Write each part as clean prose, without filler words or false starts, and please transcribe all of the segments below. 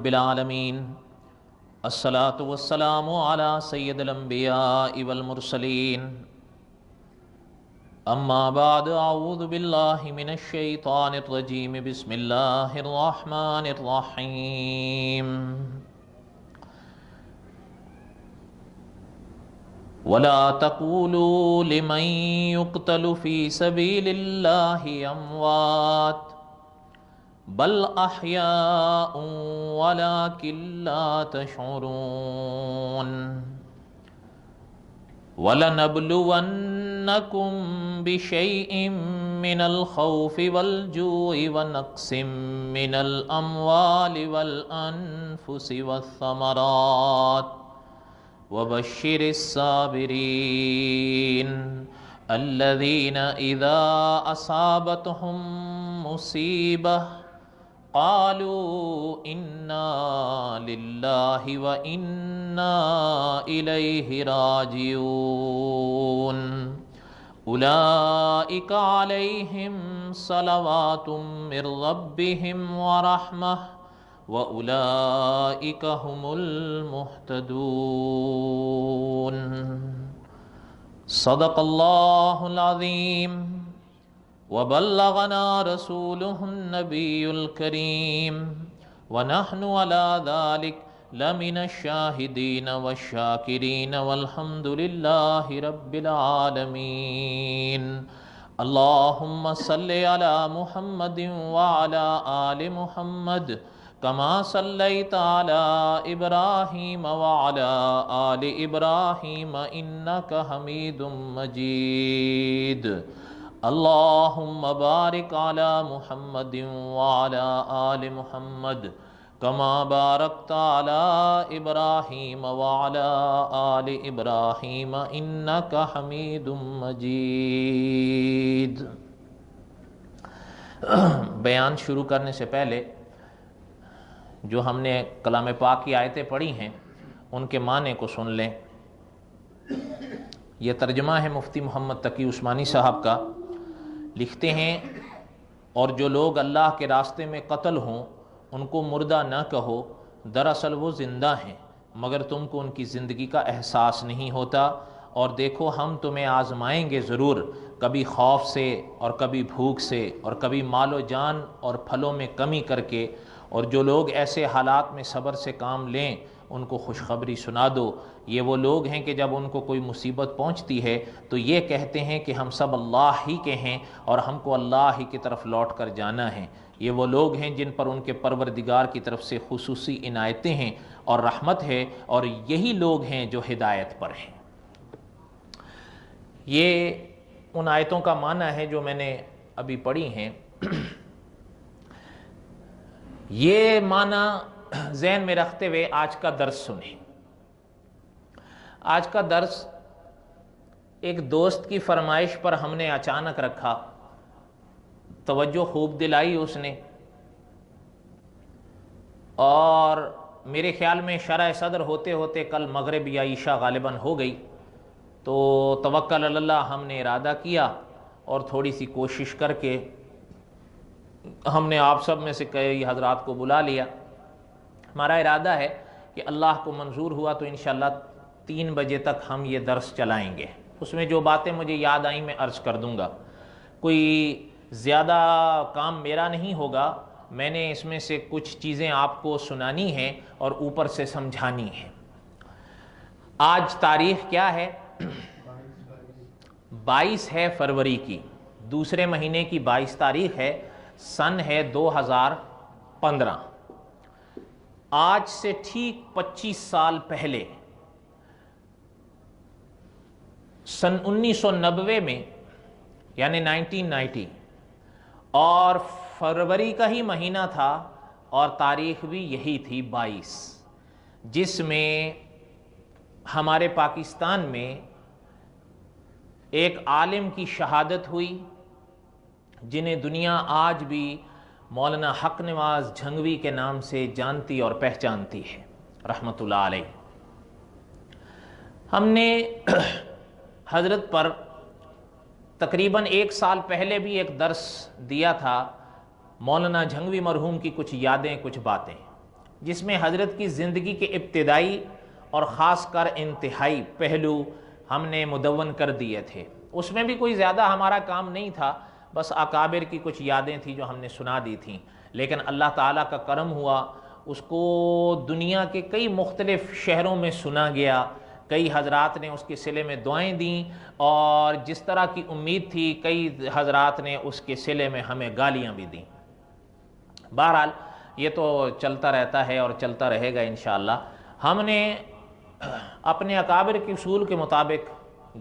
بالعالمین الصلاة والسلام علی سید الانبیاء والمرسلین اما بعد اعوذ باللہ من الشیطان الرجیم بسم اللہ الرحمن الرحیم ولا تقولوا لمن يقتل في سبيل الله اموات بل احیاء ولكن لا تشعرون وَلَنَبْلُوَنَّكُمْ بِشَيْءٍ مِّنَ الْخَوْفِ وَالْجُوعِ وَنَقْصٍ مِّنَ الْأَمْوَالِ وَالْأَنفُسِ وَالثَّمَرَاتِ وَبَشِّرِ الصَّابِرِينَ الَّذِينَ إِذَا أَصَابَتْهُم مُّصِيبَةٌ قالوا انا للہ وانا الیہ راجعون اولئک علیہم صلوات من ربہم ورحمہ واولئک هم المہتدون صدق اللہ العظیم وبلغنا رسوله النبي الكريم ونحن على ذلك لمن الشاهدين والشاكرين والحمد لله رب العالمين اللهم صل على محمد وعلى آل محمد كما صليت على إبراهيم وعلى آل إبراهيم إنك حميد مجيد اللہم بارک علی محمد وعلی آل محمد کما بارکت علی ابراہیم وعلی آل ابراہیم انک حمید مجید۔ بیان شروع کرنے سے پہلے جو ہم نے کلام پاک کی آیتیں پڑھی ہیں ان کے معنی کو سن لیں۔ یہ ترجمہ ہے مفتی محمد تقی عثمانی صاحب کا۔ لکھتے ہیں اور جو لوگ اللہ کے راستے میں قتل ہوں ان کو مردہ نہ کہو، دراصل وہ زندہ ہیں مگر تم کو ان کی زندگی کا احساس نہیں ہوتا، اور دیکھو ہم تمہیں آزمائیں گے ضرور، کبھی خوف سے اور کبھی بھوک سے اور کبھی مال و جان اور پھلوں میں کمی کر کے، اور جو لوگ ایسے حالات میں صبر سے کام لیں ان کو خوشخبری سنا دو۔ یہ وہ لوگ ہیں کہ جب ان کو کوئی مصیبت پہنچتی ہے تو یہ کہتے ہیں کہ ہم سب اللہ ہی کے ہیں اور ہم کو اللہ ہی کی طرف لوٹ کر جانا ہے۔ یہ وہ لوگ ہیں جن پر ان کے پروردگار کی طرف سے خصوصی عنایتیں ہیں اور رحمت ہے، اور یہی لوگ ہیں جو ہدایت پر ہیں۔ یہ ان آیتوں کا معنی ہے جو میں نے ابھی پڑھی ہیں۔ یہ معنی ذہن میں رکھتے ہوئے آج کا درس سنیں۔ آج کا درس ایک دوست کی فرمائش پر ہم نے اچانک رکھا، توجہ خوب دلائی اس نے، اور میرے خیال میں شرح صدر ہوتے ہوتے کل مغرب یا عشاء غالباً ہو گئی، تو توکل علی اللہ ہم نے ارادہ کیا اور تھوڑی سی کوشش کر کے ہم نے آپ سب میں سے کئی حضرات کو بلا لیا۔ ہمارا ارادہ ہے کہ اللہ کو منظور ہوا تو انشاءاللہ 3 بجے تک ہم یہ درس چلائیں گے۔ اس میں جو باتیں مجھے یاد آئیں میں عرض کر دوں گا، کوئی زیادہ کام میرا نہیں ہوگا، میں نے اس میں سے کچھ چیزیں آپ کو سنانی ہیں اور اوپر سے سمجھانی ہیں۔ آج تاریخ کیا ہے؟ 22 ہے فروری کی، دوسرے مہینے کی 22 تاریخ ہے، سن ہے 2015۔ آج سے ٹھیک 25 سال پہلے سن 1990 میں، یعنی 1990، اور فروری کا ہی مہینہ تھا اور تاریخ بھی یہی تھی 22، جس میں ہمارے پاکستان میں ایک عالم کی شہادت ہوئی جنہیں دنیا آج بھی مولانا حق نواز جھنگوی کے نام سے جانتی اور پہچانتی ہے، رحمت اللہ علیہ۔ ہم نے حضرت پر تقریباً 1 سال پہلے بھی ایک درس دیا تھا، مولانا جھنگوی مرحوم کی کچھ یادیں، کچھ باتیں۔ جس میں حضرت کی زندگی کے ابتدائی اور خاص کر انتہائی پہلو ہم نے مدون کر دیے تھے۔ اس میں بھی کوئی زیادہ ہمارا کام نہیں تھا، بس اکابر کی کچھ یادیں تھیں جو ہم نے سنا دی تھیں، لیکن اللہ تعالیٰ کا کرم ہوا، اس کو دنیا کے کئی مختلف شہروں میں سنا گیا، کئی حضرات نے اس کے صلے میں دعائیں دیں، اور جس طرح کی امید تھی کئی حضرات نے اس کے صلے میں ہمیں گالیاں بھی دیں۔ بہرحال یہ تو چلتا رہتا ہے اور چلتا رہے گا انشاءاللہ۔ ہم نے اپنے اکابر کے اصول کے مطابق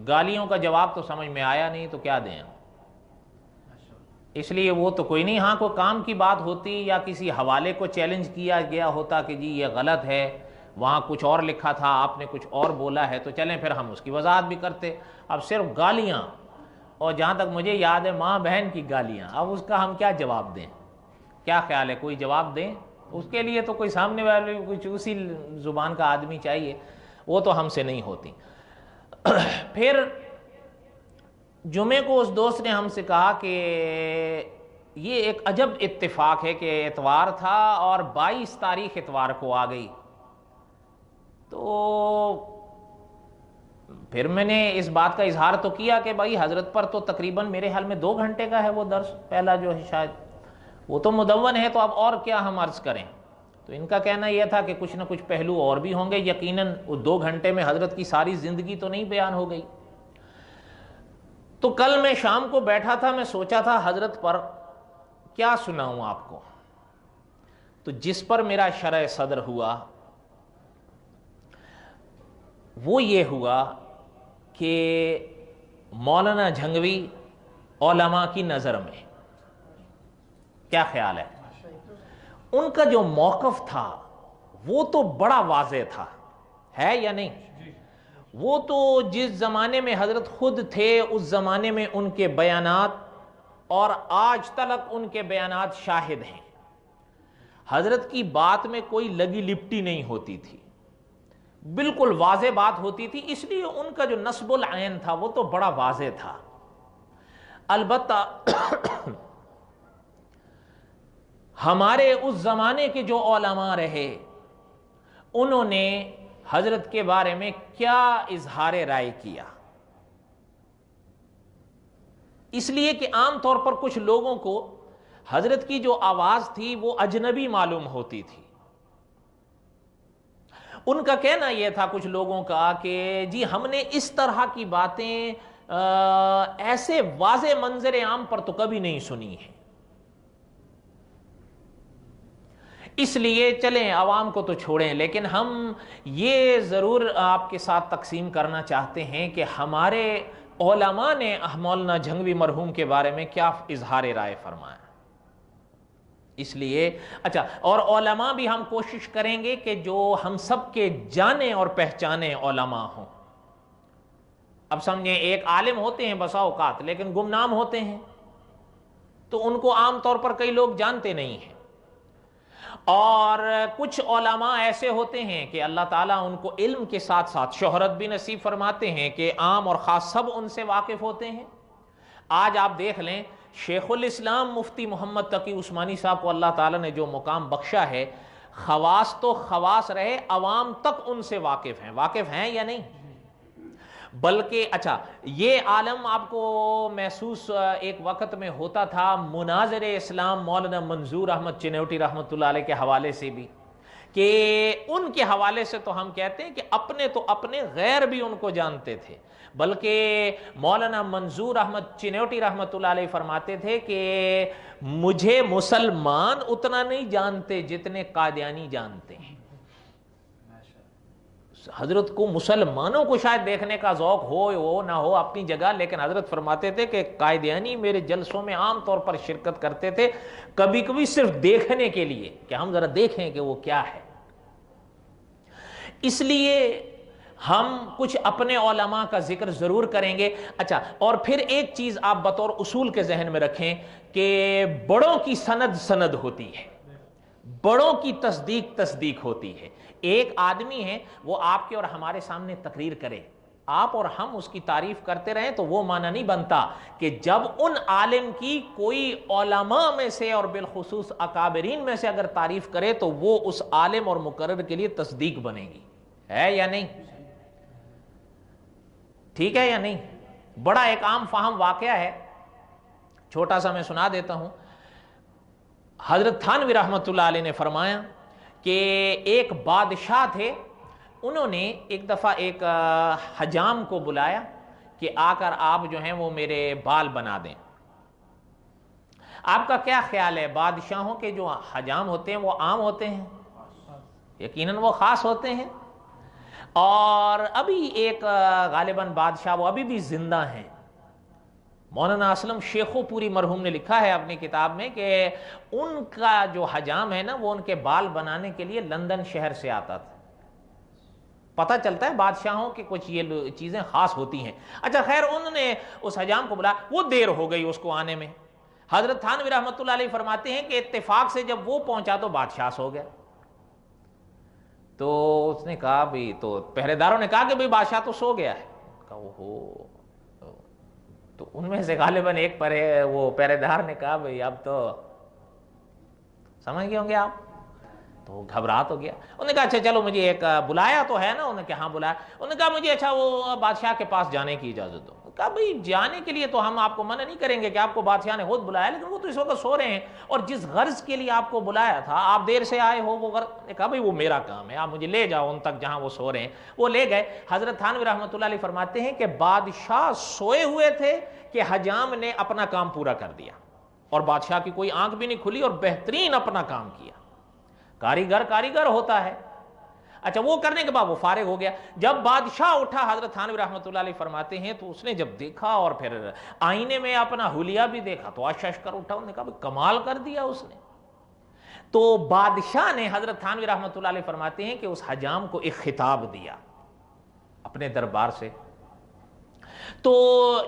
گالیوں کا جواب تو سمجھ میں آیا نہیں تو کیا دیں، اس لیے وہ تو کوئی نہیں، ہاں کوئی کام کی بات ہوتی یا کسی حوالے کو چیلنج کیا گیا ہوتا کہ جی یہ غلط ہے، وہاں کچھ اور لکھا تھا آپ نے کچھ اور بولا ہے، تو چلیں پھر ہم اس کی وضاحت بھی کرتے۔ اب صرف گالیاں، اور جہاں تک مجھے یاد ہے ماں بہن کی گالیاں، اب اس کا ہم کیا جواب دیں؟ کیا خیال ہے، کوئی جواب دیں؟ اس کے لیے تو کوئی سامنے والے کچھ اسی زبان کا آدمی چاہیے، وہ تو ہم سے نہیں ہوتی۔ پھر جمعے کو اس دوست نے ہم سے کہا کہ یہ ایک عجب اتفاق ہے کہ اتوار تھا اور 22 تاریخ اتوار کو آ گئی، تو پھر میں نے اس بات کا اظہار تو کیا کہ بھائی حضرت پر تو تقریباً میرے حال میں 2 گھنٹے کا ہے وہ درس پہلا جو ہے، شاید وہ تو مدون ہے، تو اب اور کیا ہم عرض کریں؟ تو ان کا کہنا یہ تھا کہ کچھ نہ کچھ پہلو اور بھی ہوں گے، یقیناً وہ 2 گھنٹے میں حضرت کی ساری زندگی تو نہیں بیان ہو گئی۔ تو کل میں شام کو بیٹھا تھا، میں سوچا تھا حضرت پر کیا سناؤں آپ کو، تو جس پر میرا شرح صدر ہوا وہ یہ ہوا کہ مولانا جھنگوی علماء کی نظر میں کیا خیال ہے؟ ان کا جو موقف تھا وہ تو بڑا واضح تھا، ہے یا نہیں؟ وہ تو جس زمانے میں حضرت خود تھے اس زمانے میں ان کے بیانات، اور آج تلک ان کے بیانات شاہد ہیں، حضرت کی بات میں کوئی لگی لپٹی نہیں ہوتی تھی، بالکل واضح بات ہوتی تھی، اس لیے ان کا جو نصب العین تھا وہ تو بڑا واضح تھا۔ البتہ ہمارے اس زمانے کے جو علماء رہے انہوں نے حضرت کے بارے میں کیا اظہار رائے کیا، اس لیے کہ عام طور پر کچھ لوگوں کو حضرت کی جو آواز تھی وہ اجنبی معلوم ہوتی تھی۔ ان کا کہنا یہ تھا کچھ لوگوں کا کہ جی ہم نے اس طرح کی باتیں ایسے واضح منظر عام پر تو کبھی نہیں سنی ہیں، اس لیے چلیں عوام کو تو چھوڑیں، لیکن ہم یہ ضرور آپ کے ساتھ تقسیم کرنا چاہتے ہیں کہ ہمارے علماء نے مولانا جھنگوی مرحوم کے بارے میں کیا اظہار رائے فرمایا۔ اس لیے اچھا، اور علماء بھی ہم کوشش کریں گے کہ جو ہم سب کے جانے اور پہچانے علماء ہوں۔ اب سمجھیں ایک عالم ہوتے ہیں بسا اوقات لیکن گمنام ہوتے ہیں، تو ان کو عام طور پر کئی لوگ جانتے نہیں ہیں، اور کچھ علماء ایسے ہوتے ہیں کہ اللہ تعالیٰ ان کو علم کے ساتھ ساتھ شہرت بھی نصیب فرماتے ہیں کہ عام اور خاص سب ان سے واقف ہوتے ہیں۔ آج آپ دیکھ لیں شیخ الاسلام مفتی محمد تقی عثمانی صاحب کو اللہ تعالیٰ نے جو مقام بخشا ہے، خواص تو خواص رہے، عوام تک ان سے واقف ہیں یا نہیں؟ بلکہ اچھا یہ عالم آپ کو محسوس ایک وقت میں ہوتا تھا مناظر اسلام مولانا منظور احمد چنوٹی رحمۃ اللہ علیہ کے حوالے سے بھی، کہ ان کے حوالے سے تو ہم کہتے ہیں کہ اپنے تو اپنے غیر بھی ان کو جانتے تھے، بلکہ مولانا منظور احمد چنوٹی رحمۃ اللہ علیہ فرماتے تھے کہ مجھے مسلمان اتنا نہیں جانتے جتنے قادیانی جانتے ہیں۔ حضرت کو مسلمانوں کو شاید دیکھنے کا ذوق ہو نہ ہو اپنی جگہ، لیکن حضرت فرماتے تھے کہ قادیانی میرے جلسوں میں عام طور پر شرکت کرتے تھے، کبھی کبھی صرف دیکھنے کے لیے کہ ہم ذرا دیکھیں کہ وہ کیا ہے۔ اس لیے ہم کچھ اپنے علماء کا ذکر ضرور کریں گے۔ اچھا، اور پھر ایک چیز آپ بطور اصول کے ذہن میں رکھیں کہ بڑوں کی سند ہوتی ہے، بڑوں کی تصدیق ہوتی ہے۔ ایک آدمی ہے وہ آپ کے اور ہمارے سامنے تقریر کرے آپ اور ہم اس کی تعریف کرتے رہیں تو وہ معنی نہیں بنتا کہ جب ان عالم کی کوئی علماء میں سے اور بالخصوص اکابرین میں سے اگر تعریف کرے تو وہ اس عالم اور مقرر کے لیے تصدیق بنے گی. ہے یا نہیں؟ ٹھیک ہے یا نہیں؟ بڑا ایک عام فہم واقعہ ہے، چھوٹا سا میں سنا دیتا ہوں. حضرت تھانوی رحمۃ اللہ علیہ نے فرمایا کہ ایک بادشاہ تھے، انہوں نے ایک دفعہ ایک حجام کو بلایا کہ آ کر آپ جو ہیں وہ میرے بال بنا دیں. آپ کا کیا خیال ہے، بادشاہوں کے جو حجام ہوتے ہیں وہ عام ہوتے ہیں؟ یقیناً وہ خاص ہوتے ہیں. اور ابھی ایک غالباً بادشاہ وہ ابھی بھی زندہ ہیں. مولانا اسلم شیخو پوری مرحوم نے لکھا ہے اپنی کتاب میں کہ ان کا جو حجام ہے نا وہ ان کے بال بنانے کے لیے لندن شہر سے آتا تھا. پتہ چلتا ہے بادشاہوں کی کچھ یہ چیزیں خاص ہوتی ہیں. اچھا خیر، انہوں نے اس حجام کو بلایا، وہ دیر ہو گئی اس کو آنے میں. حضرت تھانوی رحمۃ اللہ علیہ فرماتے ہیں کہ اتفاق سے جب وہ پہنچا تو بادشاہ سو گیا. تو اس نے کہا بھی، تو پہرے داروں نے کہا کہ بھئی بادشاہ تو سو گیا ہے. کہا اوہو. تو ان میں سے غالباً ایک وہ پہرے دار نے کہا بھئی اب تو سمجھ گئے ہوں گے آپ، تو گھبرا تو گیا. انہوں نے کہا اچھا چلو مجھے ایک بلایا تو ہے نا. انہوں نے کہا ہاں بلایا. انہوں نے کہا مجھے اچھا وہ بادشاہ کے پاس جانے کی اجازت دو. کہا بھئی جانے کے لیے تو ہم آپ کو منع نہیں کریں گے کہ آپ کو بادشاہ نے خود بلایا، لیکن وہ تو اس وقت سو رہے ہیں اور جس غرض کے لیے آپ کو بلایا تھا آپ دیر سے آئے ہو وہ غرض. نے کہا بھئی وہ میرا کام ہے، آپ مجھے لے جاؤ ان تک جہاں وہ سو رہے ہیں. وہ لے گئے. حضرت تھانوی رحمۃ اللہ علیہ فرماتے ہیں کہ بادشاہ سوئے ہوئے تھے کہ حجام نے اپنا کام پورا کر دیا اور بادشاہ کی کوئی آنکھ بھی نہیں کھلی اور بہترین اپنا کام کیا. کاریگر ہوتا ہے. اچھا وہ کرنے کے بعد وہ فارغ ہو گیا. جب بادشاہ اٹھا، حضرت تھانوی رحمۃ اللہ علیہ فرماتے ہیں تو اس نے جب دیکھا اور پھر آئینے میں اپنا حلیہ بھی دیکھا تو اشش کر اٹھا. انہوں نے کہا کمال کر دیا اس نے. تو بادشاہ نے، حضرت تھانوی رحمۃ اللہ علیہ فرماتے ہیں کہ اس حجام کو ایک خطاب دیا اپنے دربار سے. تو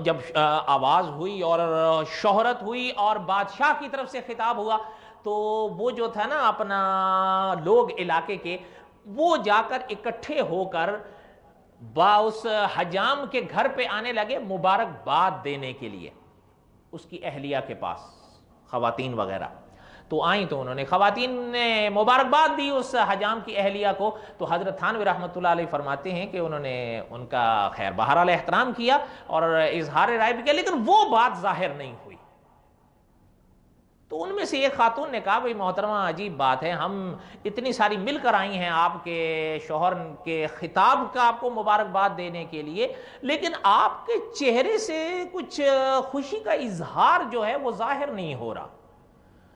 جب آواز ہوئی اور شہرت ہوئی اور بادشاہ کی طرف سے خطاب ہوا تو وہ جو تھا نا اپنا لوگ علاقے کے، وہ جا کر اکٹھے ہو کر اس حجام کے گھر پہ آنے لگے مبارکباد دینے کے لیے اس کی اہلیہ کے پاس، خواتین وغیرہ. تو آئیں تو انہوں نے، خواتین نے مبارکباد دی اس حجام کی اہلیہ کو. تو حضرت تھانوی رحمۃ اللہ علیہ فرماتے ہیں کہ انہوں نے ان کا خیر بہرحال احترام کیا اور اظہار رائے بھی کیا، لیکن وہ بات ظاہر نہیں ہوئی. تو ان میں سے ایک خاتون نے کہا بھئی محترمہ عجیب بات ہے، ہم اتنی ساری مل کر آئی ہیں آپ کے شوہر کے خطاب کا آپ کو مبارکباد دینے کے لیے، لیکن آپ کے چہرے سے کچھ خوشی کا اظہار جو ہے وہ ظاہر نہیں ہو رہا.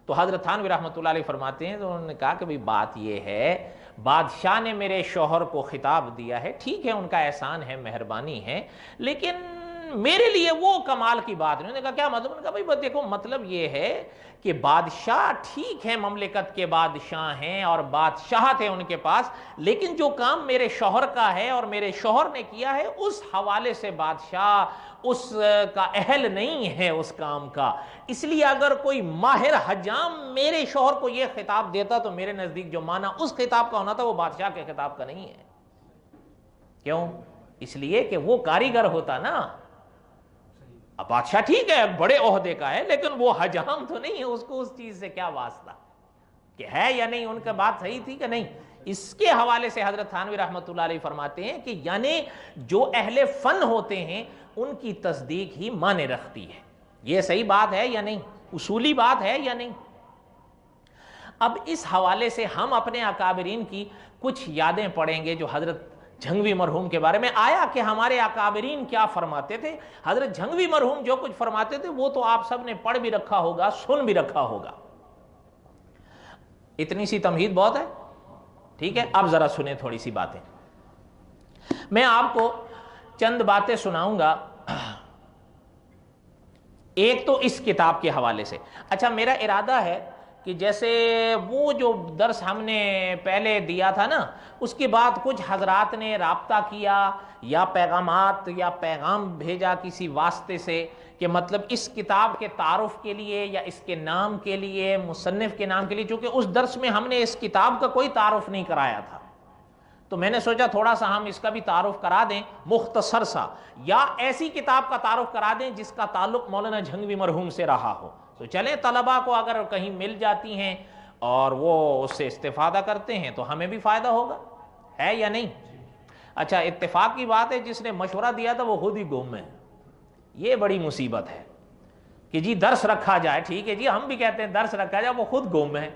تو حضرت تھانوی رحمۃ اللہ علیہ فرماتے ہیں تو انہوں نے کہا کہ بھئی بات یہ ہے، بادشاہ نے میرے شوہر کو خطاب دیا ہے، ٹھیک ہے ان کا احسان ہے، مہربانی ہے، لیکن میرے لیے وہ کمال کی بات نہیں. انہوں نے کہا کیا مطلب؟ انہوں نے کہا بھئی دیکھو مطلب یہ ہے کہ بادشاہ ٹھیک ہے مملکت کے بادشاہ ہیں اور بادشاہت ہے ان کے پاس، لیکن جو کام میرے شوہر کا ہے اور میرے شوہر نے کیا ہے اس حوالے سے بادشاہ اس کا اہل نہیں ہے اس کام کا. اس لیے اگر کوئی ماہر حجام میرے شوہر کو یہ خطاب دیتا تو میرے نزدیک جو معنی اس خطاب کا ہونا تھا وہ بادشاہ کے خطاب کا نہیں ہے. کیوں؟ اس لیے کہ وہ کاریگر ہوتا نا. اب بادشاہ ٹھیک ہے بڑے عہدے کا ہے لیکن وہ حجام تو نہیں ہے، اس کو اس چیز سے کیا واسطہ کہ ہے یا نہیں. ان کا بات صحیح تھی کہ نہیں. اس کے حوالے سے حضرت تھانوی رحمۃ اللہ علیہ فرماتے ہیں کہ یعنی جو اہل فن ہوتے ہیں ان کی تصدیق ہی معنی رکھتی ہے. یہ صحیح بات ہے یا نہیں؟ اصولی بات ہے یا نہیں؟ اب اس حوالے سے ہم اپنے اکابرین کی کچھ یادیں پڑھیں گے جو حضرت جھنگوی مرحوم کے بارے میں آیا کہ ہمارے اکابرین کیا فرماتے تھے. حضرت جھنگوی مرحوم جو کچھ فرماتے تھے وہ تو آپ سب نے پڑھ بھی رکھا ہوگا، سن بھی رکھا ہوگا. اتنی سی تمہید بہت ہے. ٹھیک ہے، اب ذرا سنیں تھوڑی سی باتیں. میں آپ کو چند باتیں سناؤں گا، ایک تو اس کتاب کے حوالے سے. اچھا میرا ارادہ ہے کہ جیسے وہ جو درس ہم نے پہلے دیا تھا نا، اس کے بعد کچھ حضرات نے رابطہ کیا یا پیغامات یا پیغام بھیجا کسی واسطے سے کہ مطلب اس کتاب کے تعارف کے لیے یا اس کے نام کے لیے، مصنف کے نام کے لیے، چونکہ اس درس میں ہم نے اس کتاب کا کوئی تعارف نہیں کرایا تھا تو میں نے سوچا تھوڑا سا ہم اس کا بھی تعارف کرا دیں مختصر سا، یا ایسی کتاب کا تعارف کرا دیں جس کا تعلق مولانا جھنگوی مرحوم سے رہا ہو. تو چلیں طلباء کو اگر کہیں مل جاتی ہیں اور وہ اس سے استفادہ کرتے ہیں تو ہمیں بھی فائدہ ہوگا، ہے یا نہیں؟ اچھا، اتفاق کی بات ہے جس نے مشورہ دیا تھا وہ خود ہی گم ہے. یہ بڑی مصیبت ہے کہ جی درس رکھا جائے، ٹھیک ہے جی ہم بھی کہتے ہیں درس رکھا جائے، وہ خود گم ہے.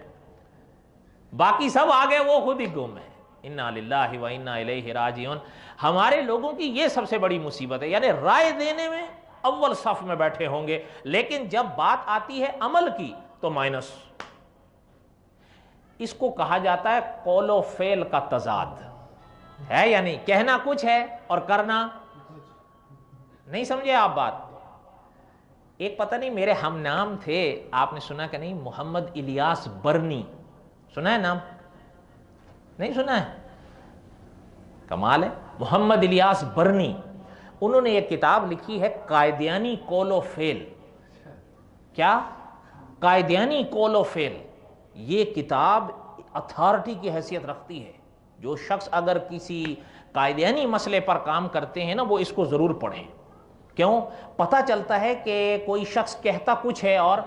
باقی سب آگے، وہ خود ہی گم ہے. انا للہ و انا الیہ راجعون. ہمارے لوگوں کی یہ سب سے بڑی مصیبت ہے، یعنی رائے دینے میں اول صف میں بیٹھے ہوں گے، لیکن جب بات آتی ہے عمل کی تو مائنس. اس کو کہا جاتا ہے قول و فعل کا تضاد، ہے یا نہیں؟ کہنا کچھ ہے اور کرنا نہیں. سمجھے آپ بات؟ ایک پتہ نہیں میرے ہم نام تھے، آپ نے سنا کہ نہیں، محمد الیاس برنی، سنا ہے نام؟ نہیں سنا ہے؟ کمال ہے. محمد الیاس برنی، انہوں نے ایک کتاب لکھی ہے قائدیانی قول و فعل. کیا؟ قائدیانی قول و فعل. یہ کتاب اتھارٹی کی حیثیت رکھتی ہے. جو شخص اگر کسی قائدیانی مسئلے پر کام کرتے ہیں نا، وہ اس کو ضرور پڑھیں. کیوں؟ پتہ چلتا ہے کہ کوئی شخص کہتا کچھ ہے اور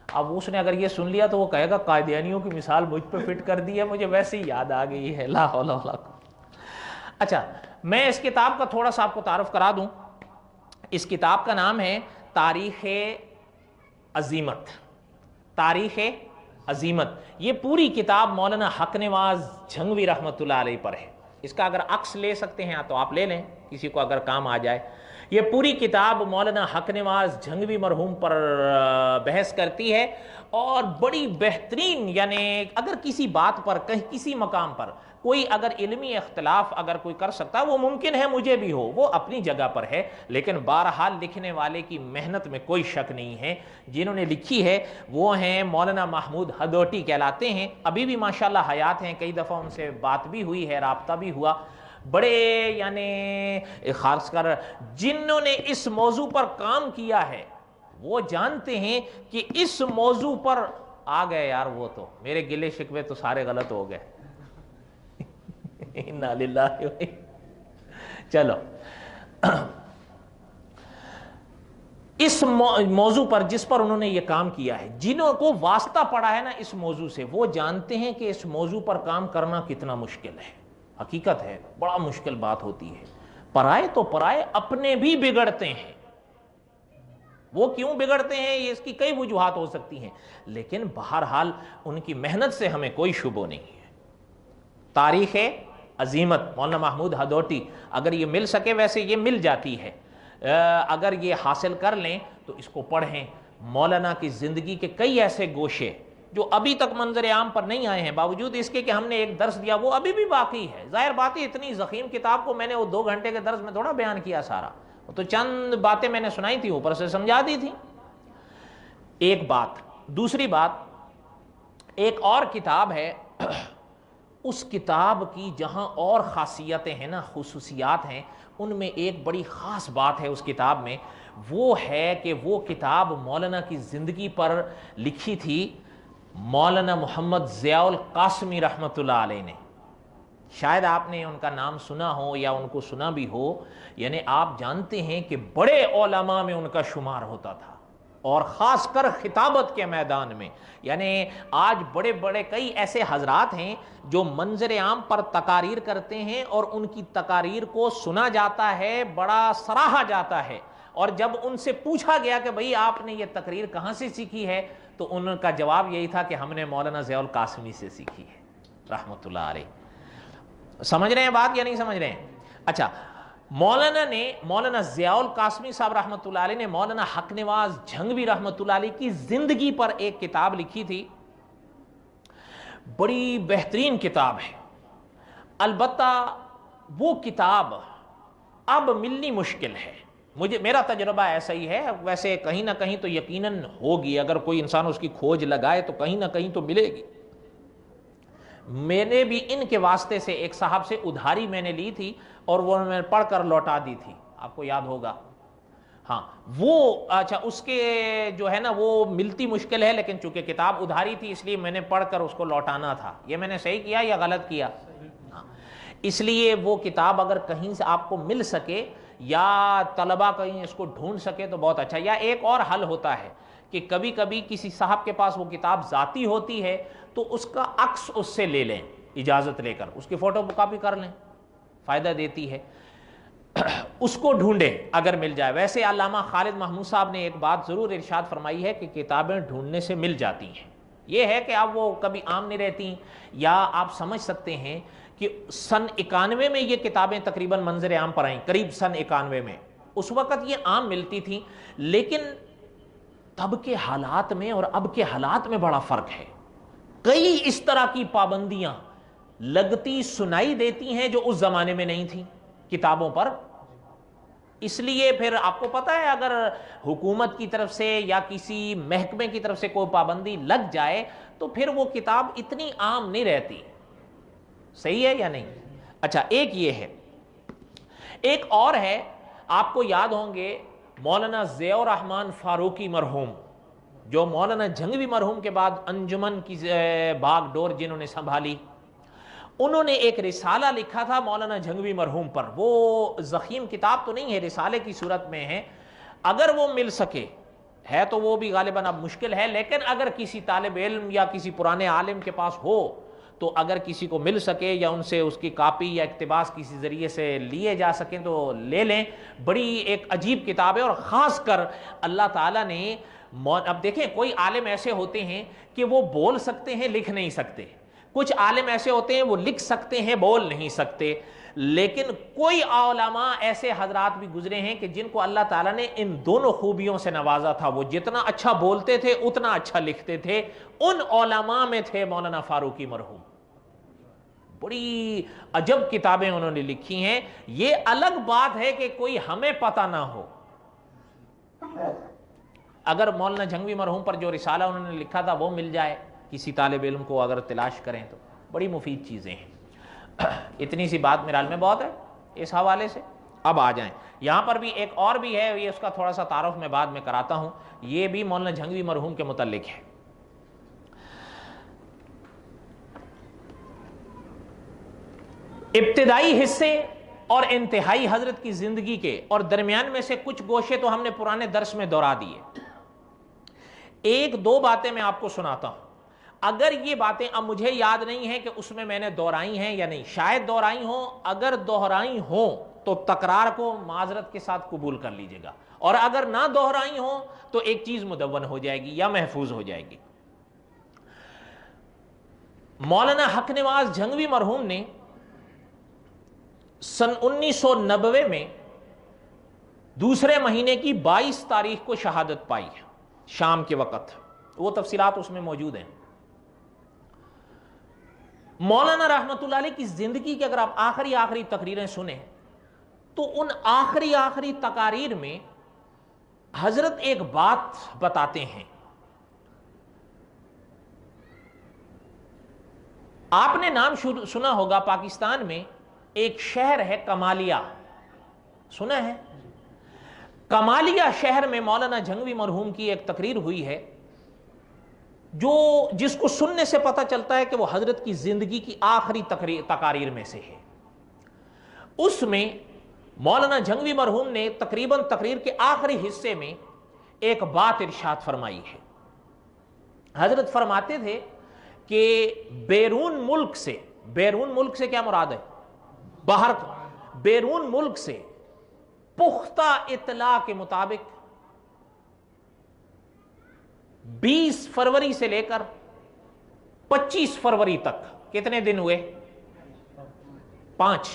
اب اس نے اگر یہ سن لیا تو وہ کہے گا قائدیانیوں کی مثال مجھ پہ فٹ کر دی ہے، مجھے ویسے ہی یاد آ گئی ہے. لا حول ولا قوت. اچھا، میں اس کتاب کا تھوڑا سا آپ کو تعارف کرا دوں. اس کتاب کا نام ہے تاریخ عزیمت. تاریخ عزیمت. یہ پوری کتاب مولانا حق نواز جھنگوی رحمۃ اللہ علیہ پر ہے. اس کا اگر عکس لے سکتے ہیں تو آپ لے لیں، کسی کو اگر کام آ جائے. یہ پوری کتاب مولانا حق نواز جھنگوی مرحوم پر بحث کرتی ہے، اور بڑی بہترین، یعنی اگر کسی بات پر کہیں کسی مقام پر کوئی اگر علمی اختلاف اگر کوئی کر سکتا ہے، وہ ممکن ہے مجھے بھی ہو، وہ اپنی جگہ پر ہے، لیکن بہرحال لکھنے والے کی محنت میں کوئی شک نہیں ہے. جنہوں نے لکھی ہے وہ ہیں مولانا محمود ہدوٹی کہلاتے ہیں. ابھی بھی ماشاءاللہ حیات ہیں، کئی دفعہ ان سے بات بھی ہوئی ہے، رابطہ بھی ہوا. بڑے یعنی خاص کر جنہوں نے اس موضوع پر کام کیا ہے وہ جانتے ہیں کہ اس موضوع پر آ گئے یار، وہ تو میرے گلے شکوے تو سارے غلط ہو گئے. انا للہ. چلو، اس موضوع پر جس پر انہوں نے یہ کام کیا ہے، جنہوں کو واسطہ پڑا ہے نا اس موضوع سے، وہ جانتے ہیں کہ اس موضوع پر کام کرنا کتنا مشکل ہے. حقیقت ہے، بڑا مشکل بات ہوتی ہے. پرائے تو پرائے، اپنے بھی بگڑتے ہیں. وہ کیوں بگڑتے ہیں، یہ اس کی کئی وجوہات ہو سکتی ہیں، لیکن بہرحال ان کی محنت سے ہمیں کوئی شبہ نہیں ہے. تاریخ عزیمت مولانا محمود ہدوٹی، اگر یہ مل سکے، ویسے یہ مل جاتی ہے، اگر یہ حاصل کر لیں تو اس کو پڑھیں. مولانا کی زندگی کے کئی ایسے گوشے جو ابھی تک منظر عام پر نہیں آئے ہیں، باوجود اس کے کہ ہم نے ایک درس دیا، وہ ابھی بھی باقی ہے. ظاہر بات ہے اتنی ضخیم کتاب کو میں نے وہ 2 گھنٹے کے درس میں تھوڑا بیان کیا سارا، تو چند باتیں میں نے سنائی تھی، اوپر سے سمجھا دی تھی. ایک بات. دوسری بات، ایک اور کتاب ہے، اس کتاب کی جہاں اور خاصیتیں ہیں نا، خصوصیات ہیں، ان میں ایک بڑی خاص بات ہے اس کتاب میں، وہ ہے کہ وہ کتاب مولانا کی زندگی پر لکھی تھی مولانا محمد ضیاء القاسمی رحمۃ اللہ علیہ نے. شاید آپ نے ان کا نام سنا ہو یا ان کو سنا بھی ہو. یعنی آپ جانتے ہیں کہ بڑے علماء میں ان کا شمار ہوتا تھا، اور خاص کر خطابت کے میدان میں. یعنی آج بڑے بڑے کئی ایسے حضرات ہیں جو منظر عام پر تقاریر کرتے ہیں، اور ان کی تقاریر کو سنا جاتا ہے، بڑا سراہا جاتا ہے، اور جب ان سے پوچھا گیا کہ بھئی آپ نے یہ تقریر کہاں سے سیکھی ہے، تو ان کا جواب یہی تھا کہ ہم نے مولانا ضیاء القاسمی سے سیکھی ہے رحمۃ اللہ علیہ. سمجھ رہے ہیں بات یا نہیں سمجھ رہے ہیں؟ اچھا، مولانا ضیاء القاسمی صاحب رحمۃ اللہ علیہ نے مولانا حق نواز جھنگوی رحمۃ اللہ علیہ کی زندگی پر ایک کتاب لکھی تھی. بڑی بہترین کتاب ہے. البتہ وہ کتاب اب ملنی مشکل ہے. میرا تجربہ ایسا ہی ہے، ویسے کہیں نہ کہیں تو یقیناً ہوگی، اگر کوئی انسان اس کی کھوج لگائے تو کہیں نہ کہیں تو ملے گی. میں نے بھی ان کے واسطے سے ایک صاحب سے ادھاری میں نے لی تھی، اور وہ میں پڑھ کر لوٹا دی تھی. آپ کو یاد ہوگا ہاں وہ اچھا اس کے جو ہے نا وہ ملتی مشکل ہے، لیکن چونکہ کتاب ادھاری تھی اس لیے میں نے پڑھ کر اس کو لوٹانا تھا. یہ میں نے صحیح کیا یا غلط کیا؟ ہاں. اس لیے وہ کتاب اگر کہیں سے آپ کو مل سکے یا طلبہ کہیں اس کو ڈھونڈ سکے تو بہت اچھا. یا ایک اور حل ہوتا ہے کہ کبھی کبھی کسی صاحب کے پاس وہ کتاب ذاتی ہوتی ہے تو اس کا عکس اس سے لے لیں، اجازت لے کر اس کی فوٹو کاپی کر لیں، فائدہ دیتی ہے. اس کو ڈھونڈیں اگر مل جائے. ویسے علامہ خالد محمود صاحب نے ایک بات ضرور ارشاد فرمائی ہے کہ کتابیں ڈھونڈنے سے مل جاتی ہیں. یہ ہے کہ اب وہ کبھی عام نہیں رہتی، یا آپ سمجھ سکتے ہیں کہ سن 91 میں یہ کتابیں تقریباً منظر عام پر آئیں، قریب سن 91 میں. اس وقت یہ عام ملتی تھیں، لیکن تب کے حالات میں اور اب کے حالات میں بڑا فرق ہے. کئی اس طرح کی پابندیاں لگتی سنائی دیتی ہیں جو اس زمانے میں نہیں تھیں کتابوں پر. اس لیے پھر آپ کو پتہ ہے اگر حکومت کی طرف سے یا کسی محکمے کی طرف سے کوئی پابندی لگ جائے تو پھر وہ کتاب اتنی عام نہیں رہتی. صحیح ہے یا نہیں؟ اچھا ایک یہ ہے. ایک اور ہے، آپ کو یاد ہوں گے مولانا ضیاء الرحمن فاروقی مرحوم، جو مولانا جھنگوی مرحوم کے بعد انجمن کی باغ ڈور جنہوں نے سنبھالی، انہوں نے ایک رسالہ لکھا تھا مولانا جھنگوی مرحوم پر. وہ ضخیم کتاب تو نہیں ہے، رسالے کی صورت میں ہے. اگر وہ مل سکے ہے تو وہ بھی غالباً اب مشکل ہے، لیکن اگر کسی طالب علم یا کسی پرانے عالم کے پاس ہو تو اگر کسی کو مل سکے یا ان سے اس کی کاپی یا اقتباس کسی ذریعے سے لیے جا سکیں تو لے لیں. بڑی ایک عجیب کتاب ہے، اور خاص کر اللہ تعالیٰ نے اب دیکھیں کوئی عالم ایسے ہوتے ہیں کہ وہ بول سکتے ہیں لکھ نہیں سکتے، کچھ عالم ایسے ہوتے ہیں وہ لکھ سکتے ہیں بول نہیں سکتے. لیکن کوئی علماء ایسے حضرات بھی گزرے ہیں کہ جن کو اللہ تعالیٰ نے ان دونوں خوبیوں سے نوازا تھا. وہ جتنا اچھا بولتے تھے اتنا اچھا لکھتے تھے. ان علماء میں تھے مولانا فاروقی مرحوم. بڑی عجب کتابیں انہوں نے لکھی ہیں. یہ الگ بات ہے کہ کوئی ہمیں پتہ نہ ہو. اگر مولانا جھنگوی مرحوم پر جو رسالہ انہوں نے لکھا تھا وہ مل جائے کسی طالب علم کو، اگر تلاش کریں تو بڑی مفید چیزیں ہیں. اتنی سی بات میرے حال میں بہت ہے اس حوالے سے. اب آ جائیں یہاں پر بھی ایک اور بھی ہے، یہ اس کا تھوڑا سا تعارف میں بعد میں کراتا ہوں. یہ بھی مولانا جھنگوی مرحوم کے متعلق ہے. ابتدائی حصے اور انتہائی حضرت کی زندگی کے اور درمیان میں سے کچھ گوشے تو ہم نے پرانے درس میں دہرا دیے. ایک دو باتیں میں آپ کو سناتا ہوں. اگر یہ باتیں اب مجھے یاد نہیں ہے کہ اس میں میں نے دہرائی ہیں یا نہیں، شاید دہرائی ہوں. اگر دہرائی ہوں تو تکرار کو معذرت کے ساتھ قبول کر لیجئے گا، اور اگر نہ دہرائی ہوں تو ایک چیز مدون ہو جائے گی یا محفوظ ہو جائے گی. مولانا حق نواز جھنگوی مرحوم نے سن 1990 میں دوسرے مہینے کی 22 تاریخ کو شہادت پائی ہے شام کے وقت. وہ تفصیلات اس میں موجود ہیں. مولانا رحمت اللہ علیہ کی زندگی کے اگر آپ آخری تقریریں سنیں تو ان آخری تقاریر میں حضرت ایک بات بتاتے ہیں. آپ نے نام سنا ہوگا، پاکستان میں ایک شہر ہے کمالیہ، سنا ہے؟ کمالیہ شہر میں مولانا جھنگوی مرحوم کی ایک تقریر ہوئی ہے جس کو سننے سے پتہ چلتا ہے کہ وہ حضرت کی زندگی کی آخری تقاریر میں سے ہے. اس میں مولانا جھنگوی مرحوم نے تقریباً تقریر کے آخری حصے میں ایک بات ارشاد فرمائی ہے. حضرت فرماتے تھے کہ بیرون ملک سے کیا مراد ہے؟ باہر. بیرون ملک سے پختہ اطلاع کے مطابق 20 فروری سے لے کر 25 فروری تک کتنے دن ہوئے؟ 5.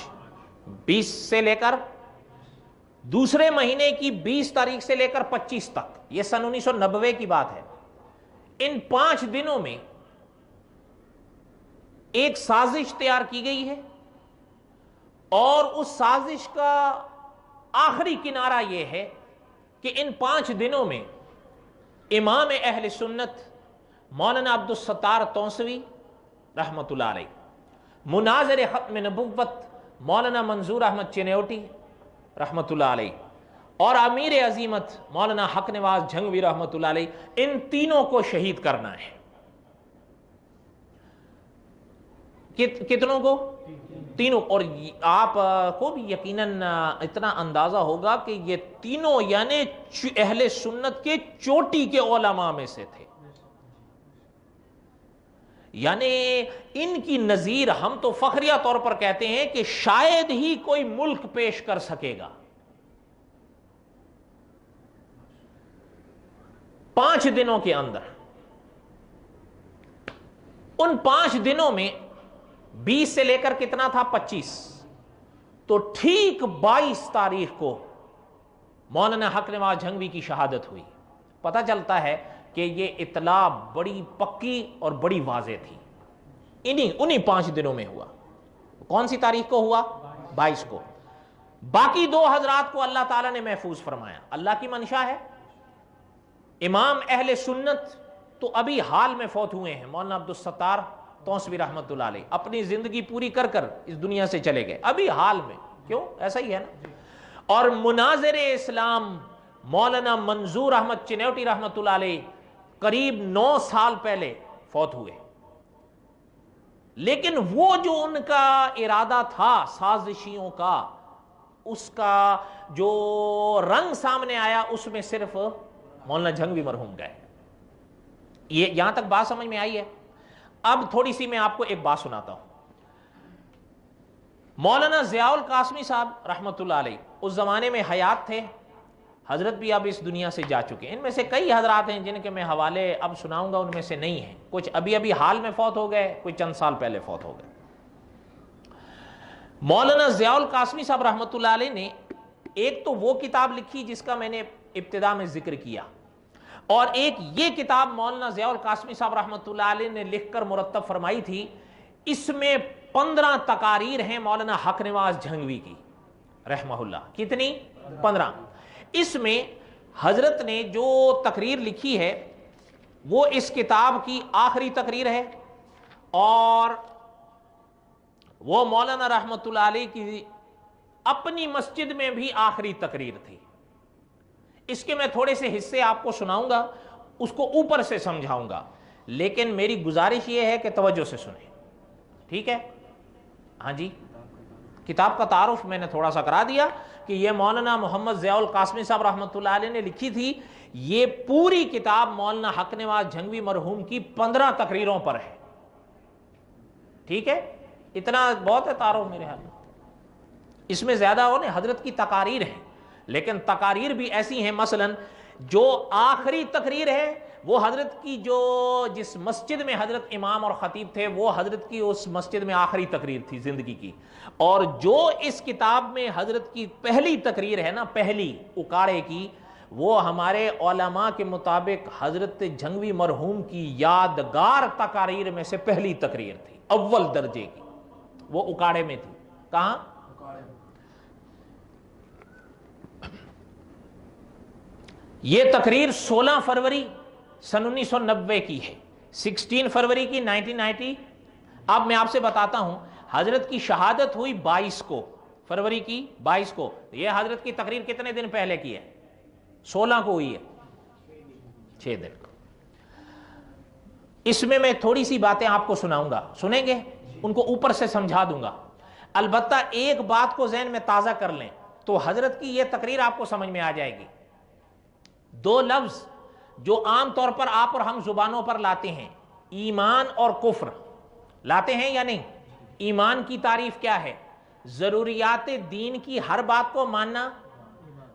20 سے لے کر دوسرے مہینے کی 20 تاریخ سے لے کر 25 تک، یہ سن 1990 کی بات ہے. ان 5 دنوں میں ایک سازش تیار کی گئی ہے، اور اس سازش کا آخری کنارہ یہ ہے کہ ان 5 دنوں میں امام اہل سنت مولانا عبدالستار تونسوی رحمۃ اللہ علیہ، مناظر ختم نبوت مولانا منظور احمد چنیوٹی رحمۃ اللہ علیہ، اور امیر عظیمت مولانا حق نواز جھنگوی رحمۃ اللہ علیہ، ان تینوں کو شہید کرنا ہے۔ کتنوں کو؟ تینوں۔ اور آپ کو بھی یقیناً اتنا اندازہ ہوگا کہ یہ تینوں یعنی اہل سنت کے چوٹی کے علماء میں سے تھے، یعنی ان کی نظیر ہم تو فخریہ طور پر کہتے ہیں کہ شاید ہی کوئی ملک پیش کر سکے گا۔ 5 دنوں کے اندر، ان 5 دنوں میں 20 سے لے کر کتنا تھا؟ 25، تو ٹھیک 22 تاریخ کو مولانا حق نواز جھنگوی کی شہادت ہوئی۔ پتہ چلتا ہے کہ یہ اطلاع بڑی پکی اور بڑی واضح تھی، انہی 5 دنوں میں ہوا۔ کون سی تاریخ کو ہوا؟ 22 کو۔ باقی 2 حضرات کو اللہ تعالیٰ نے محفوظ فرمایا، اللہ کی منشا ہے۔ امام اہل سنت تو ابھی حال میں فوت ہوئے ہیں، مولانا عبدالستار توسوی رحمۃ اللہ علیہ، اپنی زندگی پوری کر کر اس دنیا سے چلے گئے ابھی حال میں، کیوں؟ ایسا ہی ہے نا۔ اور مناظر اسلام مولانا منظور احمد چنیوٹی رحمۃ اللہ علیہ قریب 9 سال پہلے فوت ہوئے، لیکن وہ جو ان کا ارادہ تھا سازشیوں کا، اس کا جو رنگ سامنے آیا اس میں صرف مولانا جھنگوی مرحوم گئے۔ یہ یہاں تک بات سمجھ میں آئی ہے؟ اب تھوڑی سی میں آپ کو ایک بات سناتا ہوں۔ مولانا ضیاء القاسمی صاحب رحمۃ اللہ علیہ اس زمانے میں حیات تھے، حضرت بھی اب اس دنیا سے جا چکے ہیں۔ ان میں سے کئی حضرات ہیں جن کے میں حوالے اب سناؤں گا، ان میں سے نہیں ہیں، کچھ ابھی حال میں فوت ہو گئے، کوئی چند سال پہلے فوت ہو گئے۔ مولانا ضیاء القاسمی صاحب رحمۃ اللہ علیہ نے ایک تو وہ کتاب لکھی جس کا میں نے ابتدا میں ذکر کیا، اور ایک یہ کتاب مولانا ضیاء القاسمی صاحب رحمۃ اللہ علیہ نے لکھ کر مرتب فرمائی تھی۔ اس میں 15 تقاریر ہیں مولانا حق نواز جھنگوی کی رحمہ اللہ۔ کتنی؟ 15۔ اس میں حضرت نے جو تقریر لکھی ہے وہ اس کتاب کی آخری تقریر ہے، اور وہ مولانا رحمۃ اللہ علیہ کی اپنی مسجد میں بھی آخری تقریر تھی۔ اس کے میں تھوڑے سے حصے آپ کو سناؤں گا، اس کو اوپر سے سمجھاؤں گا، لیکن میری گزارش یہ ہے کہ توجہ سے سنیں، ٹھیک ہے؟ ہاں جی، کتاب کا تعارف میں نے تھوڑا سا کرا دیا کہ یہ مولانا محمد ضیاء القاسمی صاحب رحمۃ اللہ علیہ نے لکھی تھی۔ یہ پوری کتاب مولانا حق نواز جھنگوی مرحوم کی 15 تقریروں پر ہے، ٹھیک ہے؟ اتنا بہت ہے تعارف میرے حال میں، اس میں زیادہ ہو نہیں، حضرت کی تقاریر ہیں، لیکن تقاریر بھی ایسی ہیں، مثلا جو آخری تقریر ہے وہ حضرت کی جو جس مسجد میں حضرت امام اور خطیب تھے، وہ حضرت کی اس مسجد میں آخری تقریر تھی زندگی کی، اور جو اس کتاب میں حضرت کی پہلی تقریر ہے نا، پہلی اکاڑے کی، وہ ہمارے علماء کے مطابق حضرت جھنگوی مرحوم کی یادگار تقاریر میں سے پہلی تقریر تھی، اول درجے کی، وہ اکاڑے میں تھی۔ کہاں؟ یہ تقریر 16 فروری سن 1990 کی ہے، 16 فروری کی 1990۔ اب میں آپ سے بتاتا ہوں، حضرت کی شہادت ہوئی 22 کو، فروری کی 22 کو، یہ حضرت کی تقریر کتنے دن پہلے کی ہے؟ 16 کو ہوئی ہے، 6 دن کو۔ اس میں تھوڑی سی باتیں آپ کو سناؤں گا، سنیں گے؟ ان کو اوپر سے سمجھا دوں گا۔ البتہ ایک بات کو ذہن میں تازہ کر لیں تو حضرت کی یہ تقریر آپ کو سمجھ میں آ جائے گی۔ 2 لفظ جو عام طور پر آپ اور ہم زبانوں پر لاتے ہیں، ایمان اور کفر، لاتے ہیں یا نہیں؟ ایمان کی تعریف کیا ہے؟ ضروریات دین کی ہر بات کو ماننا،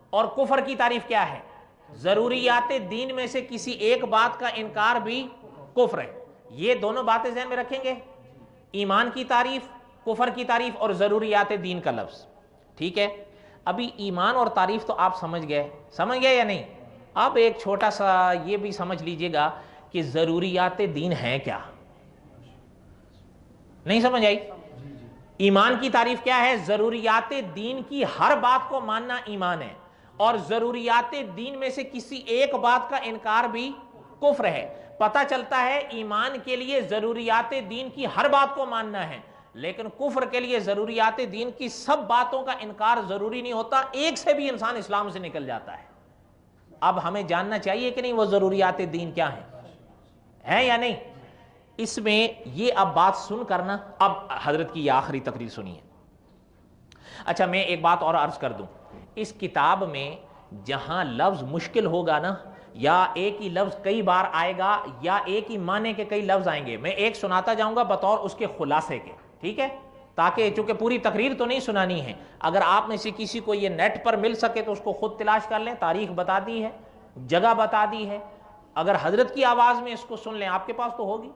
اور کفر کی تعریف کیا ہے؟ ضروریات دین میں سے کسی ایک بات کا انکار بھی کفر ہے۔ یہ دونوں باتیں ذہن میں رکھیں گے، ایمان کی تعریف، کفر کی تعریف، اور ضروریات دین کا لفظ، ٹھیک ہے؟ ابھی ایمان اور تعریف تو آپ سمجھ گئے یا نہیں؟ اب ایک چھوٹا سا یہ بھی سمجھ لیجئے گا کہ ضروریات دین ہیں کیا؟ نہیں سمجھ آئی؟ ایمان کی تعریف کیا ہے؟ ضروریات دین کی ہر بات کو ماننا ایمان ہے، اور ضروریات دین میں سے کسی ایک بات کا انکار بھی کفر ہے۔ پتہ چلتا ہے ایمان کے لیے ضروریات دین کی ہر بات کو ماننا ہے، لیکن کفر کے لیے ضروریات دین کی سب باتوں کا انکار ضروری نہیں ہوتا، ایک سے بھی انسان اسلام سے نکل جاتا ہے۔ اب ہمیں جاننا چاہیے کہ نہیں وہ ضروریات دین کیا ہیں یا نہیں۔ اس میں یہ اب بات سن کرنا، اب حضرت کی یہ آخری تقریر سنیے۔ اچھا میں ایک بات اور عرض کر دوں، اس کتاب میں جہاں لفظ مشکل ہوگا نا، یا ایک ہی لفظ کئی بار آئے گا یا ایک ہی معنی کے کئی لفظ آئیں گے، میں ایک سناتا جاؤں گا بطور اس کے خلاصے کے، ٹھیک ہے؟ تاکہ چونکہ پوری تقریر تو نہیں سنانی ہے، اگر آپ میں سے کسی کو یہ نیٹ پر مل سکے تو اس کو خود تلاش کر لیں، تاریخ بتا دی ہے، جگہ بتا دی ہے، اگر حضرت کی آواز میں اس کو سن لیں، آپ کے پاس تو ہوگی،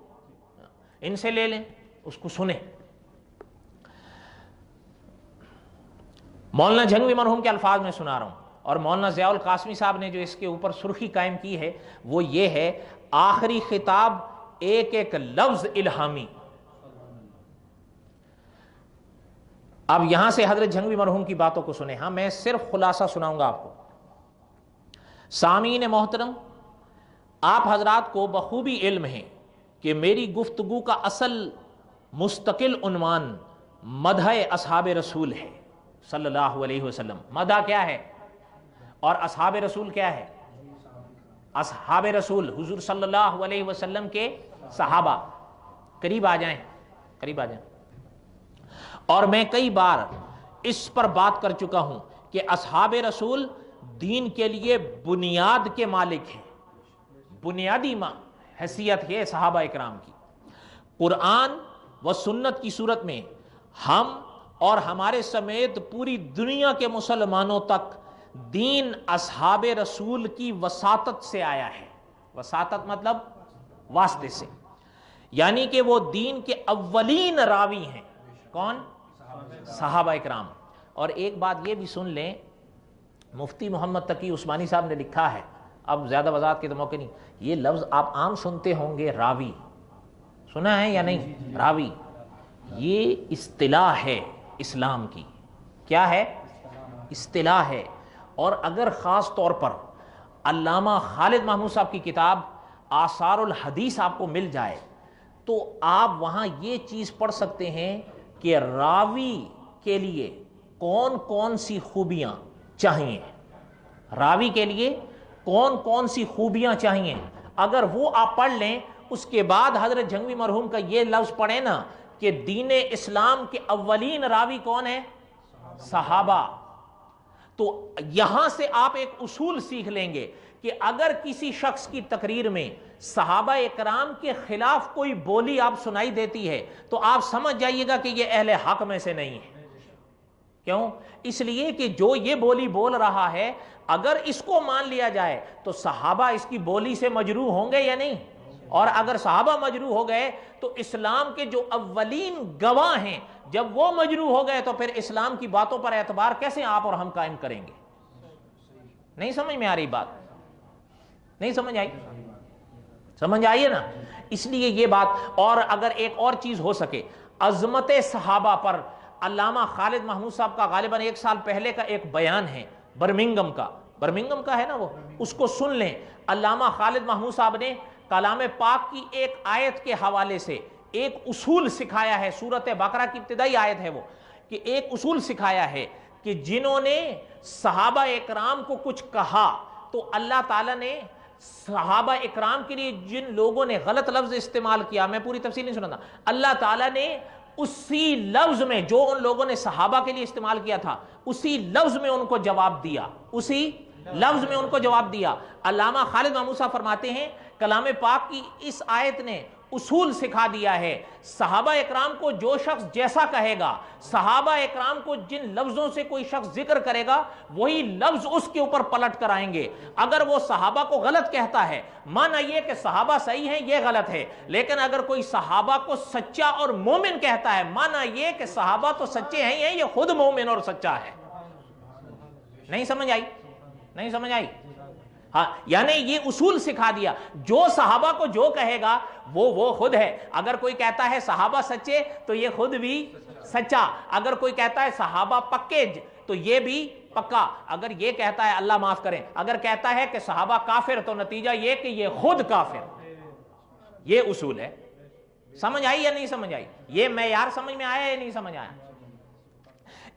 ان سے لے لیں، اس کو سنیں۔ مولانا جھنگوی مرحوم کے الفاظ میں سنا رہا ہوں، اور مولانا ضیاء القاسمی صاحب نے جو اس کے اوپر سرخی قائم کی ہے وہ یہ ہے، آخری خطاب ایک ایک لفظ الہامی۔ اب یہاں سے حضرت جھنگوی مرحوم کی باتوں کو سنیں، ہاں میں صرف خلاصہ سناؤں گا آپ کو۔ سامعین محترم، آپ حضرات کو بخوبی علم ہے کہ میری گفتگو کا اصل مستقل عنوان مدح اصحاب رسول ہے صلی اللہ علیہ وسلم۔ مدح کیا ہے اور اصحاب رسول کیا ہے؟ اصحاب رسول حضور صلی اللہ علیہ وسلم کے صحابہ۔ قریب آ جائیں، قریب آ جائیں۔ اور میں کئی بار اس پر بات کر چکا ہوں کہ اصحاب رسول دین کے لیے بنیاد کے مالک ہیں، بنیادی حیثیت ہے صحابہ اکرام کی۔ قرآن و سنت کی صورت میں ہم اور ہمارے سمیت پوری دنیا کے مسلمانوں تک دین اصحاب رسول کی وساطت سے آیا ہے۔ وساطت مطلب واسطے سے، یعنی کہ وہ دین کے اولین راوی ہیں۔ کون؟ صحابہ اکرام۔ اور ایک بات یہ بھی سن لیں، مفتی محمد تقی عثمانی صاحب نے لکھا ہے، اب زیادہ وضاحت کے تو موقع نہیں، یہ لفظ آپ عام سنتے ہوں گے، راوی، سنا ہے یا نہیں؟ راوی یہ اصطلاح ہے اسلام کی۔ کیا ہے؟ اصطلاح ہے۔ اور اگر خاص طور پر علامہ خالد محمود صاحب کی کتاب آثار الحدیث آپ کو مل جائے تو آپ وہاں یہ چیز پڑھ سکتے ہیں کہ راوی کے لیے کون کون سی خوبیاں چاہیے، راوی کے لیے کون کون سی خوبیاں چاہیے۔ اگر وہ آپ پڑھ لیں، اس کے بعد حضرت جھنگوی مرحوم کا یہ لفظ پڑھیں نا کہ دین اسلام کے اولین راوی کون ہے؟ صحابہ، تو یہاں سے آپ ایک اصول سیکھ لیں گے کہ اگر کسی شخص کی تقریر میں صحابہ اکرام کے خلاف کوئی بولی آپ سنائی دیتی ہے تو آپ سمجھ جائیے گا کہ یہ اہل حق میں سے نہیں ہے۔ کیوں؟ اس لیے کہ جو یہ بولی بول رہا ہے اگر اس کو مان لیا جائے تو صحابہ اس کی بولی سے مجروح ہوں گے یا نہیں؟ اور اگر صحابہ مجروح ہو گئے تو اسلام کے جو اولین گواہ ہیں جب وہ مجروح ہو گئے تو پھر اسلام کی باتوں پر اعتبار کیسے آپ اور ہم قائم کریں گے؟ نہیں سمجھ میں آ رہی بات؟ نہیں سمجھ آئی؟ سمجھ آئیے نا؟ اس لیے یہ بات، اور اگر ایک اور چیز ہو سکے، عظمت صحابہ پر علامہ خالد محمود صاحب کا غالباً 1 سال پہلے کا ایک بیان ہے برمنگم کا ہے نا، وہ اس کو سن لیں۔ علامہ خالد محمود صاحب نے کلام پاک کی ایک آیت کے حوالے سے ایک اصول سکھایا ہے، سورۃ بقرہ کی ابتدائی آیت ہے وہ، کہ ایک اصول سکھایا ہے کہ جنہوں نے صحابہ اکرام کو کچھ کہا تو اللہ تعالیٰ نے صحابہ اکرام کے لیے جن لوگوں نے غلط لفظ استعمال کیا، میں پوری تفصیل نہیں سناتا، اللہ تعالیٰ نے اسی لفظ میں جو ان لوگوں نے صحابہ کے لیے استعمال کیا تھا اسی لفظ میں ان کو جواب دیا، اسی لفظ میں ان کو جواب دیا۔ علامہ خالد محمود صاحب فرماتے ہیں کلام پاک کی اس آیت نے اصول سکھا دیا ہے، صحابہ اکرام کو جو شخص جیسا کہے گا، صحابہ اکرام کو جن لفظوں سے کوئی شخص ذکر کرے گا وہی لفظ اس کے اوپر پلٹ کر آئیں گے۔ اگر وہ صحابہ کو غلط کہتا ہے، معنی یہ کہ صحابہ صحیح ہیں، یہ غلط ہے، لیکن اگر کوئی صحابہ کو سچا اور مومن کہتا ہے، معنی یہ کہ صحابہ تو سچے ہیں، یہ خود مومن اور سچا ہے۔ نہیں سمجھ آئی؟ نہیں سمجھ آئی؟ ہاں، یعنی یہ اصول سکھا دیا، جو صحابہ کو جو کہے گا وہ خود ہے۔ اگر کوئی کہتا ہے صحابہ سچے تو یہ خود بھی سچا، اگر کوئی کہتا ہے صحابہ پکے تو یہ بھی پکا، اگر یہ کہتا ہے اللہ معاف کریں، اگر کہتا ہے کہ صحابہ کافر تو نتیجہ یہ کہ یہ خود کافر۔ یہ اصول ہے، سمجھ آئی یا نہیں سمجھ آئی؟ یہ معیار سمجھ میں آیا یا نہیں سمجھ آیا؟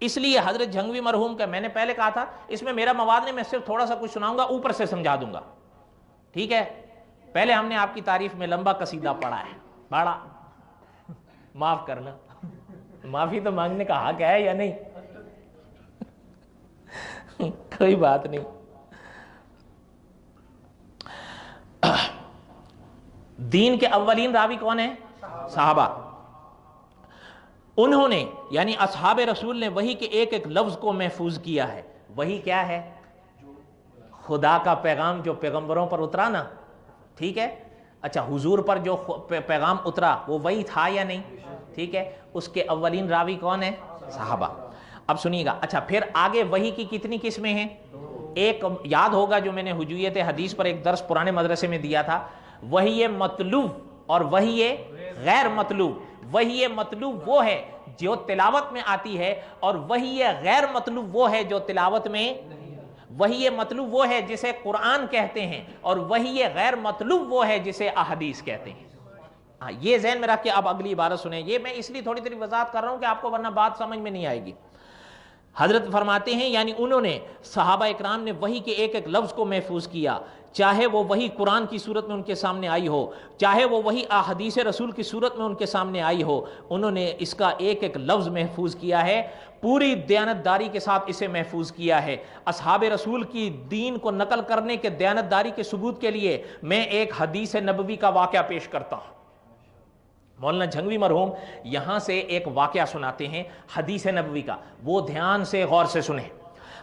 اس لیے حضرت جھنگوی مرحوم کا میں نے پہلے کہا تھا اس میں میرا مواد نہیں، میں صرف تھوڑا سا کچھ سناؤں گا، اوپر سے سمجھا دوں گا، ٹھیک ہے؟ پہلے ہم نے آپ کی تعریف میں لمبا قصیدہ پڑھا ہے، بڑا معاف کرنا، معافی تو مانگنے کا حق ہے یا نہیں؟ کوئی بات نہیں۔ دین کے اولین راوی کون ہیں؟ صحابہ۔ انہوں نے یعنی اصحاب رسول نے وحی کے ایک ایک لفظ کو محفوظ کیا ہے۔ وحی کیا ہے؟ خدا کا پیغام جو پیغمبروں پر اترا نا، ٹھیک ہے؟ اچھا، حضور پر جو پیغام اترا وہ وحی تھا یا نہیں؟ ٹھیک ہے، اس کے اولین راوی کون ہیں؟ صحابہ۔ اب سنیے گا، اچھا پھر آگے وحی کی کتنی قسمیں ہیں؟ ایک یاد ہوگا جو میں نے حجویت حدیث پر ایک درس پرانے مدرسے میں دیا تھا، وحی مطلوب اور وحی غیر مطلوب۔ وحی مطلوب وہ ہے جو تلاوت میں آتی ہے، اور وحی غیر مطلوب وہ ہے جو تلاوت میں، وحی مطلوب وہ ہے جسے قرآن کہتے ہیں، اور وحی غیر مطلوب وہ ہے جسے احادیث کہتے ہیں۔ یہ ذہن میں رکھ کے اب اگلی عبارت سنیں، یہ میں اس لیے تھوڑی تھوڑی وضاحت کر رہا ہوں کہ آپ کو ورنہ بات سمجھ میں نہیں آئے گی۔ حضرت فرماتے ہیں یعنی انہوں نے صحابہ اکرام نے وحی کے ایک ایک لفظ کو محفوظ کیا، چاہے وہ وحی قرآن کی صورت میں ان کے سامنے آئی ہو، چاہے وہ وحی احادیث رسول کی صورت میں ان کے سامنے آئی ہو، انہوں نے اس کا ایک ایک لفظ محفوظ کیا ہے، پوری دیانتداری کے ساتھ اسے محفوظ کیا ہے۔ اصحاب رسول کی دین کو نقل کرنے کے دیانتداری کے ثبوت کے لیے میں ایک حدیث نبوی کا واقعہ پیش کرتا ہوں۔ مولانا جھنگوی مرحوم یہاں سے ایک واقعہ سناتے ہیں حدیث نبوی کا، وہ دھیان سے غور سے سنیں۔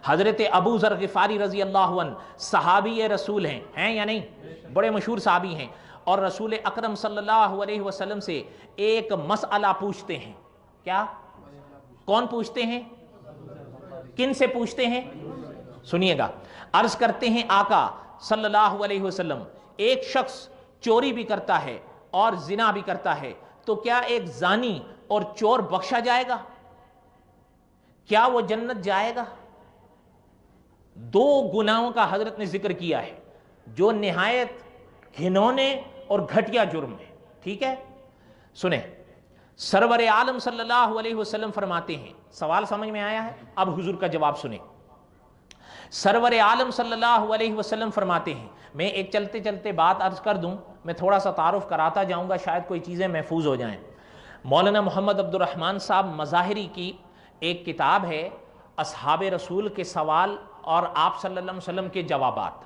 حضرت ابو ذر غفاری رضی اللہ عنہ صحابی رسول ہیں یا نہیں؟ بڑے مشہور صحابی ہیں، اور رسول اکرم صلی اللہ علیہ وسلم سے ایک مسئلہ پوچھتے ہیں۔ کیا؟ کون پوچھتے ہیں؟ کن سے پوچھتے ہیں؟ سنیے گا، عرض کرتے ہیں آقا صلی اللہ علیہ وسلم، ایک شخص چوری بھی کرتا ہے اور زنا بھی کرتا ہے، تو کیا ایک زانی اور چور بخشا جائے گا؟ کیا وہ جنت جائے گا؟ دو گناہوں کا حضرت نے ذکر کیا ہے جو نہایت گھنونے اور گھٹیا جرم ہے، ٹھیک ہے؟ سنیں، سرور عالم صلی اللہ علیہ وسلم فرماتے ہیں، سوال سمجھ میں آیا ہے؟ اب حضور کا جواب سنیں۔ سرور عالم صلی اللہ علیہ وسلم فرماتے ہیں، میں ایک چلتے چلتے بات عرض کر دوں، میں تھوڑا سا تعارف کراتا جاؤں گا، شاید کوئی چیزیں محفوظ ہو جائیں۔ مولانا محمد عبد الرحمن صاحب مظاہری کی ایک کتاب ہے اصحاب رسول کے سوال اور آپ صلی اللہ علیہ وسلم کے جوابات۔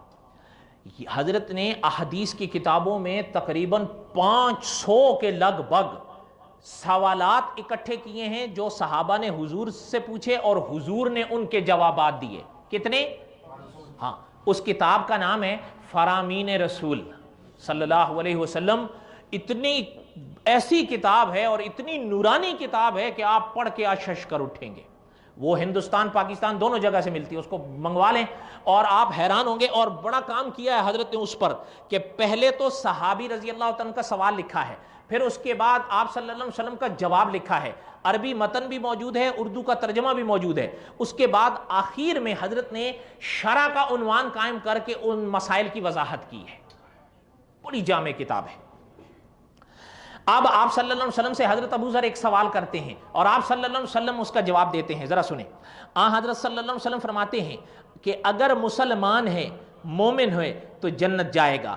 حضرت نے احادیث کی کتابوں میں تقریباً 500 کے لگ بھگ سوالات اکٹھے کیے ہیں جو صحابہ نے حضور سے پوچھے اور حضور نے ان کے جوابات دیے۔ کتنے؟ ہاں، اس کتاب کا نام ہے فرامین رسول صلی اللہ علیہ وسلم۔ اتنی ایسی کتاب ہے اور اتنی نورانی کتاب ہے کہ آپ پڑھ کے آشش کر اٹھیں گے۔ وہ ہندوستان پاکستان دونوں جگہ سے ملتی ہے، اس کو منگوا لیں اور آپ حیران ہوں گے۔ اور بڑا کام کیا ہے حضرت نے اس پر کہ پہلے تو صحابی رضی اللہ عنہ کا سوال لکھا ہے، پھر اس کے بعد آپ صلی اللہ علیہ وسلم کا جواب لکھا ہے، عربی متن بھی موجود ہے، اردو کا ترجمہ بھی موجود ہے۔ اس کے بعد آخر میں حضرت نے شرح کا عنوان قائم کر کے ان مسائل کی وضاحت کی ہے۔ بڑی جامع کتاب ہے۔ اب آپ صلی اللہ علیہ وسلم سے حضرت ابو ذر ایک سوال کرتے ہیں اور آپ صلی اللہ علیہ وسلم اس کا جواب دیتے ہیں، ذرا سنیں۔ حضرت صلی اللہ علیہ وسلم فرماتے ہیں کہ اگر مسلمان ہے، مومن ہوئے تو جنت جائے گا۔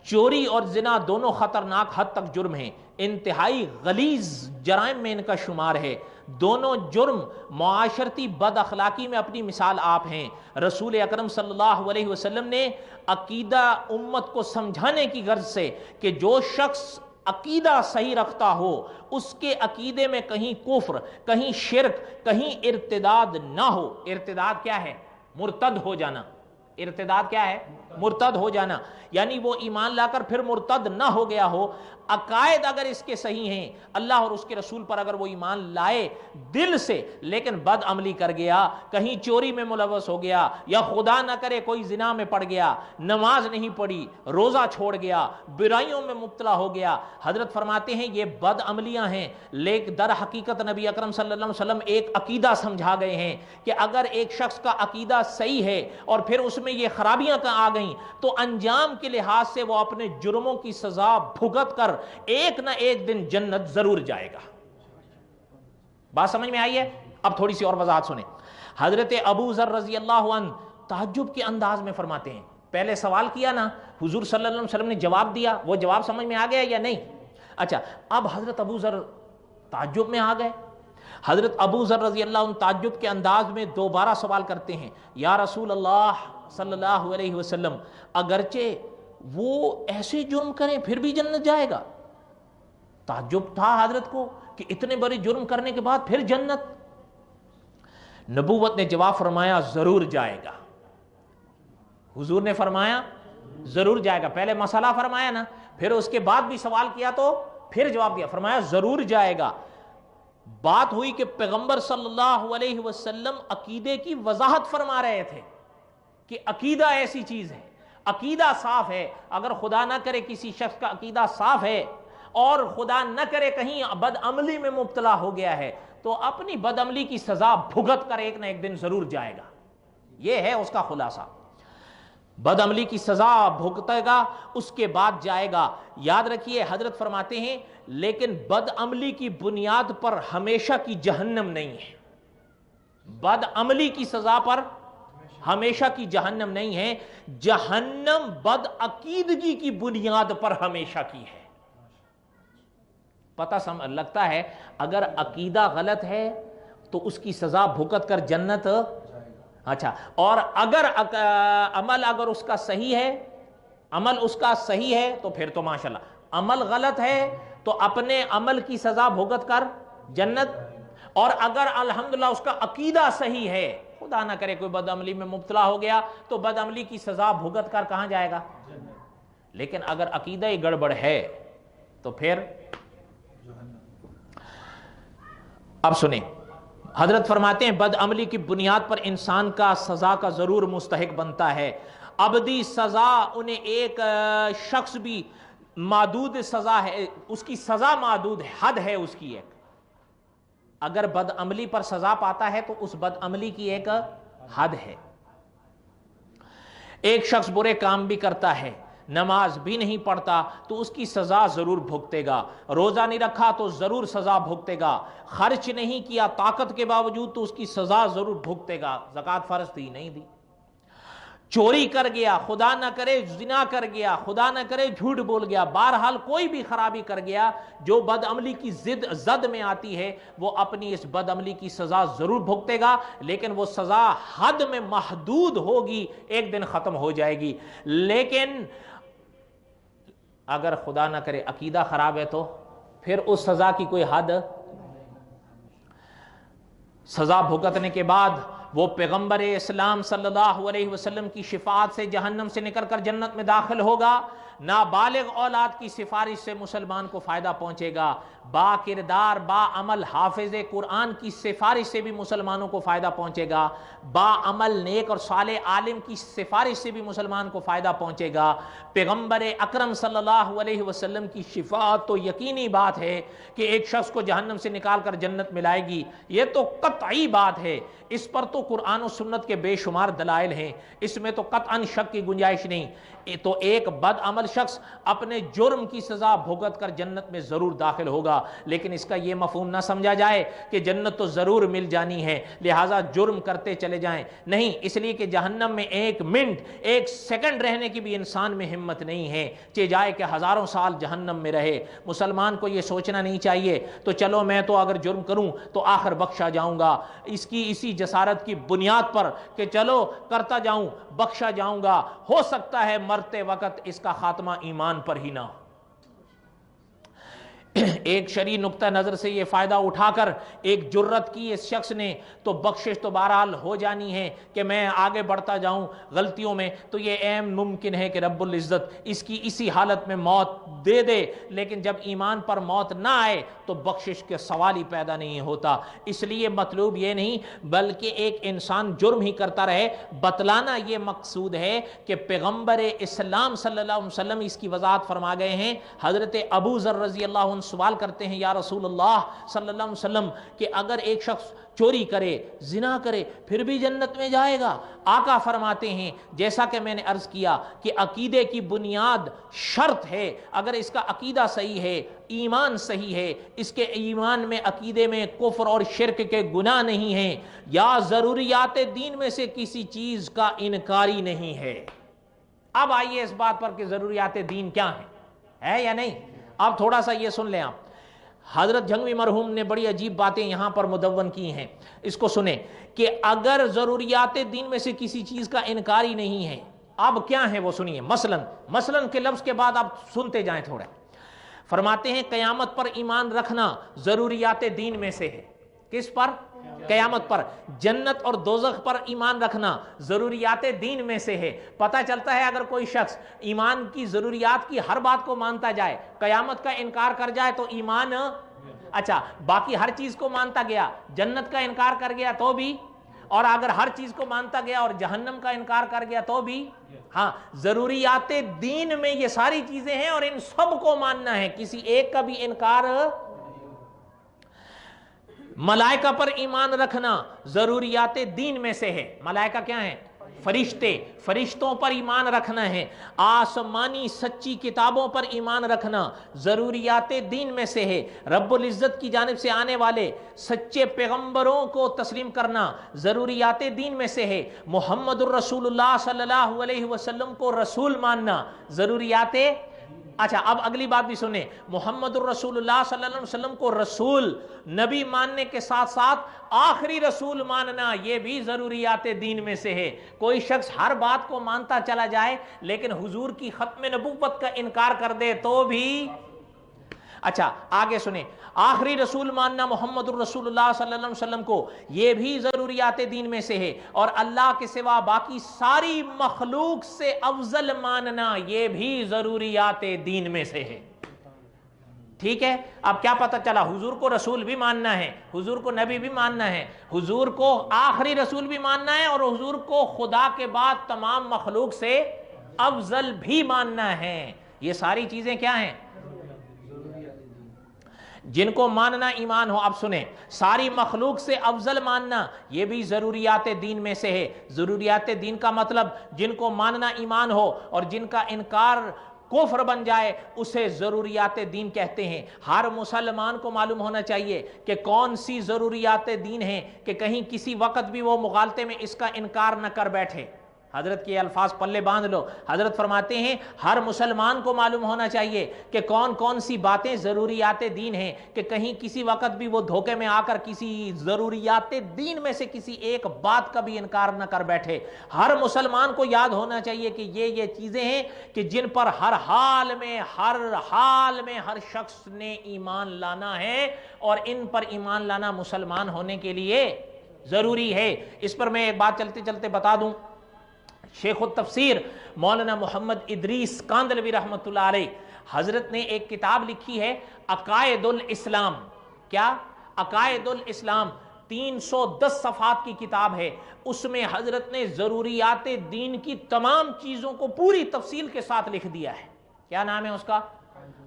چوری اور زنا دونوں خطرناک حد تک جرم ہیں، انتہائی غلیظ جرائم میں ان کا شمار ہے۔ دونوں جرم معاشرتی بد اخلاقی میں اپنی مثال آپ ہیں۔ رسول اکرم صلی اللہ علیہ وسلم نے عقیدہ امت کو سمجھانے کی غرض سے کہ جو شخص عقیدہ صحیح رکھتا ہو اس کے عقیدے میں کہیں کفر، کہیں شرک، کہیں ارتداد نہ ہو۔ ارتداد کیا ہے؟ مرتد ہو جانا۔ ارتداد کیا ہے؟ مرتد ہو جانا، یعنی وہ ایمان لا کر پھر مرتد نہ ہو گیا ہو۔ عقائد اگر اس کے صحیح ہیں، اللہ اور اس کے رسول پر اگر وہ ایمان لائے دل سے لیکن بد عملی کر گیا، کہیں چوری میں ملوث ہو گیا، یا خدا نہ کرے کوئی زنا میں پڑ گیا، نماز نہیں پڑھی، روزہ چھوڑ گیا، برائیوں میں مبتلا ہو گیا، حضرت فرماتے ہیں یہ بد عملیاں ہیں۔ لیکن در حقیقت نبی اکرم صلی اللہ علیہ وسلم ایک عقیدہ سمجھا گئے ہیں کہ اگر ایک شخص کا عقیدہ صحیح ہے اور پھر اس میں یہ خرابیاں آ گئیں نہیں تو انجام کے لحاظ سے وہ اپنے جرموں کی سزا بھگت کر ایک نہ ایک دن جنت ضرور جائے گا۔ بات سمجھ میں آئی ہے؟ اب تھوڑی سی اور وضاحت سنیں۔ حضرت ابو ذر رضی اللہ عنہ تعجب کے انداز میں فرماتے ہیں، پہلے سوال کیا نا، حضور صلی اللہ علیہ وسلم نے جواب دیا، وہ جواب سمجھ میں آ گیا یا نہیں؟ اچھا، اب حضرت ابو ذر تعجب میں آ گئے۔ حضرت ابو ذر رضی اللہ عنہ تعجب کے انداز میں دوبارہ سوال کرتے ہیں، یا رسول اللہ صلی اللہ علیہ وسلم، اگرچہ وہ ایسے جرم کریں پھر بھی جنت جائے گا؟ تعجب تھا حضرت کو کہ اتنے بڑے جرم کرنے کے بعد پھر جنت؟ نبوت نے جواب فرمایا ضرور جائے گا۔ حضور نے فرمایا ضرور جائے گا، پہلے مسئلہ فرمایا نا، پھر اس کے بعد بھی سوال کیا تو پھر جواب دیا، فرمایا ضرور جائے گا۔ بات ہوئی کہ پیغمبر صلی اللہ علیہ وسلم عقیدے کی وضاحت فرما رہے تھے کہ عقیدہ ایسی چیز ہے، عقیدہ صاف ہے، اگر خدا نہ کرے کسی شخص کا عقیدہ صاف ہے اور خدا نہ کرے کہیں بد عملی میں مبتلا ہو گیا ہے تو اپنی بد عملی کی سزا بھگت کر ایک نہ ایک دن ضرور جائے گا۔ یہ ہے اس کا خلاصہ، بد عملی کی سزا بھگتے گا، اس کے بعد جائے گا۔ یاد رکھیے حضرت فرماتے ہیں لیکن بد عملی کی بنیاد پر ہمیشہ کی جہنم نہیں ہے، بد عملی کی سزا پر ہمیشہ کی جہنم نہیں ہے، جہنم بد عقیدگی کی بنیاد پر ہمیشہ کی ہے۔ پتہ لگتا ہے اگر عقیدہ غلط ہے تو اس کی سزا بھگت کر جنت، اچھا، اور اگر عمل اگر اس کا صحیح ہے، عمل اس کا صحیح ہے تو پھر تو ماشاءاللہ، عمل غلط ہے تو اپنے عمل کی سزا بھگت کر جنت، اور اگر الحمدللہ اس کا عقیدہ صحیح ہے، خدا نہ کرے کوئی بد عملی میں مبتلا ہو گیا تو بد عملی کی سزا بھگت کر کہاں جائے گا؟ لیکن اگر عقیدہ ہی گڑبڑ ہے تو پھر اب سنیں، حضرت فرماتے ہیں بد عملی کی بنیاد پر انسان کا سزا کا ضرور مستحق بنتا ہے۔ ابدی سزا انہیں ایک شخص بھی محدود سزا ہے، اس کی سزا محدود ہے، حد ہے اس کی ایک، اگر بد عملی پر سزا پاتا ہے تو اس بد عملی کی ایک حد ہے۔ ایک شخص برے کام بھی کرتا ہے، نماز بھی نہیں پڑھتا تو اس کی سزا ضرور بھگتے گا، روزہ نہیں رکھا تو ضرور سزا بھگتے گا، خرچ نہیں کیا طاقت کے باوجود تو اس کی سزا ضرور بھگتے گا، زکوٰۃ فرض تھی نہیں دی، چوری کر گیا، خدا نہ کرے زنا کر گیا، خدا نہ کرے جھوٹ بول گیا، بہرحال کوئی بھی خرابی کر گیا جو بد عملی کی زد میں آتی ہے وہ اپنی اس بد عملی کی سزا ضرور بھگتے گا، لیکن وہ سزا حد میں محدود ہوگی، ایک دن ختم ہو جائے گی۔ لیکن اگر خدا نہ کرے عقیدہ خراب ہے تو پھر اس سزا کی کوئی حد، سزا بھگتنے کے بعد وہ پیغمبر اسلام صلی اللہ علیہ وسلم کی شفاعت سے جہنم سے نکل کر جنت میں داخل ہوگا، نابالغ اولاد کی سفارش سے مسلمان کو فائدہ پہنچے گا، با کردار با عمل حافظ قرآن کی سفارش سے بھی مسلمانوں کو فائدہ پہنچے گا، با عمل نیک اور صالح عالم کی سفارش سے بھی مسلمان کو فائدہ پہنچے گا۔ پیغمبر اکرم صلی اللہ علیہ وسلم کی شفاعت تو یقینی بات ہے کہ ایک شخص کو جہنم سے نکال کر جنت ملائے گی، یہ تو قطعی بات ہے، اس پر تو قرآن و سنت کے بے شمار دلائل ہیں، اس میں تو قطعاً شک کی گنجائش نہیں۔ تو ایک بد عمل شخص اپنے جرم کی سزا بھگت کر جنت میں ضرور داخل ہوگا، لیکن اس کا یہ مفہوم نہ سمجھا جائے کہ جنت تو ضرور مل جانی ہے لہٰذا جرم کرتے چلے جائیں، نہیں، اس لیے کہ جہنم میں ایک منٹ ایک سیکنڈ رہنے کی بھی انسان میں ہمت نہیں ہے، چاہے جائے کہ ہزاروں سال جہنم میں رہے۔ مسلمان کو یہ سوچنا نہیں چاہیے تو چلو میں تو اگر جرم کروں تو آخر بخشا جاؤں گا، اس کی اسی جسارت کی بنیاد پر کہ چلو کرتا جاؤں بخشا جاؤں گا، ہو سکتا ہے مرتے وقت اس کا خاتمہ ایمان پر ہی نہ ہو۔ ایک شرعی نقطہ نظر سے یہ فائدہ اٹھا کر ایک جرت کی اس شخص نے تو بخشش تو بہرحال ہو جانی ہے کہ میں آگے بڑھتا جاؤں غلطیوں میں، تو یہ ایم ممکن ہے کہ رب العزت اس کی اسی حالت میں موت دے دے، لیکن جب ایمان پر موت نہ آئے تو بخشش کے سوال ہی پیدا نہیں ہوتا۔ اس لیے مطلوب یہ نہیں بلکہ ایک انسان جرم ہی کرتا رہے، بتلانا یہ مقصود ہے کہ پیغمبر اسلام صلی اللہ علیہ وسلم اس کی وضاحت فرما گئے ہیں۔ حضرت ابو ذر رضی اللہ عنہ سوال کرتے ہیں یا رسول اللہ صلی اللہ علیہ وسلم کہ اگر ایک شخص چوری کرے، زنا کرے، پھر بھی جنت میں جائے گا؟ آقا فرماتے ہیں جیسا کہ میں نے عرض کیا کہ عقیدے کی بنیاد شرط ہے، اگر اس کا عقیدہ صحیح ہے، ایمان صحیح ہے، اس کے ایمان میں، عقیدے میں کفر اور شرک کے گناہ نہیں ہیں، یا ضروریات دین میں سے کسی چیز کا انکاری نہیں ہے۔ اب آئیے اس بات پر کہ ضروریات دین کیا ہیں، ہے یا نہیں؟ اب تھوڑا سا یہ سن لیں آپ، حضرت جھنگوی مرحوم نے بڑی عجیب باتیں یہاں پر مدون کی ہیں، اس کو سنیں کہ اگر ضروریات دین میں سے کسی چیز کا انکار ہی نہیں ہے، اب کیا ہے وہ سنیے۔ مثلاً کے لفظ کے بعد آپ سنتے جائیں تھوڑا۔ فرماتے ہیں قیامت پر ایمان رکھنا ضروریات دین میں سے ہے۔ کس پر؟ قیامت پر۔ جنت اور دوزخ پر ایمان رکھنا ضروریات دین میں سے ہے۔ پتہ چلتا ہے اگر کوئی شخص ایمان کی ضروریات کی ہر بات کو مانتا جائے، قیامت کا انکار کر جائے تو ایمان، اچھا باقی ہر چیز کو مانتا گیا، جنت کا انکار کر گیا تو بھی، اور اگر ہر چیز کو مانتا گیا اور جہنم کا انکار کر گیا تو بھی، ہاں ضروریات دین میں یہ ساری چیزیں ہیں اور ان سب کو ماننا ہے، کسی ایک کا بھی انکار۔ ملائکہ پر ایمان رکھنا ضروریات دین میں سے ہے۔ ملائکہ کیا ہیں؟ فرشتے، فرشتوں پر ایمان رکھنا ہے۔ آسمانی سچی کتابوں پر ایمان رکھنا ضروریات دین میں سے ہے۔ رب العزت کی جانب سے آنے والے سچے پیغمبروں کو تسلیم کرنا ضروریات دین میں سے ہے۔ محمد الرسول اللہ صلی اللہ علیہ وسلم کو رسول ماننا ضروریات۔ اچھا اب اگلی بات بھی سنیں، محمد الرسول اللہ صلی اللہ علیہ وسلم کو رسول نبی ماننے کے ساتھ ساتھ آخری رسول ماننا یہ بھی ضروریات دین میں سے ہے۔ کوئی شخص ہر بات کو مانتا چلا جائے لیکن حضور کی ختم نبوت کا انکار کر دے تو بھی، اچھا آگے سنیں، آخری رسول ماننا محمد الرسول اللہ صلی اللہ علیہ وسلم کو یہ بھی ضروریات دین میں سے ہے، اور اللہ کے سوا باقی ساری مخلوق سے افضل ماننا یہ بھی ضروریات دین میں سے ہے۔ ٹھیک ہے، اب کیا پتہ چلا؟ حضور کو رسول بھی ماننا ہے، حضور کو نبی بھی ماننا ہے، حضور کو آخری رسول بھی ماننا ہے، اور حضور کو خدا کے بعد تمام مخلوق سے افضل بھی ماننا ہے۔ یہ ساری چیزیں کیا ہیں؟ جن کو ماننا ایمان ہو۔ اب سنیں، ساری مخلوق سے افضل ماننا یہ بھی ضروریات دین میں سے ہے۔ ضروریات دین کا مطلب جن کو ماننا ایمان ہو اور جن کا انکار کفر بن جائے اسے ضروریات دین کہتے ہیں۔ ہر مسلمان کو معلوم ہونا چاہیے کہ کون سی ضروریات دین ہیں کہ کہیں کسی وقت بھی وہ مغالطے میں اس کا انکار نہ کر بیٹھے۔ حضرت کے الفاظ پلے باندھ لو، حضرت فرماتے ہیں ہر مسلمان کو معلوم ہونا چاہیے کہ کون کون سی باتیں ضروریات دین ہیں کہ کہیں کسی وقت بھی وہ دھوکے میں آ کر کسی ضروریات دین میں سے کسی ایک بات کا بھی انکار نہ کر بیٹھے۔ ہر مسلمان کو یاد ہونا چاہیے کہ یہ چیزیں ہیں کہ جن پر ہر حال میں ہر شخص نے ایمان لانا ہے، اور ان پر ایمان لانا مسلمان ہونے کے لیے ضروری ہے۔ اس پر میں ایک بات چلتے چلتے بتا دوں، شیخ التفسیر مولانا محمد ادریس کاندلوی رحمۃ اللہ علیہ حضرت نے ایک کتاب لکھی ہے عقائد الاسلام۔ کیا؟ عقائد الاسلام، 310 صفحات کی کتاب ہے۔ اس میں حضرت نے ضروریات دین کی تمام چیزوں کو پوری تفصیل کے ساتھ لکھ دیا ہے۔ کیا نام ہے اس کا؟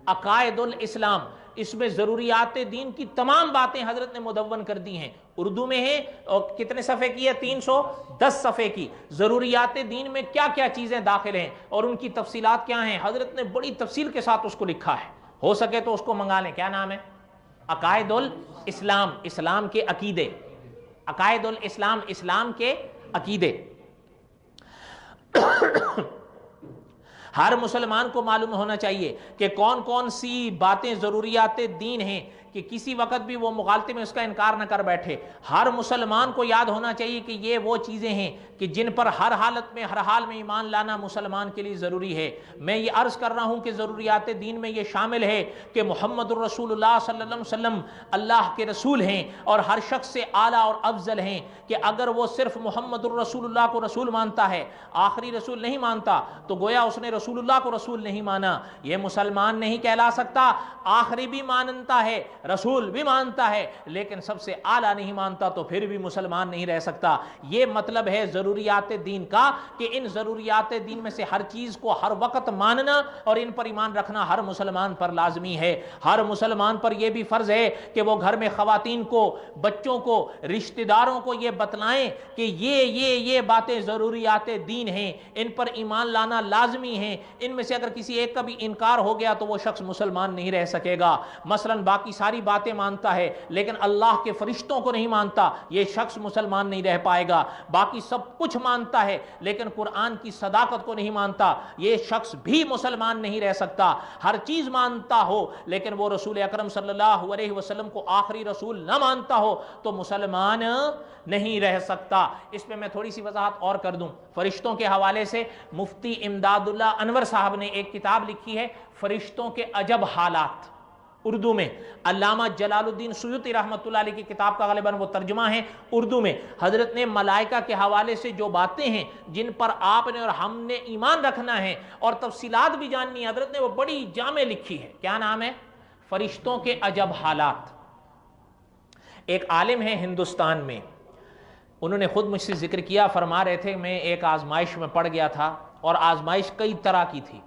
عقائد الاسلام۔ اس میں ضروریات دین کی تمام باتیں حضرت نے مدون کر دی ہیں، اردو میں ہے، اور کتنے صفحے کی ہے؟ 310 صفحے کی۔ ضروریات دین میں کیا کیا چیزیں داخل ہیں اور ان کی تفصیلات کیا ہیں، حضرت نے بڑی تفصیل کے ساتھ اس کو لکھا ہے۔ ہو سکے تو اس کو منگا لیں۔ کیا نام ہے؟ عقائد الاسلام، اسلام کے عقیدے۔ عقائد الاسلام، اسلام کے عقیدے۔ ہر مسلمان کو معلوم ہونا چاہیے کہ کون کون سی باتیں ضروریات دین ہیں کہ کسی وقت بھی وہ مغالطے میں اس کا انکار نہ کر بیٹھے۔ ہر مسلمان کو یاد ہونا چاہیے کہ یہ وہ چیزیں ہیں کہ جن پر ہر حالت میں، ہر حال میں ایمان لانا مسلمان کے لیے ضروری ہے۔ میں یہ عرض کر رہا ہوں کہ ضروریات دین میں یہ شامل ہے کہ محمد الرسول اللہ صلی اللہ علیہ وسلم اللہ کے رسول ہیں اور ہر شخص سے اعلیٰ اور افضل ہیں، کہ اگر وہ صرف محمد الرسول اللہ کو رسول مانتا ہے، آخری رسول نہیں مانتا، تو گویا اس نے رسول اللہ کو رسول نہیں مانا، یہ مسلمان نہیں کہلا سکتا۔ آخری بھی مانتا ہے رسول بھی مانتا ہے لیکن سب سے اعلیٰ نہیں مانتا تو پھر بھی مسلمان نہیں رہ سکتا۔ یہ مطلب ہے ضروریات دین کا کہ ان ضروریات دین میں سے ہر چیز کو ہر وقت ماننا اور ان پر ایمان رکھنا ہر مسلمان پر لازمی ہے۔ ہر مسلمان پر یہ بھی فرض ہے کہ وہ گھر میں خواتین کو، بچوں کو، رشتہ داروں کو یہ بتلائیں کہ یہ باتیں ضروریات دین ہیں، ان پر ایمان لانا لازمی ہیں، ان میں سے اگر کسی ایک کا بھی انکار ہو گیا تو وہ شخص مسلمان نہیں رہ سکے گا۔ مثلا باقی ساری باتیں مانتا ہے لیکن اللہ کے فرشتوں کو نہیں مانتا، یہ شخص مسلمان نہیں رہ پائے گا۔ باقی سب کچھ مانتا ہے لیکن قرآن کی صداقت کو نہیں مانتا، یہ شخص بھی مسلمان نہیں رہ سکتا۔ ہر چیز مانتا ہو لیکن وہ رسول اکرم صلی اللہ علیہ وسلم کو آخری رسول نہ مانتا ہو تو مسلمان نہیں رہ سکتا۔ اس میں میں تھوڑی سی وضاحت اور کر دوں۔ فرشتوں کے حوالے سے مفتی امداد اللہ انور صاحب نے ایک کتاب لکھی ہے، فرشتوں کے عجب حالات، اردو میں۔ علامہ جلال الدین سیوطی رحمۃ اللہ علیہ کی کتاب کا غالباً وہ ترجمہ ہے اردو میں۔ حضرت نے ملائکہ کے حوالے سے جو باتیں ہیں جن پر آپ نے اور ہم نے ایمان رکھنا ہے اور تفصیلات بھی جاننی ہے، حضرت نے وہ بڑی جامع لکھی ہے۔ کیا نام ہے؟ فرشتوں کے عجب حالات۔ ایک عالم ہے ہندوستان میں، انہوں نے خود مجھ سے ذکر کیا، فرما رہے تھے میں ایک آزمائش میں پڑ گیا تھا اور آزمائش کئی طرح کی تھی،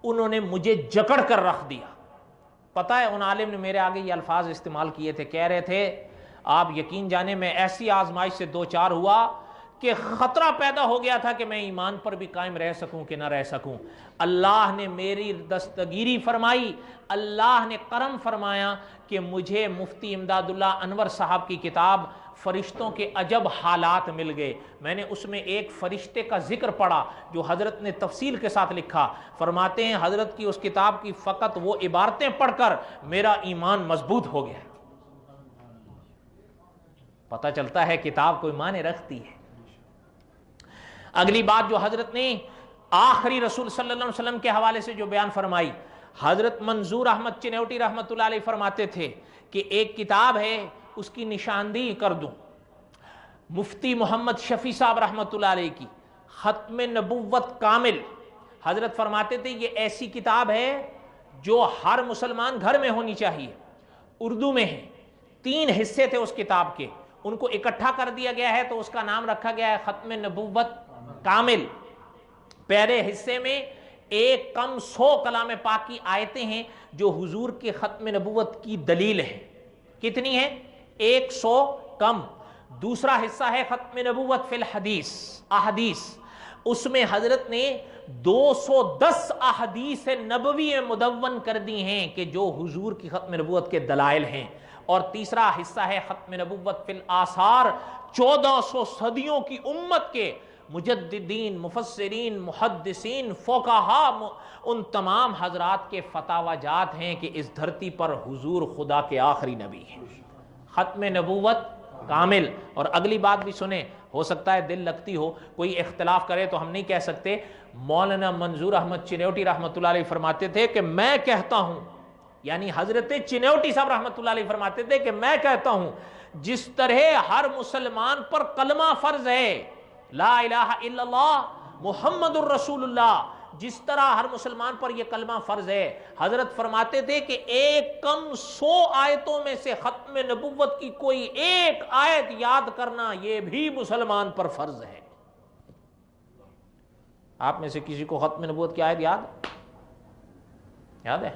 انہوں نے مجھے جکڑ کر رکھ دیا۔ پتہ ہے ان عالم نے میرے آگے یہ الفاظ استعمال کیے تھے، کہہ رہے تھے آپ یقین جانے میں ایسی آزمائش سے دو چار ہوا کہ خطرہ پیدا ہو گیا تھا کہ میں ایمان پر بھی قائم رہ سکوں کہ نہ رہ سکوں۔ اللہ نے میری دستگیری فرمائی، اللہ نے کرم فرمایا کہ مجھے مفتی امداد اللہ انور صاحب کی کتاب فرشتوں کے عجب حالات مل گئے۔ میں نے اس میں ایک فرشتے کا ذکر پڑھا جو حضرت نے تفصیل کے ساتھ لکھا۔ فرماتے ہیں حضرت کی اس کتاب کی فقط وہ عبارتیں پڑھ کر میرا ایمان مضبوط ہو گیا۔ پتہ چلتا ہے کتاب کوئی معنی رکھتی ہے۔ اگلی بات جو حضرت نے آخری رسول صلی اللہ علیہ وسلم کے حوالے سے جو بیان فرمائی، حضرت منظور احمد چنوٹی رحمۃ اللہ علیہ فرماتے تھے کہ ایک کتاب ہے اس کی نشاندہی کر دوں، مفتی محمد شفیع صاحب رحمۃ اللہ علیہ کی ختم نبوت کامل۔ حضرت فرماتے تھے یہ ایسی کتاب ہے جو ہر مسلمان گھر میں ہونی چاہیے، اردو میں ہے، 3 حصے تھے اس کتاب کے، ان کو اکٹھا کر دیا گیا ہے تو اس کا نام رکھا گیا ہے ختم نبوت کامل۔ پہلے حصے میں 100 کلام پاک کی آیتیں ہیں جو حضور کے ختم نبوت کی دلیل ہے۔ کتنی ہیں؟ 100 کم۔ دوسرا حصہ ہے ختم نبوت فی الحدیث، احادیث، اس میں حضرت نے 210 احادیث نبوی مدون کر دی ہیں کہ جو حضور کی ختم نبوت کے دلائل ہیں۔ اور تیسرا حصہ ہے ختم نبوت فی الآثار، 1400 صدیوں کی امت کے مجددین، مفسرین، محدثین، فقہا، ان تمام حضرات کے فتاوی جات ہیں کہ اس دھرتی پر حضور خدا کے آخری نبی ہیں۔ ختم نبوت کامل۔ اور اگلی بات بھی سنیں، ہو سکتا ہے دل لگتی ہو، کوئی اختلاف کرے تو ہم نہیں کہہ سکتے۔ مولانا منظور احمد چنوٹی رحمۃ اللہ علیہ فرماتے تھے کہ میں کہتا ہوں، یعنی حضرت چنوٹی صاحب رحمۃ اللہ علیہ فرماتے تھے کہ میں کہتا ہوں جس طرح ہر مسلمان پر کلمہ فرض ہے، لا الہ الا اللہ محمد الرسول اللہ، جس طرح ہر مسلمان پر یہ کلمہ فرض ہے، حضرت فرماتے تھے کہ 100 آیتوں میں سے ختم نبوت کی کوئی ایک آیت یاد کرنا یہ بھی مسلمان پر فرض ہے۔ آپ میں سے کسی کو ختم نبوت کی آیت یاد ہے؟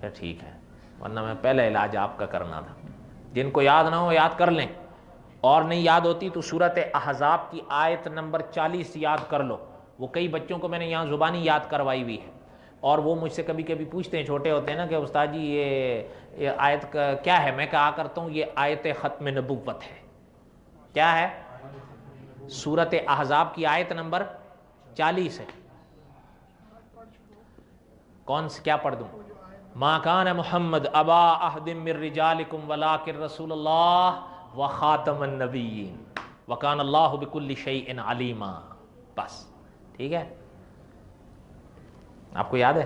پھر ٹھیک ہے، ورنہ میں پہلا علاج آپ کا کرنا تھا۔ جن کو یاد نہ ہو یاد کر لیں، اور نہیں یاد ہوتی تو سورۃ احزاب کی آیت نمبر 40 یاد کر لو۔ وہ کئی بچوں کو میں نے یہاں زبانی یاد کروائی ہوئی ہے، اور وہ مجھ سے کبھی کبھی پوچھتے ہیں، چھوٹے ہوتے ہیں نا، کہ استاد جی یہ آیت کیا ہے؟ میں کہا کرتا ہوں یہ آیت ختم نبوت ہے۔ کیا ہے؟ سورۃ احزاب کی آیت نمبر 40 ہے۔ کون سے کیا پڑھ دوں؟ ما کان محمد ابا احد من رجالکم ولکن رسول اللہ وخاتم النبیین وکان اللہ بکل شیء علیما۔ بس ٹھیک ہے، آپ کو یاد ہے؟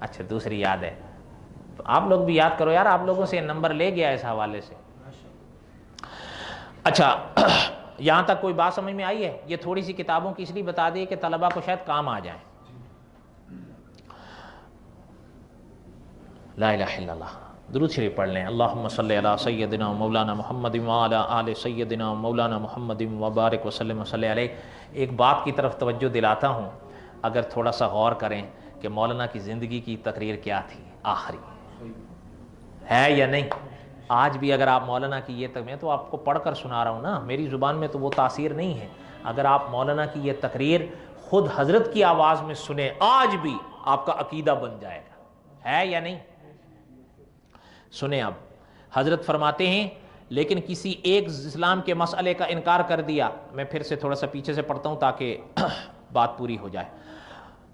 اچھا دوسری یاد ہے تو آپ لوگ بھی یاد کرو یار، آپ لوگوں سے نمبر لے گیا اس حوالے سے۔ اچھا یہاں تک کوئی بات سمجھ میں آئی ہے؟ یہ تھوڑی سی کتابوں کی اس لیے بتا دی کہ طلبہ کو شاید کام آ جائیں۔ لا الہ الا اللہ۔ درود شریف پڑھ لیں۔ اللہم صلی علی سیدنا مولانا محمد وعلی آل سیدنا مولانا محمد وبارک وسلم وصلی علیہ۔ ایک بات کی طرف توجہ دلاتا ہوں، اگر تھوڑا سا غور کریں کہ مولانا کی زندگی کی تقریر کیا تھی، آخری ہے یا نہیں؟ آج بھی اگر آپ مولانا کی یہ میں تو آپ کو پڑھ کر سنا رہا ہوں نا، میری زبان میں تو وہ تاثیر نہیں ہے۔ اگر آپ مولانا کی یہ تقریر خود حضرت کی آواز میں سنیں، آج بھی آپ کا عقیدہ بن جائے گا، ہے یا نہیں؟ سنیں اب، حضرت فرماتے ہیں لیکن کسی ایک اسلام کے مسئلے کا انکار کر دیا، میں پھر سے تھوڑا سا پیچھے سے پڑھتا ہوں تاکہ بات پوری ہو جائے۔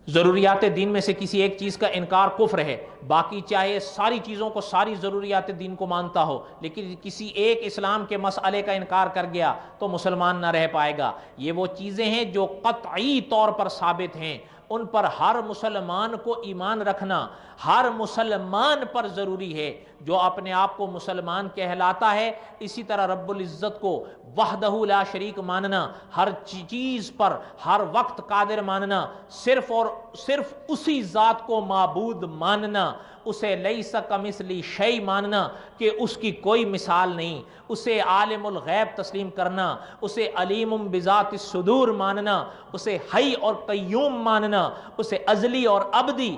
ضروریات دین میں سے کسی ایک چیز کا انکار کفر ہے، باقی چاہے ساری چیزوں کو، ساری ضروریات دین کو مانتا ہو، لیکن کسی ایک اسلام کے مسئلے کا انکار کر گیا تو مسلمان نہ رہ پائے گا۔ یہ وہ چیزیں ہیں جو قطعی طور پر ثابت ہیں، ان پر ہر مسلمان کو ایمان رکھنا ہر مسلمان پر ضروری ہے۔ جو اپنے آپ کو مسلمان کہلاتا ہے، اسی طرح رب العزت کو وحدہ لا شریک ماننا، ہر چیز پر ہر وقت قادر ماننا، صرف اور صرف اسی ذات کو معبود ماننا، اسے لیس کمثلہ شیء ماننا کہ اس کی کوئی مثال نہیں، اسے عالم الغیب تسلیم کرنا، اسے علیم بذات الصدور ماننا، اسے حی اور قیوم ماننا، اسے ازلی اور ابدی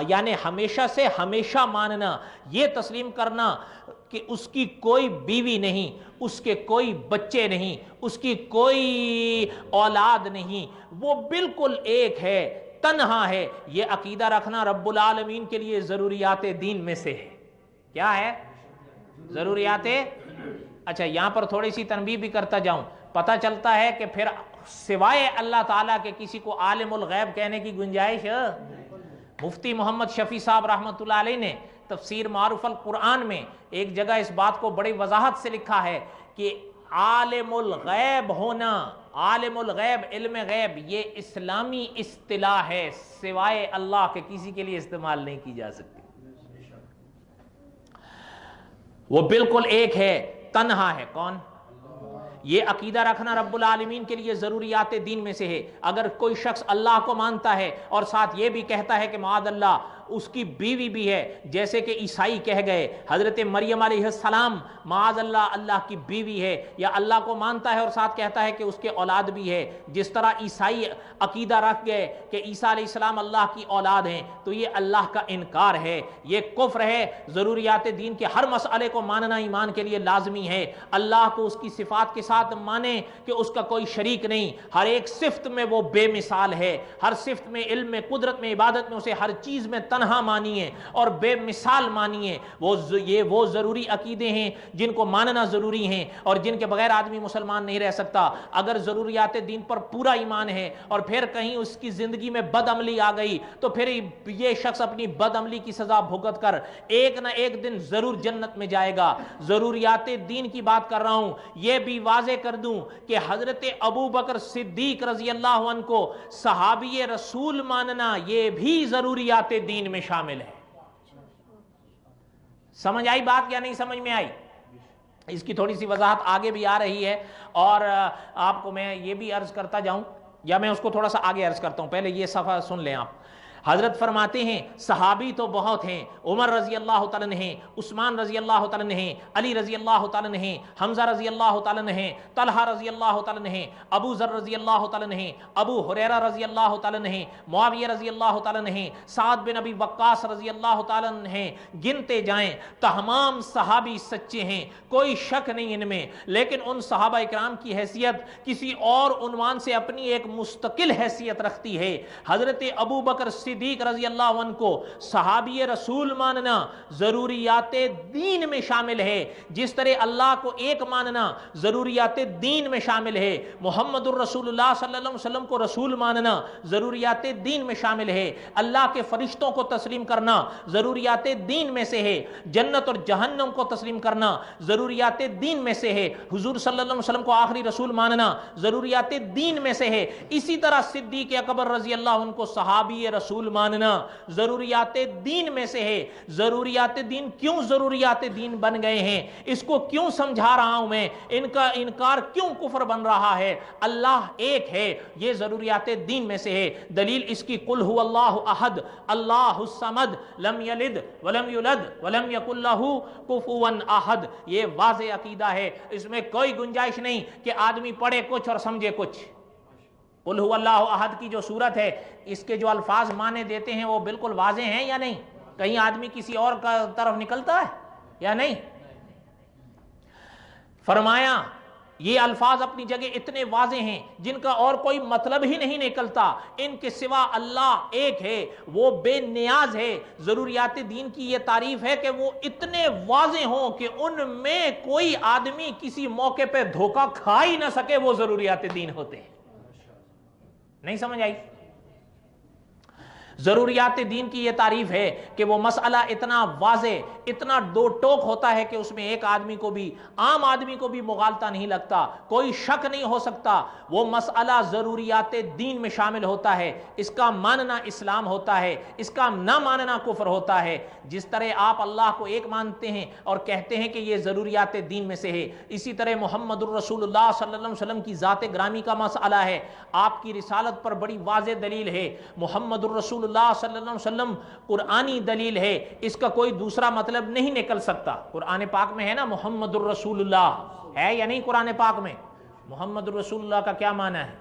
یعنی ہمیشہ سے ہمیشہ ماننا، یہ تسلیم کرنا کہ اس کی کوئی بیوی نہیں، اس کے کوئی بچے نہیں، اس کی کوئی اولاد نہیں، وہ بالکل ایک ہے، تنہا ہے۔ یہ عقیدہ رکھنا رب العالمین کے لیے ضروریات دین میں سے ہے۔ کیا ہے؟ ضروریات۔ اچھا، یہاں پر تھوڑی سی تنبیہ بھی کرتا جاؤں، پتہ چلتا ہے کہ پھر سوائے اللہ تعالیٰ کے کسی کو عالم الغیب کہنے کی گنجائش ہے؟ مفتی محمد شفیع صاحب رحمۃ اللہ علیہ نے تفسیر معروف القرآن میں ایک جگہ اس بات کو بڑی وضاحت سے لکھا ہے کہ عالم الغیب ہونا، عالم الغیب، علم غیب، یہ اسلامی اصطلاح ہے، سوائے اللہ کے کسی کے لیے استعمال نہیں کی جا سکتی۔ وہ بالکل ایک ہے، تنہا ہے۔ کون؟ یہ عقیدہ رکھنا رب العالمین کے لیے ضروریات دین میں سے ہے۔ اگر کوئی شخص اللہ کو مانتا ہے اور ساتھ یہ بھی کہتا ہے کہ معاذ اللہ اس کی بیوی بھی ہے، جیسے کہ عیسائی کہہ گئے حضرت مریم علیہ السلام معاذ اللہ اللہ کی بیوی ہے، یا اللہ کو مانتا ہے اور ساتھ کہتا ہے کہ اس کے اولاد بھی ہے، جس طرح عیسائی عقیدہ رکھ گئے کہ عیسیٰ علیہ السلام اللہ کی اولاد ہیں، تو یہ اللہ کا انکار ہے، یہ کفر ہے۔ ضروریات دین کے ہر مسئلے کو ماننا ایمان کے لیے لازمی ہے۔ اللہ کو اس کی صفات کے ساتھ مانیں کہ اس کا کوئی شریک نہیں، ہر ایک صفت میں وہ بے مثال ہے، ہر صفت میں، علم میں، قدرت میں، عبادت میں اسے ہر چیز میں تنہا مانیے اور بے مثال مانیے۔ یہ وہ ضروری عقیدے ہیں جن کو ماننا ضروری ہیں اور جن کے بغیر آدمی مسلمان نہیں رہ سکتا۔ اگر ضروریات دین پر پورا ایمان ہے اور پھر کہیں اس کی زندگی میں بد عملی آ گئی تو پھر یہ شخص اپنی بد عملی کی سزا بھگت کر ایک نہ ایک دن ضرور جنت میں جائے گا۔ ضروریات دین کی بات کر رہا ہوں، یہ بھی واضح کر دوں کہ حضرت ابو بکر صدیق رضی اللہ عنہ کو صحابی رسول ماننا یہ بھی ضروریات دین میں شامل ہے۔ سمجھ آئی بات یا نہیں سمجھ میں آئی؟ اس کی تھوڑی سی وضاحت آگے بھی آ رہی ہے، اور آپ کو میں یہ بھی عرض کرتا جاؤں، یا میں اس کو تھوڑا سا آگے عرض کرتا ہوں، پہلے یہ صفحہ سن لیں آپ۔ حضرت فرماتے ہیں صحابی تو بہت ہیں، عمر رضی اللہ تعالیٰ عنہ ہیں، عثمان رضی اللہ تعالیٰ عنہ ہیں، علی رضی اللہ تعالیٰ عنہ ہیں، حمزہ رضی اللہ تعالیٰ عنہ ہیں، طلحہ رضی اللہ تعالیٰ عنہ ہیں، ابو ذر رضی اللہ تعالیٰ عنہ ہیں، ابو ہریرہ رضی اللہ تعالیٰ عنہ ہیں، معاویہ رضی اللہ تعالیٰ عنہ ہیں، سعد بن ابی وقاص رضی اللہ تعالیٰ عنہ ہیں۔ گنتے جائیں، تمام صحابی سچے ہیں، کوئی شک نہیں ان میں، لیکن ان صحابہ اکرام کی حیثیت کسی اور عنوان سے اپنی ایک مستقل حیثیت رکھتی ہے۔ حضرت ابو بکر صدیق رضی اللہ عنہ کو صحابی رسول ماننا ضروریات دین میں شامل ہے، جس طرح اللہ کو ایک ماننا ضروریات دین میں شامل ہے۔ محمد الرسول اللہ صلی اللہ علیہ وسلم کو رسول ماننا ضروریات دین میں شامل ہے۔ اللہ کے فرشتوں کو تسلیم کرنا ضروریات دین میں سے ہے۔ جنت اور جہنم کو تسلیم کرنا ضروریات دین میں سے ہے۔ حضور صلی اللہ علیہ وسلم کو آخری رسول ماننا ضروریات دین میں سے ہے۔ اسی طرح صدیق اکبر رضی اللہ عنہ کو صحابی رسول رسول ماننا ضروریات دین میں سے ہے۔ ضروریات دین کیوں ضروریات دین بن گئے ہیں، اس کو کیوں سمجھا رہا ہوں میں، ان کا انکار کیوں کفر بن رہا ہے؟ اللہ ایک ہے، یہ ضروریات دین میں سے ہے۔ دلیل اس کی قل هو اللہ احد اللہ الصمد لم یلد ولم یولد ولم یکن لہ کفوا احد۔ یہ واضح عقیدہ ہے، اس میں کوئی گنجائش نہیں کہ آدمی پڑھے کچھ اور سمجھے کچھ۔ قل هو اللہ احد کی جو صورت ہے، اس کے جو الفاظ معنی دیتے ہیں وہ بالکل واضح ہیں یا نہیں؟ کہیں آدمی کسی اور کا طرف نکلتا ہے یا نہیں؟ فرمایا یہ الفاظ اپنی جگہ اتنے واضح ہیں جن کا اور کوئی مطلب ہی نہیں نکلتا، ان کے سوا اللہ ایک ہے، وہ بے نیاز ہے۔ ضروریات دین کی یہ تعریف ہے کہ وہ اتنے واضح ہوں کہ ان میں کوئی آدمی کسی موقع پہ دھوکہ کھا ہی نہ سکے، وہ ضروریات دین ہوتے ہیں۔ نہیں سمجھ آئی؟ ضروریات دین کی یہ تعریف ہے کہ وہ مسئلہ اتنا واضح، اتنا دو ٹوک ہوتا ہے کہ اس میں ایک آدمی کو بھی، عام آدمی کو بھی مغالطہ نہیں لگتا، کوئی شک نہیں ہو سکتا۔ وہ مسئلہ ضروریات دین میں شامل ہوتا ہے، اس کا ماننا اسلام ہوتا ہے، اس کا نہ ماننا کفر ہوتا ہے۔ جس طرح آپ اللہ کو ایک مانتے ہیں اور کہتے ہیں کہ یہ ضروریات دین میں سے ہے، اسی طرح محمد الرسول اللہ صلی اللہ علیہ وسلم کی ذات گرامی کا مسئلہ ہے۔ آپ کی رسالت پر بڑی واضح دلیل ہے، محمد الرسول اللہ صلی اللہ علیہ وسلم قرآنی دلیل ہے، اس کا کوئی دوسرا مطلب نہیں نکل سکتا۔ قرآن پاک میں ہے نا محمد الرسول اللہ، ہے یا نہیں؟ قرآن پاک میں محمد الرسول اللہ کا کیا معنی ہے؟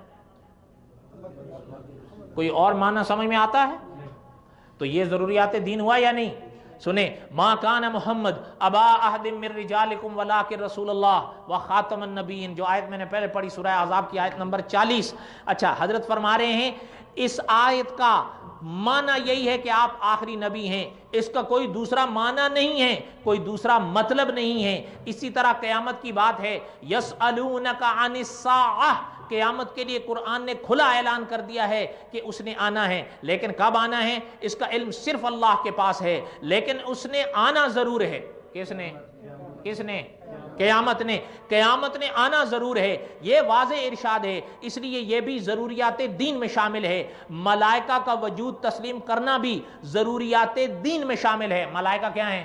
کوئی اور معنی سمجھ میں آتا ہے؟ تو یہ ضروریات دین ہوا یا نہیں؟ سنیں، ما کان محمد ابا احد من رجالکم ولکن رسول اللہ وخاتم النبیین، جو آیت میں نے پہلے پڑھی سورہ احزاب کی آیت نمبر 40۔ اچھا، حضرت فرما رہے ہیں اس آیت کا معنی یہی ہے کہ آپ آخری نبی ہیں، اس کا کوئی دوسرا معنی نہیں ہے، کوئی دوسرا مطلب نہیں ہے۔ اسی طرح قیامت کی بات ہے، یسألونک عن الساعہ، قیامت کے لیے قرآن نے کھلا اعلان کر دیا ہے کہ اس نے آنا ہے، لیکن کب آنا ہے اس کا علم صرف اللہ کے پاس ہے، لیکن اس نے آنا ضرور ہے۔ کس نے؟ قیامت نے۔ قیامت نے آنا ضرور ہے، یہ واضح ارشاد ہے، اس لیے یہ بھی ضروریات دین میں شامل ہے۔ ملائکہ کا وجود تسلیم کرنا بھی ضروریات دین میں شامل ہے۔ ملائکہ کیا ہیں؟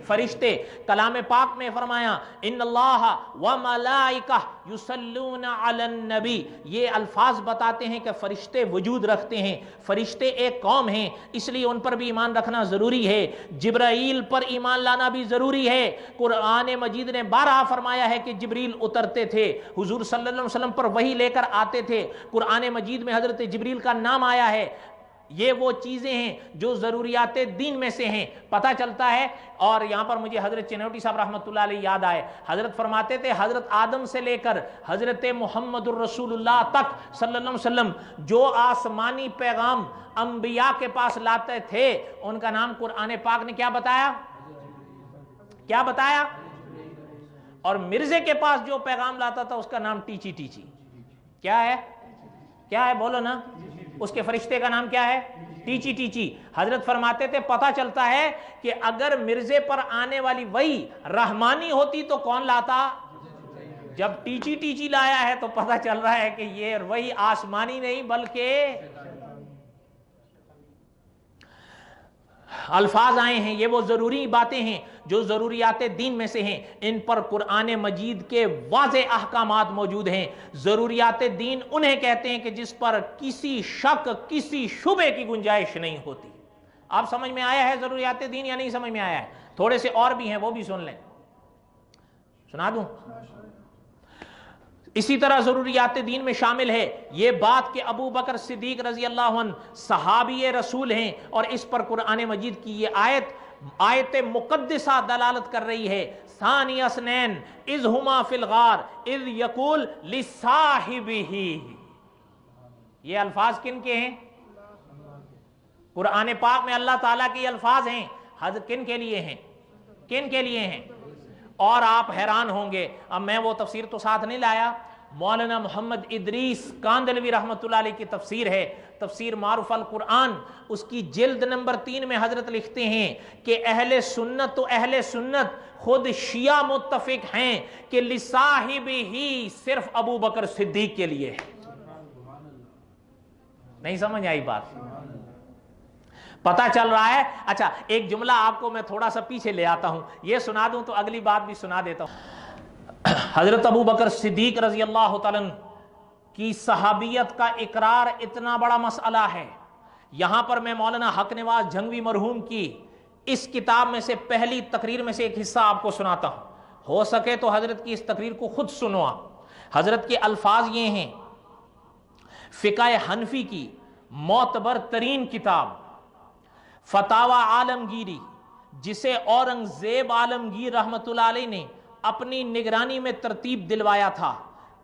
فرشتے۔ کلام پاک میں فرمایا ان اللہ وملائکہ یصلون علی النبی، یہ الفاظ بتاتے ہیں کہ فرشتے وجود رکھتے ہیں، فرشتے ایک قوم ہیں، اس لیے ان پر بھی ایمان رکھنا ضروری ہے۔ جبرائیل پر ایمان لانا بھی ضروری ہے۔ قرآن مجید نے بارہا فرمایا ہے کہ جبریل اترتے تھے، حضور صلی اللہ علیہ وسلم پر وحی لے کر آتے تھے، قرآن مجید میں حضرت جبریل کا نام آیا ہے۔ یہ وہ چیزیں ہیں جو ضروریات دین میں سے ہیں، پتہ چلتا ہے۔ اور یہاں پر مجھے حضرت چنوٹی صاحب رحمۃ اللہ علیہ یاد آئے، حضرت فرماتے تھے حضرت آدم سے لے کر حضرت محمد الرسول اللہ تک صلی اللہ علیہ وسلم جو آسمانی پیغام انبیاء کے پاس لاتے تھے، ان کا نام قرآن پاک نے کیا بتایا؟ کیا بتایا؟ اور مرزے کے پاس جو پیغام لاتا تھا اس کا نام ٹیچی ٹیچی۔ کیا ہے؟ کیا ہے؟ بولو نا۔ اس کے فرشتے کا نام کیا ہے؟ ٹیچی ٹیچی۔ حضرت فرماتے تھے پتہ چلتا ہے کہ اگر مرزے پر آنے والی وحی رحمانی ہوتی تو کون لاتا؟ جب ٹیچی ٹیچی لایا ہے تو پتہ چل رہا ہے کہ یہ وحی آسمانی نہیں بلکہ الفاظ آئے ہیں، یہ وہ ضروری باتیں ہیں جو ضروریات دین میں سے ہیں، ان پر قرآن مجید کے واضح احکامات موجود ہیں۔ ضروریات دین انہیں کہتے ہیں کہ جس پر کسی شک، کسی شبہ کی گنجائش نہیں ہوتی۔ آپ سمجھ میں آیا ہے ضروریات دین یا نہیں سمجھ میں آیا ہے؟ تھوڑے سے اور بھی ہیں، وہ بھی سن لیں، سنا دوں؟ اسی طرح ضروریات دین میں شامل ہے یہ بات کہ ابو بکر صدیق رضی اللہ عنہ صحابی رسول ہیں، اور اس پر قرآن مجید کی یہ آیت مقدسہ دلالت کر رہی ہے۔ ثانی اثنین اذ ہما فی الغار اذ یقول لصاحبہ، یہ الفاظ کن کے ہیں؟ قرآن پاک میں اللہ تعالیٰ کے یہ الفاظ ہیں، کن کے لیے ہیں؟ کن کے لیے ہیں؟ اور آپ حیران ہوں گے، اب میں وہ تفسیر تو ساتھ نہیں لایا، مولانا محمد ادریس کاندلوی رحمۃ اللہ علیہ کی تفسیر ہے، تفسیر معروف القرآن، اس کی جلد نمبر 3 میں حضرت لکھتے ہیں کہ اہل سنت تو اہل سنت خود شیعہ متفق ہیں کہ لصاحب ہی صرف ابو بکر صدیق کے لیے ہے۔ نہیں سمجھ آئی بات؟ پتہ چل رہا ہے؟ اچھا ایک جملہ آپ کو میں تھوڑا سا پیچھے لے آتا ہوں، یہ سنا دوں تو اگلی بات بھی سنا دیتا ہوں۔ حضرت ابو بکر صدیق رضی اللہ تعالیٰ کی صحابیت کا اقرار اتنا بڑا مسئلہ ہے، یہاں پر میں مولانا حق نواز جھنگوی مرحوم کی اس کتاب میں سے پہلی تقریر میں سے ایک حصہ آپ کو سناتا ہوں، ہو سکے تو حضرت کی اس تقریر کو خود سنو آپ۔ حضرت کے الفاظ یہ ہیں، فقہ حنفی کی معتبر ترین کتاب فتاوی عالمگیری، جسے اورنگزیب عالمگیر رحمۃ اللہ علیہ نے اپنی نگرانی میں ترتیب دلوایا تھا،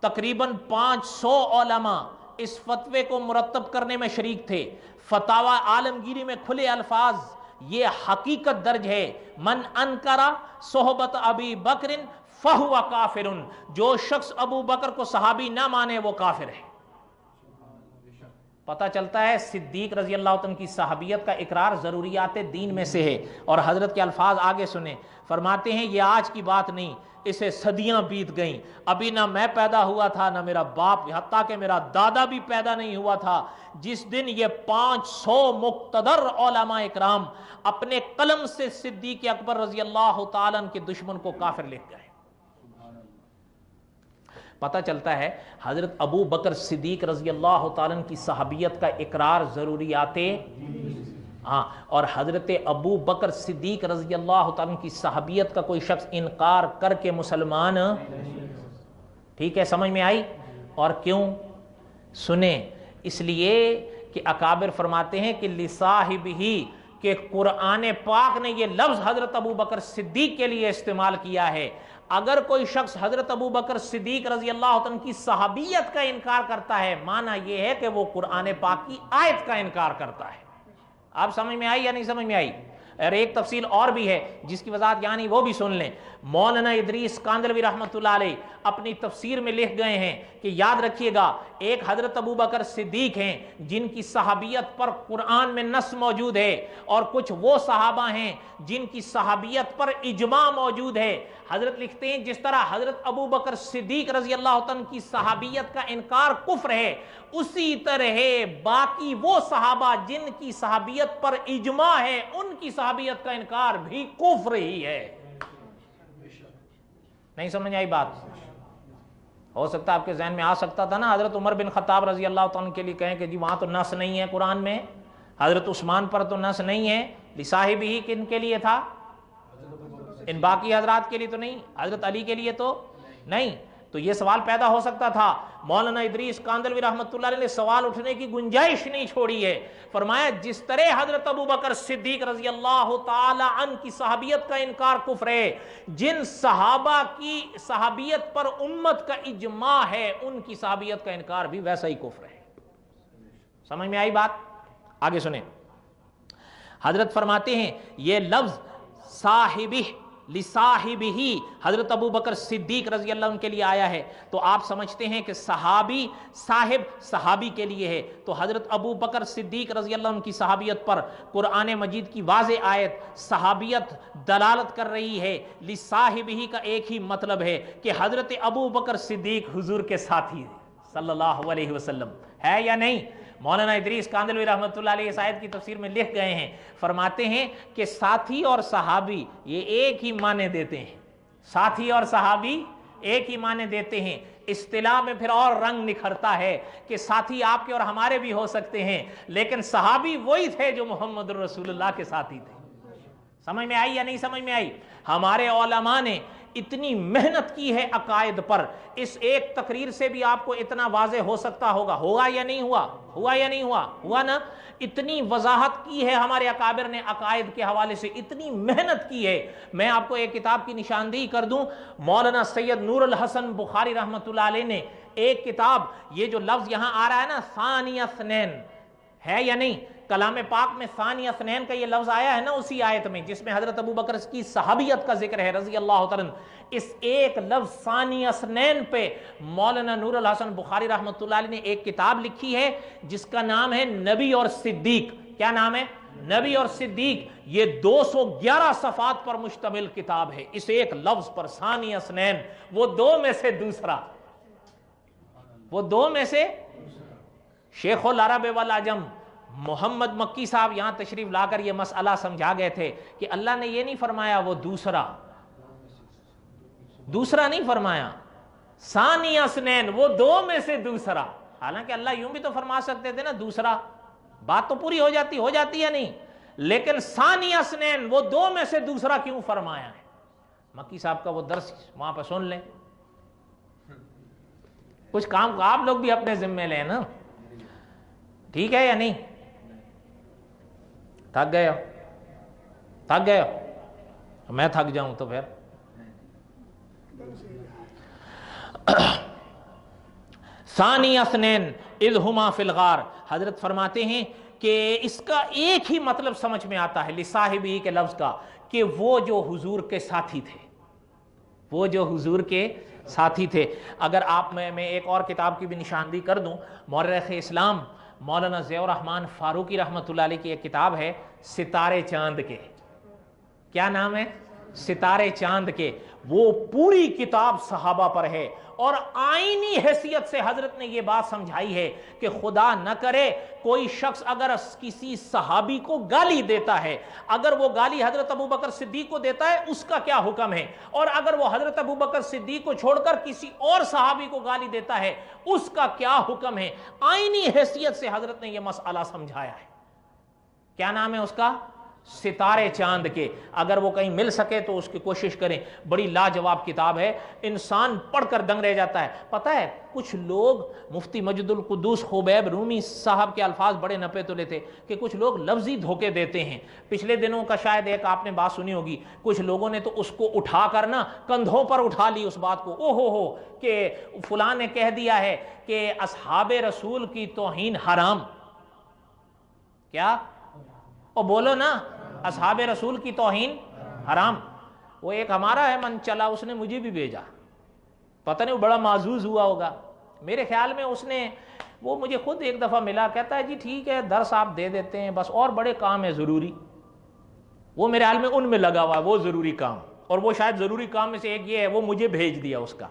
تقریباً 500 علماء اس فتوے کو مرتب کرنے میں شریک تھے۔ فتاوی عالمگیری میں کھلے الفاظ یہ حقیقت درج ہے، من انکر صحبت ابی بکر فہو کافر، جو شخص ابو بکر کو صحابی نہ مانے وہ کافر ہے۔ پتہ چلتا ہے صدیق رضی اللہ عنہ کی صحابیت کا اقرار ضروریات دین میں سے ہے۔ اور حضرت کے الفاظ آگے سنیں، فرماتے ہیں یہ آج کی بات نہیں، اسے صدیاں بیت گئیں، ابھی نہ میں پیدا ہوا تھا نہ میرا باپ، حتیٰ کہ میرا دادا بھی پیدا نہیں ہوا تھا جس دن یہ 500 مقتدر علماء اکرام اپنے قلم سے صدیق اکبر رضی اللہ تعالیٰ عنہ کے دشمن کو کافر لکھ گئے۔ پتہ چلتا ہے حضرت ابو بکر صدیق رضی اللہ تعالیٰ عنہ کی صحابیت کا اقرار ضروریات اور حضرت ابو بکر صدیق رضی اللہ تعالیٰ عنہ کی صحابیت کا کوئی شخص انکار کر کے مسلمان، ٹھیک ہے، سمجھ میں آئی؟ اور کیوں سنیں، اس لیے کہ اکابر فرماتے ہیں کہ لصاحبہ، کہ قرآن پاک نے یہ لفظ حضرت ابو بکر صدیق کے لیے استعمال کیا ہے۔ اگر کوئی شخص حضرت ابو بکر صدیق رضی اللہ عنہ کی صحابیت کا انکار کرتا ہے، معنی یہ ہے کہ وہ قرآن پاک کی آیت کا انکار کرتا ہے۔ آپ سمجھ میں آئی یا نہیں سمجھ میں آئی؟ اور ایک تفصیل اور بھی ہے جس کی وضاحت یعنی وہ بھی سن لیں۔ مولانا ادریس کاندلوی رحمۃ اللہ علیہ اپنی تفسیر میں لکھ گئے ہیں کہ یاد رکھیے گا، ایک حضرت ابو بکر صدیق ہیں جن کی صحابیت پر قرآن میں نص موجود ہے، اور کچھ وہ صحابہ ہیں جن کی صحابیت پر اجماع موجود ہے۔ حضرت لکھتے ہیں جس طرح حضرت ابو بکر صدیق رضی اللہ عنہ کی صحابیت کا انکار کفر ہے، اسی طرح باقی وہ صحابہ جن کی صحابیت پر اجماع ہے ان کی صحابیت کا انکار بھی کفر ہی ہے۔ نہیں سمجھ آئی بات؟ ہو سکتا ہے آپ کے ذہن میں آ سکتا تھا نا حضرت عمر بن خطاب رضی اللہ عنہ کے لیے کہیں کہ جی وہاں تو نص نہیں ہے قرآن میں، حضرت عثمان پر تو نص نہیں ہے، لصاحبہ ہی کن کے لیے تھا؟ ان باقی حضرات کے لیے تو نہیں، حضرت علی کے لیے تو نہیں۔ تو یہ سوال پیدا ہو سکتا تھا۔ مولانا ادریس کاندلوی رحمۃ اللہ علیہ نے سوال اٹھنے کی گنجائش نہیں چھوڑی ہے، فرمایا جس طرح حضرت ابو بکر صدیق رضی اللہ تعالی عنہ کی صحابیت کا انکار کفر ہے، جن صحابہ کی صحابیت پر امت کا اجماع ہے ان کی صحابیت کا انکار بھی ویسا ہی کفر ہے۔ سمجھ میں آئی بات؟ آگے سنیں، حضرت فرماتے ہیں یہ لفظ صاحبہ، لصاحبہ، حضرت ابو بکر صدیق رضی اللہ عنہ کے لیے آیا ہے، تو آپ سمجھتے ہیں کہ صحابی صاحب صحابی کے لیے ہے، تو حضرت ابو بکر صدیق رضی اللہ عنہ کی صحابیت پر قرآن مجید کی واضح آیت صحابیت دلالت کر رہی ہے۔ لصاحبہ کا ایک ہی مطلب ہے کہ حضرت ابو بکر صدیق حضور کے ساتھی صلی اللہ علیہ وسلم ہے یا نہیں؟ مولانا ادریس کاندلوی رحمۃ اللہ علیہ اس آیت کی تفسیر میں لکھ گئے ہیں، فرماتے ہیں کہ ساتھی اور صحابی یہ ایک ہی معنی دیتے ہیں، ساتھی اور صحابی ایک ہی معنی دیتے ہیں۔ اصطلاح میں پھر اور رنگ نکھرتا ہے کہ ساتھی آپ کے اور ہمارے بھی ہو سکتے ہیں، لیکن صحابی وہی تھے جو محمد رسول اللہ کے ساتھی تھے۔ سمجھ میں آئی یا نہیں سمجھ میں آئی؟ ہمارے علماء نے اتنی محنت کی ہے عقائد پر، اس ایک تقریر سے بھی آپ کو اتنا واضح ہو سکتا ہوگا، ہوا یا نہیں ہوا؟ ہوا یا نہیں ہوا؟ ہوا نا؟ اتنی وضاحت کی ہے ہمارے اکابر نے عقائد کے حوالے سے، اتنی محنت کی ہے۔ میں آپ کو ایک کتاب کی نشاندہی کر دوں، مولانا سید نور الحسن بخاری رحمۃ اللہ علیہ نے ایک کتاب، یہ جو لفظ یہاں آ رہا ہے نا ثانی اثنین، ہے یا نہیں؟ کلام پاک میں ثانی اثنین کا یہ لفظ آیا ہے نا اسی آیت میں جس میں حضرت ابو بکر کی صحابیت کا ذکر ہے رضی اللہ تعالیٰ عنہ۔ اس ایک لفظ ثانی اثنین پہ مولانا نور الحسن بخاری رحمۃ اللہ علیہ نے ایک کتاب لکھی ہے جس کا نام ہے نبی اور صدیق۔ کیا نام ہے؟ نبی اور صدیق۔ یہ 211 صفحات پر مشتمل کتاب ہے، اس ایک لفظ پر ثانی اثنین، وہ دو میں سے دوسرا، وہ دو میں سے شیخ العرب والعجم محمد مکی صاحب یہاں تشریف لا کر یہ مسئلہ سمجھا گئے تھے کہ اللہ نے یہ نہیں فرمایا وہ دوسرا نہیں فرمایا، ثانی اثنین وہ دو میں سے دوسرا، حالانکہ اللہ یوں بھی تو فرما سکتے تھے نا دوسرا، بات تو پوری ہو جاتی ہے نہیں، لیکن ثانی اثنین وہ دو میں سے دوسرا کیوں فرمایا ہے؟ مکی صاحب کا وہ درس وہاں پہ سن لیں، کچھ کام آپ لوگ بھی اپنے ذمے لیں نا، ٹھیک ہے یا نہیں؟ تھک گئے ہو؟ میں تھک جاؤں تو پھر ثانی اثنین اذ ہما فی الغار، حضرت فرماتے ہیں کہ اس کا ایک ہی مطلب سمجھ میں آتا ہے لصاحبہ کے لفظ کا، کہ وہ جو حضور کے ساتھی تھے، اگر آپ میں ایک اور کتاب کی بھی نشاندہی کر دوں، مورخ اسلام مولانا ضیاء الرحمن فاروقی رحمۃ اللہ علیہ کی ایک کتاب ہے ستارے چاند کے، کیا نام ہے؟ ستارے چاند کے، وہ پوری کتاب صحابہ پر ہے، اور آئینی حیثیت سے حضرت نے یہ بات سمجھائی ہے کہ خدا نہ کرے کوئی شخص اگر کسی صحابی کو گالی دیتا ہے، اگر وہ گالی حضرت ابوبکر صدیق کو دیتا ہے اس کا کیا حکم ہے، اور اگر وہ حضرت ابوبکر صدیق کو چھوڑ کر کسی اور صحابی کو گالی دیتا ہے اس کا کیا حکم ہے، آئینی حیثیت سے حضرت نے یہ مسئلہ سمجھایا ہے۔ کیا نام ہے اس کا؟ ستارے چاند کے، اگر وہ کہیں مل سکے تو اس کی کوشش کریں، بڑی لاجواب کتاب ہے، انسان پڑھ کر دنگ رہ جاتا ہے۔ پتہ ہے کچھ لوگ، مفتی مجد القدوس خبیب رومی صاحب کے الفاظ بڑے نپے تلے تھے کہ کچھ لوگ لفظی دھوکے دیتے ہیں۔ پچھلے دنوں کا شاید ایک آپ نے بات سنی ہوگی، کچھ لوگوں نے تو اس کو اٹھا کر نا کندھوں پر اٹھا لی اس بات کو، ہو کہ فلاں نے کہہ دیا ہے کہ اصحاب رسول کی توہین حرام۔ کیا؟ اور بولو نا، اصحاب رسول کی توہین حرام۔ وہ ایک ہمارا ہے من چلا، اس نے مجھے بھی بھیجا، پتہ نہیں وہ بڑا معزوز ہوا ہوگا، میرے خیال میں اس نے، وہ مجھے خود ایک دفعہ ملا، کہتا ہے جی ٹھیک ہے درس آپ دے دیتے ہیں بس اور بڑے کام ہے ضروری، وہ میرے حال میں ان میں لگا ہوا ہے وہ ضروری کام، اور وہ شاید ضروری کام میں سے ایک یہ ہے، وہ مجھے بھیج دیا اس کا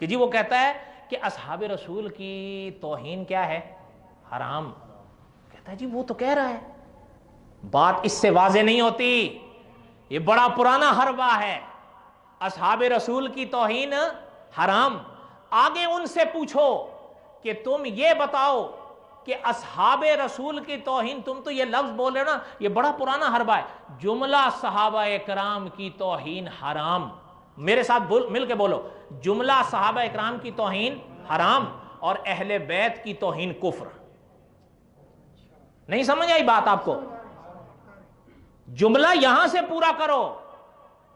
کہ جی وہ کہتا ہے کہ اصحاب رسول کی توہین کیا ہے؟ حرام۔ کہتا ہے جی وہ تو کہہ رہا ہے، بات اس سے واضح نہیں ہوتی، یہ بڑا پرانا حربہ ہے، اصحاب رسول کی توہین حرام۔ آگے ان سے پوچھو کہ تم یہ بتاؤ کہ اصحاب رسول کی توہین، تم تو یہ لفظ بول رہے ہو نا، یہ بڑا پرانا حربہ ہے، جملہ صحابہ اکرام کی توہین حرام، میرے ساتھ مل کے بولو، جملہ صحابہ اکرام کی توہین حرام اور اہل بیت کی توہین کفر۔ نہیں سمجھ آئی بات آپ کو؟ جملہ یہاں سے پورا کرو،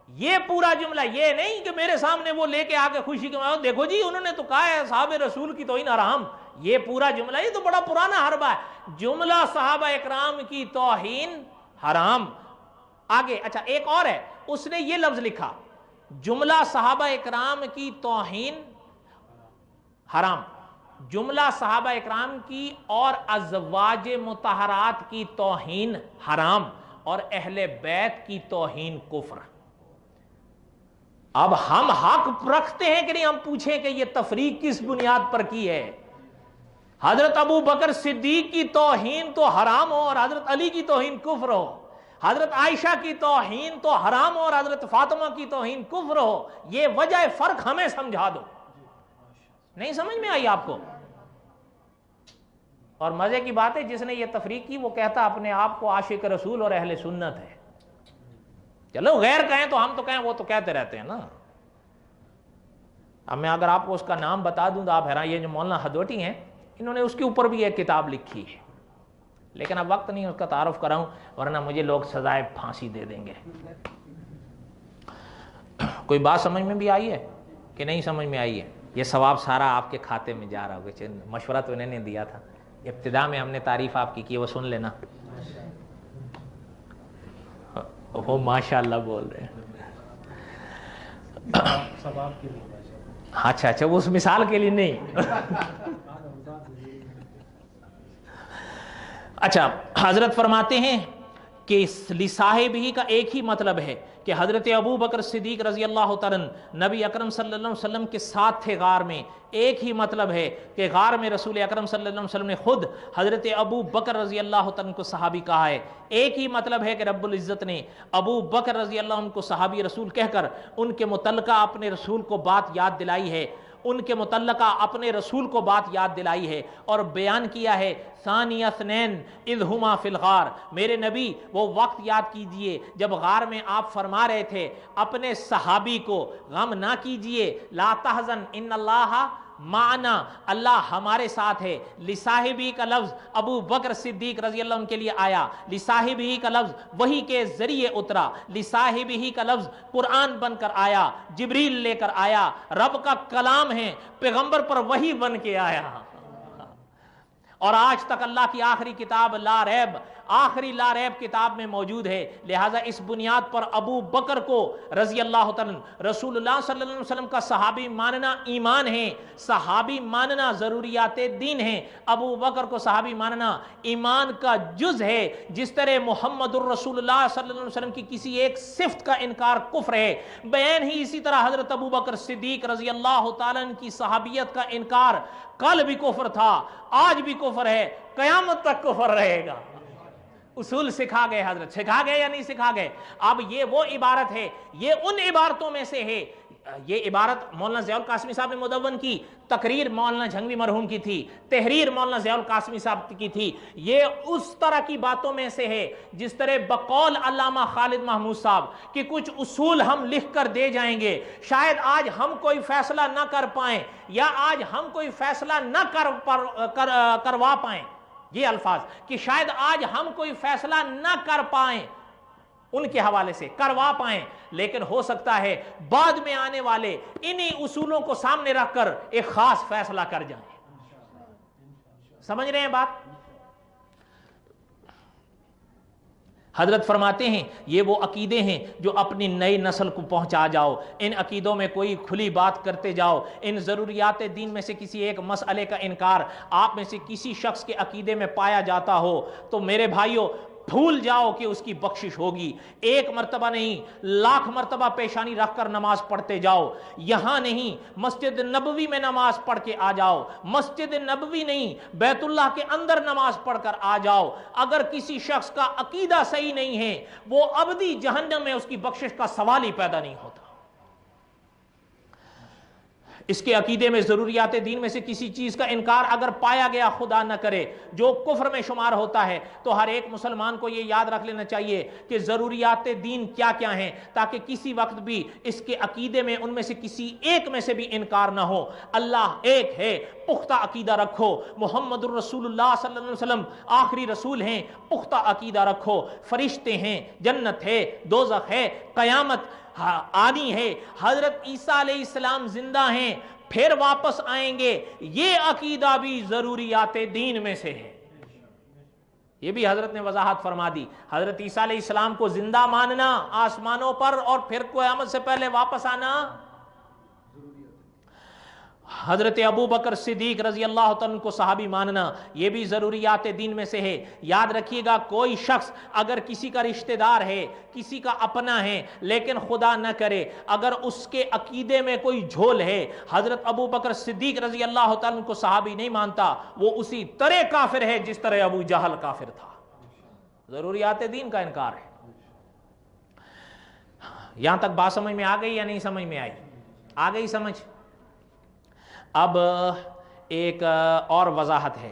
یہ پورا جملہ، یہ نہیں کہ میرے سامنے وہ لے کے آگے خوشی کے مارے دیکھو جی انہوں نے تو کہا ہے صحابہ رسول کی توہین حرام، یہ پورا جملہ، یہ تو بڑا پرانا حربہ ہے، جملہ صحابہ اکرام کی توہین حرام۔ آگے اچھا ایک اور ہے، اس نے یہ لفظ لکھا، جملہ صحابہ اکرام کی توہین حرام، جملہ صحابہ اکرام کی اور ازواج مطہرات کی توہین حرام اور اہل بیت کی توہین کفر۔ اب ہم حق رکھتے ہیں کہ نہیں ہم پوچھیں کہ یہ تفریق کس بنیاد پر کی ہے؟ حضرت ابو بکر صدیق کی توہین تو حرام ہو اور حضرت علی کی توہین کفر ہو، حضرت عائشہ کی توہین تو حرام ہو اور حضرت فاطمہ کی توہین کفر ہو، یہ وجہ فرق ہمیں سمجھا دو۔ نہیں سمجھ میں آئی آپ کو؟ اور مزے کی بات ہے جس نے یہ تفریق کی وہ کہتا اپنے آپ کو عاشق رسول اور اہل سنت ہے۔ چلو غیر کہیں تو ہم تو کہیں، وہ تو کہتے رہتے ہیں نا۔ اب میں اگر آپ کو اس کا نام بتا دوں تو آپ حیران، یہ جو مولانا ہدوٹی ہیں انہوں نے اس کے اوپر بھی ایک کتاب لکھی ہے، لیکن اب وقت نہیں اس کا تعارف کراؤں ورنہ مجھے لوگ سزائے پھانسی دے دیں گے۔ کوئی بات سمجھ میں بھی آئی ہے کہ نہیں سمجھ میں آئی ہے؟ یہ ثواب سارا آپ کے کھاتے میں جا رہا ہوگا، مشورہ تو انہوں نے دیا تھا، ابتدا میں ہم نے تعریف آپ کی وہ سن لینا۔ وہ ماشاءاللہ بول رہے ہیں، اچھا وہ اس مثال کے لیے نہیں۔ اچھا حضرت فرماتے ہیں کہ لصاحب ہی کا ایک ہی مطلب ہے کہ حضرت ابو بکر صدیق رضی اللہ تعالیٰ نبی اکرم صلی اللہ علیہ وسلم کے ساتھ تھے غار میں، ایک ہی مطلب ہے کہ غار میں رسول اکرم صلی اللہ علیہ وسلم نے خود حضرت ابو بکر رضی اللہ تعالیٰ کو صحابی کہا ہے، ایک ہی مطلب ہے کہ رب العزت نے ابو بکر رضی اللہ عنہ کو صحابی رسول کہہ کر ان کے متعلقہ اپنے رسول کو بات یاد دلائی ہے، ان کے متعلقہ اپنے رسول کو بات یاد دلائی ہے اور بیان کیا ہے ثانی اثنین اذ ہما فی الغار، میرے نبی وہ وقت یاد کیجئے جب غار میں آپ فرما رہے تھے اپنے صحابی کو غم نہ کیجئے، لا تحزن ان اللہ معنا، اللہ ہمارے ساتھ ہے۔ لصاحبی کا لفظ ابو بکر صدیق رضی اللہ عنہ کے لیے آیا، لصاحبی کا لفظ وحی کے ذریعے اترا، لصاحبی کا لفظ قرآن بن کر آیا، جبریل لے کر آیا، رب کا کلام ہے، پیغمبر پر وحی بن کے آیا، اور آج تک اللہ کی آخری کتاب لا ریب، آخری لا ریب کتاب میں موجود ہے۔ لہٰذا اس بنیاد پر ابو بکر کو رضی اللہ تعالیٰ رسول اللہ صلی اللہ علیہ وسلم کا صحابی ماننا ایمان ہے، صحابی ماننا ضروریات دین ہے، ابو بکر کو صحابی ماننا ایمان کا جز ہے، جس طرح محمد الرسول اللہ صلی اللہ علیہ وسلم کی کسی ایک صفت کا انکار کفر ہے، بیان ہی اسی طرح حضرت ابو بکر صدیق رضی اللہ تعالیٰ کی صحابیت کا انکار کل بھی کفر تھا، آج بھی کفر ہے، قیامت تک کفر رہے گا۔ اصول سکھا گئے حضرت، سکھا گئے یا نہیں سکھا گئے؟ اب یہ وہ عبارت ہے، یہ ان عبارتوں میں سے ہے، یہ عبارت مولانا ضیاء القاسمی صاحب نے مدون کی، تقریر مولانا جھنگوی مرحوم کی تھی، تحریر مولانا ضیاء القاسمی صاحب کی تھی، یہ اس طرح کی باتوں میں سے ہے جس طرح بقول علامہ خالد محمود صاحب کہ کچھ اصول ہم لکھ کر دے جائیں گے، شاید آج ہم کوئی فیصلہ نہ کر پائیں یا آج ہم کوئی فیصلہ نہ کروا پائیں، یہ الفاظ کہ شاید آج ہم کوئی فیصلہ نہ کر پائیں، ان کے حوالے سے کروا پائیں، لیکن ہو سکتا ہے بعد میں آنے والے انہی اصولوں کو سامنے رکھ کر ایک خاص فیصلہ کر جائیں۔ سمجھ رہے ہیں بات؟ حضرت فرماتے ہیں یہ وہ عقیدے ہیں جو اپنی نئی نسل کو پہنچا جاؤ، ان عقیدوں میں کوئی کھلی بات کرتے جاؤ، ان ضروریات دین میں سے کسی ایک مسئلے کا انکار آپ میں سے کسی شخص کے عقیدے میں پایا جاتا ہو تو میرے بھائیوں بھول جاؤ کہ اس کی بخشش ہوگی، ایک مرتبہ نہیں لاکھ مرتبہ پیشانی رکھ کر نماز پڑھتے جاؤ، یہاں نہیں مسجد نبوی میں نماز پڑھ کے آ جاؤ، مسجد نبوی نہیں بیت اللہ کے اندر نماز پڑھ کر آ جاؤ، اگر کسی شخص کا عقیدہ صحیح نہیں ہے وہ ابدی جہنم میں اس کی بخشش کا سوال ہی پیدا نہیں ہوتا۔ اس کے عقیدے میں ضروریات دین میں سے کسی چیز کا انکار اگر پایا گیا، خدا نہ کرے جو کفر میں شمار ہوتا ہے، تو ہر ایک مسلمان کو یہ یاد رکھ لینا چاہیے کہ ضروریات دین کیا کیا ہیں، تاکہ کسی وقت بھی اس کے عقیدے میں ان میں سے کسی ایک میں سے بھی انکار نہ ہو۔ اللہ ایک ہے، پختہ عقیدہ رکھو، محمد الرسول اللہ صلی اللہ علیہ وسلم آخری رسول ہیں، پختہ عقیدہ رکھو، فرشتے ہیں، جنت ہے، دوزخ ہے، قیامت آنی ہے، حضرت عیسیٰ علیہ السلام زندہ ہیں، پھر واپس آئیں گے، یہ عقیدہ بھی ضروریات دین میں سے ہے۔ یہ بھی حضرت نے وضاحت فرما دی، حضرت عیسیٰ علیہ السلام کو زندہ ماننا آسمانوں پر اور پھر قیامت سے پہلے واپس آنا، حضرت ابو بکر صدیق رضی اللہ تعالیٰ کو صحابی ماننا، یہ بھی ضروریات دین میں سے ہے۔ یاد رکھیے گا کوئی شخص اگر کسی کا رشتہ دار ہے، کسی کا اپنا ہے، لیکن خدا نہ کرے اگر اس کے عقیدے میں کوئی جھول ہے، حضرت ابو بکر صدیق رضی اللہ تعالیٰ کو صحابی نہیں مانتا، وہ اسی طرح کافر ہے جس طرح ابو جہل کافر تھا۔ ضروریات دین کا انکار ہے۔ یہاں تک بات سمجھ میں آ گئی یا نہیں سمجھ میں آئی؟ آ گئی سمجھ؟ اب ایک اور وضاحت ہے،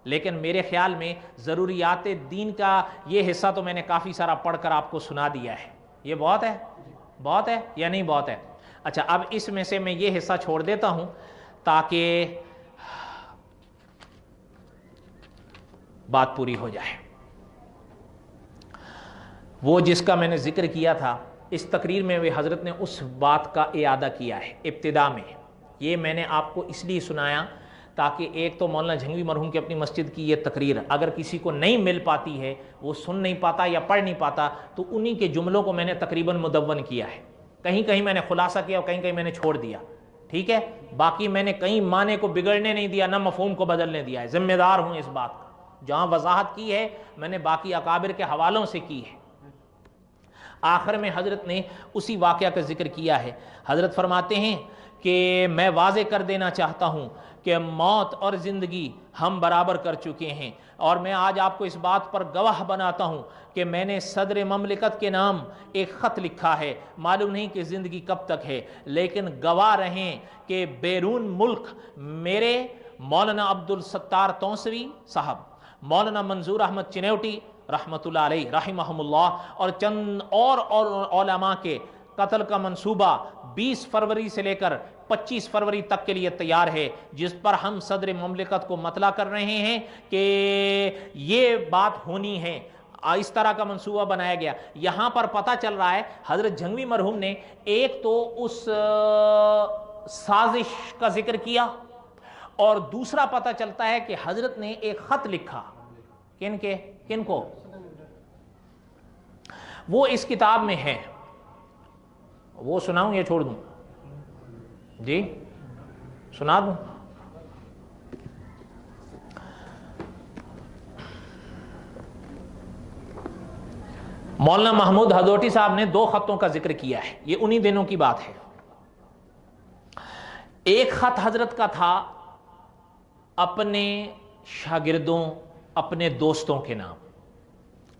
لیکن میرے خیال میں ضروریات دین کا یہ حصہ تو میں نے کافی سارا پڑھ کر آپ کو سنا دیا ہے، یہ بہت ہے، بہت ہے یا نہیں بہت ہے؟ اچھا، اب اس میں سے میں یہ حصہ چھوڑ دیتا ہوں تاکہ بات پوری ہو جائے۔ وہ جس کا میں نے ذکر کیا تھا اس تقریر میں وہ حضرت نے اس بات کا اعادہ کیا ہے ابتدا میں، یہ میں نے آپ کو اس لیے سنایا تاکہ ایک تو مولانا جھنگوی مرحوم کی اپنی مسجد کی یہ تقریر اگر کسی کو نہیں مل پاتی ہے، وہ سن نہیں پاتا یا پڑھ نہیں پاتا، تو انہی کے جملوں کو میں نے تقریباً مدون کیا ہے، کہیں کہیں میں نے خلاصہ کیا اور کہیں کہیں میں نے چھوڑ دیا، ٹھیک ہے؟ باقی میں نے کہیں معنی کو بگڑنے نہیں دیا، نہ مفہوم کو بدلنے دیا ہے، ذمہ دار ہوں اس بات کا، جہاں وضاحت کی ہے میں نے باقی اکابر کے حوالوں سے کی ہے۔ آخر میں حضرت نے اسی واقعہ کا ذکر کیا ہے۔ حضرت فرماتے ہیں کہ میں واضح کر دینا چاہتا ہوں کہ موت اور زندگی ہم برابر کر چکے ہیں، اور میں آج آپ کو اس بات پر گواہ بناتا ہوں کہ میں نے صدر مملکت کے نام ایک خط لکھا ہے، معلوم نہیں کہ زندگی کب تک ہے، لیکن گواہ رہیں کہ بیرون ملک میرے مولانا عبدالستار تونسوی صاحب، مولانا منظور احمد چنیوٹی رحمۃ اللہ علیہ رحمہم اللہ، اور چند اور علماء کے قتل کا منصوبہ 20 فروری سے لے کر 25 فروری تک کے لیے تیار ہے، جس پر ہم صدر مملکت کو مطلع کر رہے ہیں کہ یہ بات ہونی ہے۔ اس طرح کا منصوبہ بنایا گیا۔ یہاں پر پتہ چل رہا ہے حضرت جھنگوی مرحوم نے ایک تو اس سازش کا ذکر کیا، اور دوسرا پتہ چلتا ہے کہ حضرت نے ایک خط لکھا۔ کن کو؟ وہ اس کتاب میں ہے، وہ سناؤں یا چھوڑ دوں؟ جی سنا دوں؟ مولانا محمود ہدوٹی صاحب نے 2 خطوں کا ذکر کیا ہے، یہ انہی دنوں کی بات ہے۔ ایک خط حضرت کا تھا اپنے شاگردوں، اپنے دوستوں کے نام،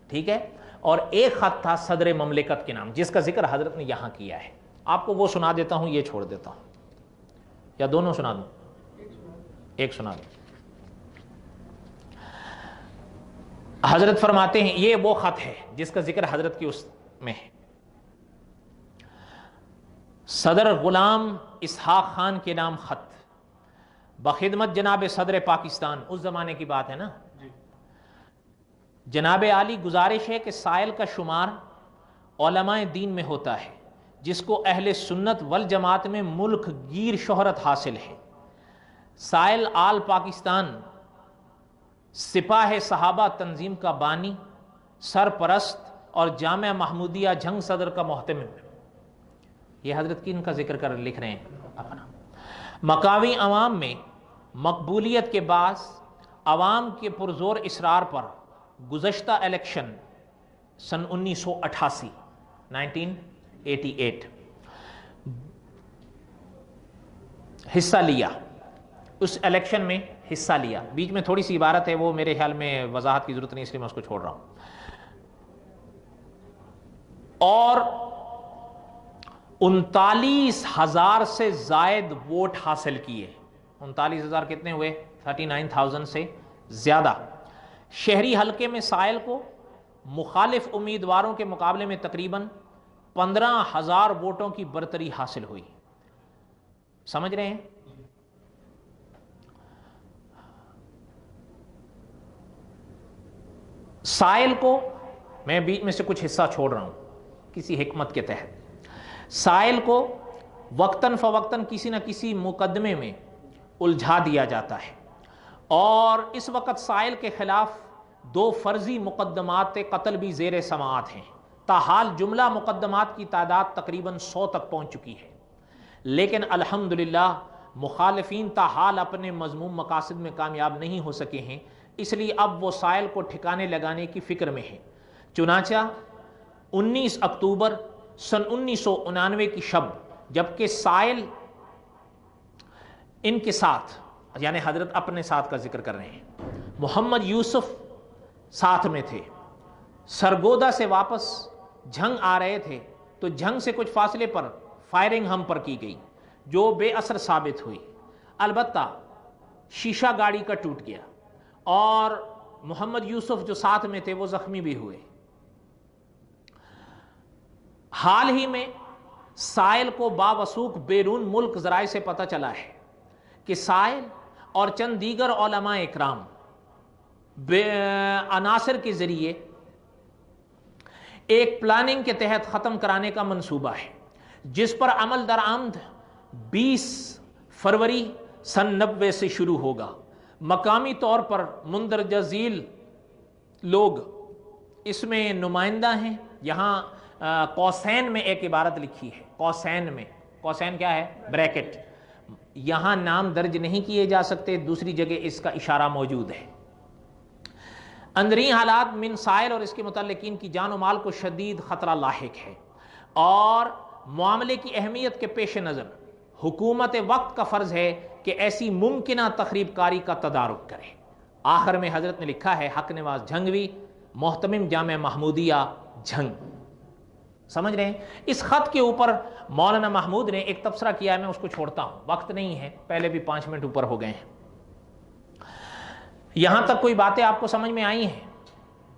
ٹھیک ہے، اور ایک خط تھا صدر مملکت کے نام، جس کا ذکر حضرت نے یہاں کیا ہے۔ آپ کو وہ سنا دیتا ہوں، یہ چھوڑ دیتا ہوں، یا دونوں سنا دوں؟ ایک سنا دوں۔ حضرت فرماتے ہیں، یہ وہ خط ہے جس کا ذکر حضرت کی اس میں ہے۔ صدر غلام اسحاق خان کے نام خط، بخدمت جناب صدر پاکستان، اس زمانے کی بات ہے نا۔ جناب عالی گزارش ہے کہ سائل کا شمار علماء دین میں ہوتا ہے، جس کو اہل سنت والجماعت میں ملک گیر شہرت حاصل ہے۔ سائل آل پاکستان سپاہ صحابہ تنظیم کا بانی، سرپرست اور جامعہ محمودیہ جھنگ صدر کا محتمم۔ یہ حضرت کی ان کا ذکر کر لکھ رہے ہیں اپنا۔ مقامی عوام میں مقبولیت کے باعث عوام کے پرزور اصرار پر گزشتہ الیکشن سن 1988 حصہ لیا، اس الیکشن میں حصہ لیا۔ بیچ میں تھوڑی سی عبارت ہے، وہ میرے خیال میں وضاحت کی ضرورت نہیں، اس لیے میں اس کو چھوڑ رہا ہوں۔ اور 39,000 سے زائد ووٹ حاصل کیے۔ 39,000 کتنے ہوئے؟ 39,000 سے زیادہ۔ شہری حلقے میں سائل کو مخالف امیدواروں کے مقابلے میں تقریباً 15,000 ووٹوں کی برتری حاصل ہوئی۔ سمجھ رہے ہیں؟ سائل کو، میں بیچ میں سے کچھ حصہ چھوڑ رہا ہوں کسی حکمت کے تحت، سائل کو وقتاً فوقتاً کسی نہ کسی مقدمے میں الجھا دیا جاتا ہے، اور اس وقت سائل کے خلاف 2 فرضی مقدمات قتل بھی زیر سماعت ہیں۔ تاحال جملہ مقدمات کی تعداد تقریباً 100 تک پہنچ چکی ہے، لیکن الحمدللہ مخالفین تاحال اپنے مذموم مقاصد میں کامیاب نہیں ہو سکے ہیں، اس لیے اب وہ سائل کو ٹھکانے لگانے کی فکر میں ہے۔ چنانچہ 19 اکتوبر سن 1999 کی شب، جبکہ سائل ان کے ساتھ، یعنی حضرت اپنے ساتھ کا ذکر کر رہے ہیں، محمد یوسف ساتھ میں تھے، سرگودا سے واپس جھنگ آ رہے تھے تو جھنگ سے کچھ فاصلے پر فائرنگ ہم پر کی گئی جو بے اثر ثابت ہوئی، البتہ شیشہ گاڑی کا ٹوٹ گیا اور محمد یوسف جو ساتھ میں تھے وہ زخمی بھی ہوئے۔ حال ہی میں سائل کو باوثوق بیرون ملک ذرائع سے پتہ چلا ہے کہ سائل اور چند دیگر علماء اکرام عناصر کے ذریعے ایک پلاننگ کے تحت ختم کرانے کا منصوبہ ہے، جس پر عمل درآمد 20 فروری سن 90 سے شروع ہوگا۔ مقامی طور پر مندرجہ ذیل لوگ اس میں نمائندہ ہیں۔ یہاں قوسین میں ایک عبارت لکھی ہے، قوسین میں، قوسین کیا ہے؟ بریکٹ، یہاں نام درج نہیں کیے جا سکتے، دوسری جگہ اس کا اشارہ موجود ہے۔ اندرین حالات من سائل اور اس کے متعلقین کی جان و مال کو شدید خطرہ لاحق ہے، اور معاملے کی اہمیت کے پیش نظر حکومت وقت کا فرض ہے کہ ایسی ممکنہ تخریب کاری کا تدارک کرے۔ آخر میں حضرت نے لکھا ہے، حق نواز جھنگوی، محتمم جامع محمودیہ جھنگ۔ سمجھ رہے ہیں؟ اس خط کے اوپر مولانا محمود نے ایک تبصرہ کیا ہے، میں اس کو چھوڑتا ہوں، وقت نہیں ہے، پہلے بھی 5 منٹ اوپر ہو گئے ہیں۔ یہاں تک کوئی باتیں آپ کو سمجھ میں آئی ہیں؟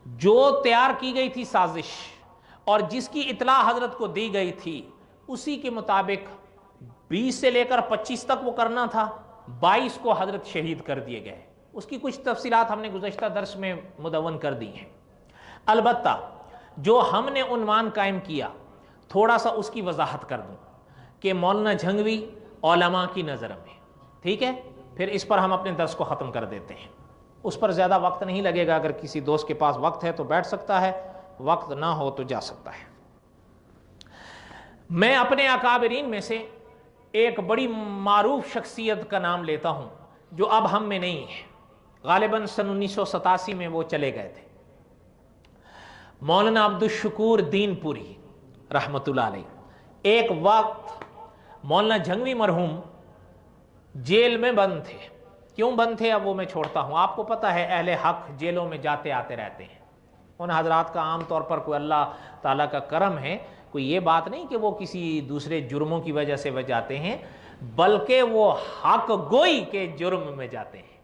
جو تیار کی گئی تھی سازش اور جس کی اطلاع حضرت کو دی گئی تھی، اسی کے مطابق 20 سے لے کر 25 تک وہ کرنا تھا، 22 کو حضرت شہید کر دیے گئے۔ اس کی کچھ تفصیلات ہم نے گزشتہ درس میں مدون کر دی ہیں۔ البتہ جو ہم نے عنوان قائم کیا، تھوڑا سا اس کی وضاحت کر دوں کہ مولانا جھنگوی علماء کی نظر میں، ٹھیک ہے؟ پھر اس پر ہم اپنے درس کو ختم کر دیتے ہیں۔ اس پر زیادہ وقت نہیں لگے گا، اگر کسی دوست کے پاس وقت ہے تو بیٹھ سکتا ہے، وقت نہ ہو تو جا سکتا ہے۔ میں اپنے اکابرین میں سے ایک بڑی معروف شخصیت کا نام لیتا ہوں جو اب ہم میں نہیں ہے، غالباً سن 1987 میں وہ چلے گئے تھے۔ مولانا عبدالشکور دین پوری رحمۃ اللہ علیہ۔ ایک وقت مولانا جھنگوی مرحوم جیل میں بند تھے۔ کیوں بند تھے اب وہ میں چھوڑتا ہوں، آپ کو پتہ ہے اہل حق جیلوں میں جاتے آتے رہتے ہیں۔ ان حضرات کا عام طور پر کوئی اللہ تعالیٰ کا کرم ہے، کوئی یہ بات نہیں کہ وہ کسی دوسرے جرموں کی وجہ سے وہ جاتے ہیں، بلکہ وہ حق گوئی کے جرم میں جاتے ہیں،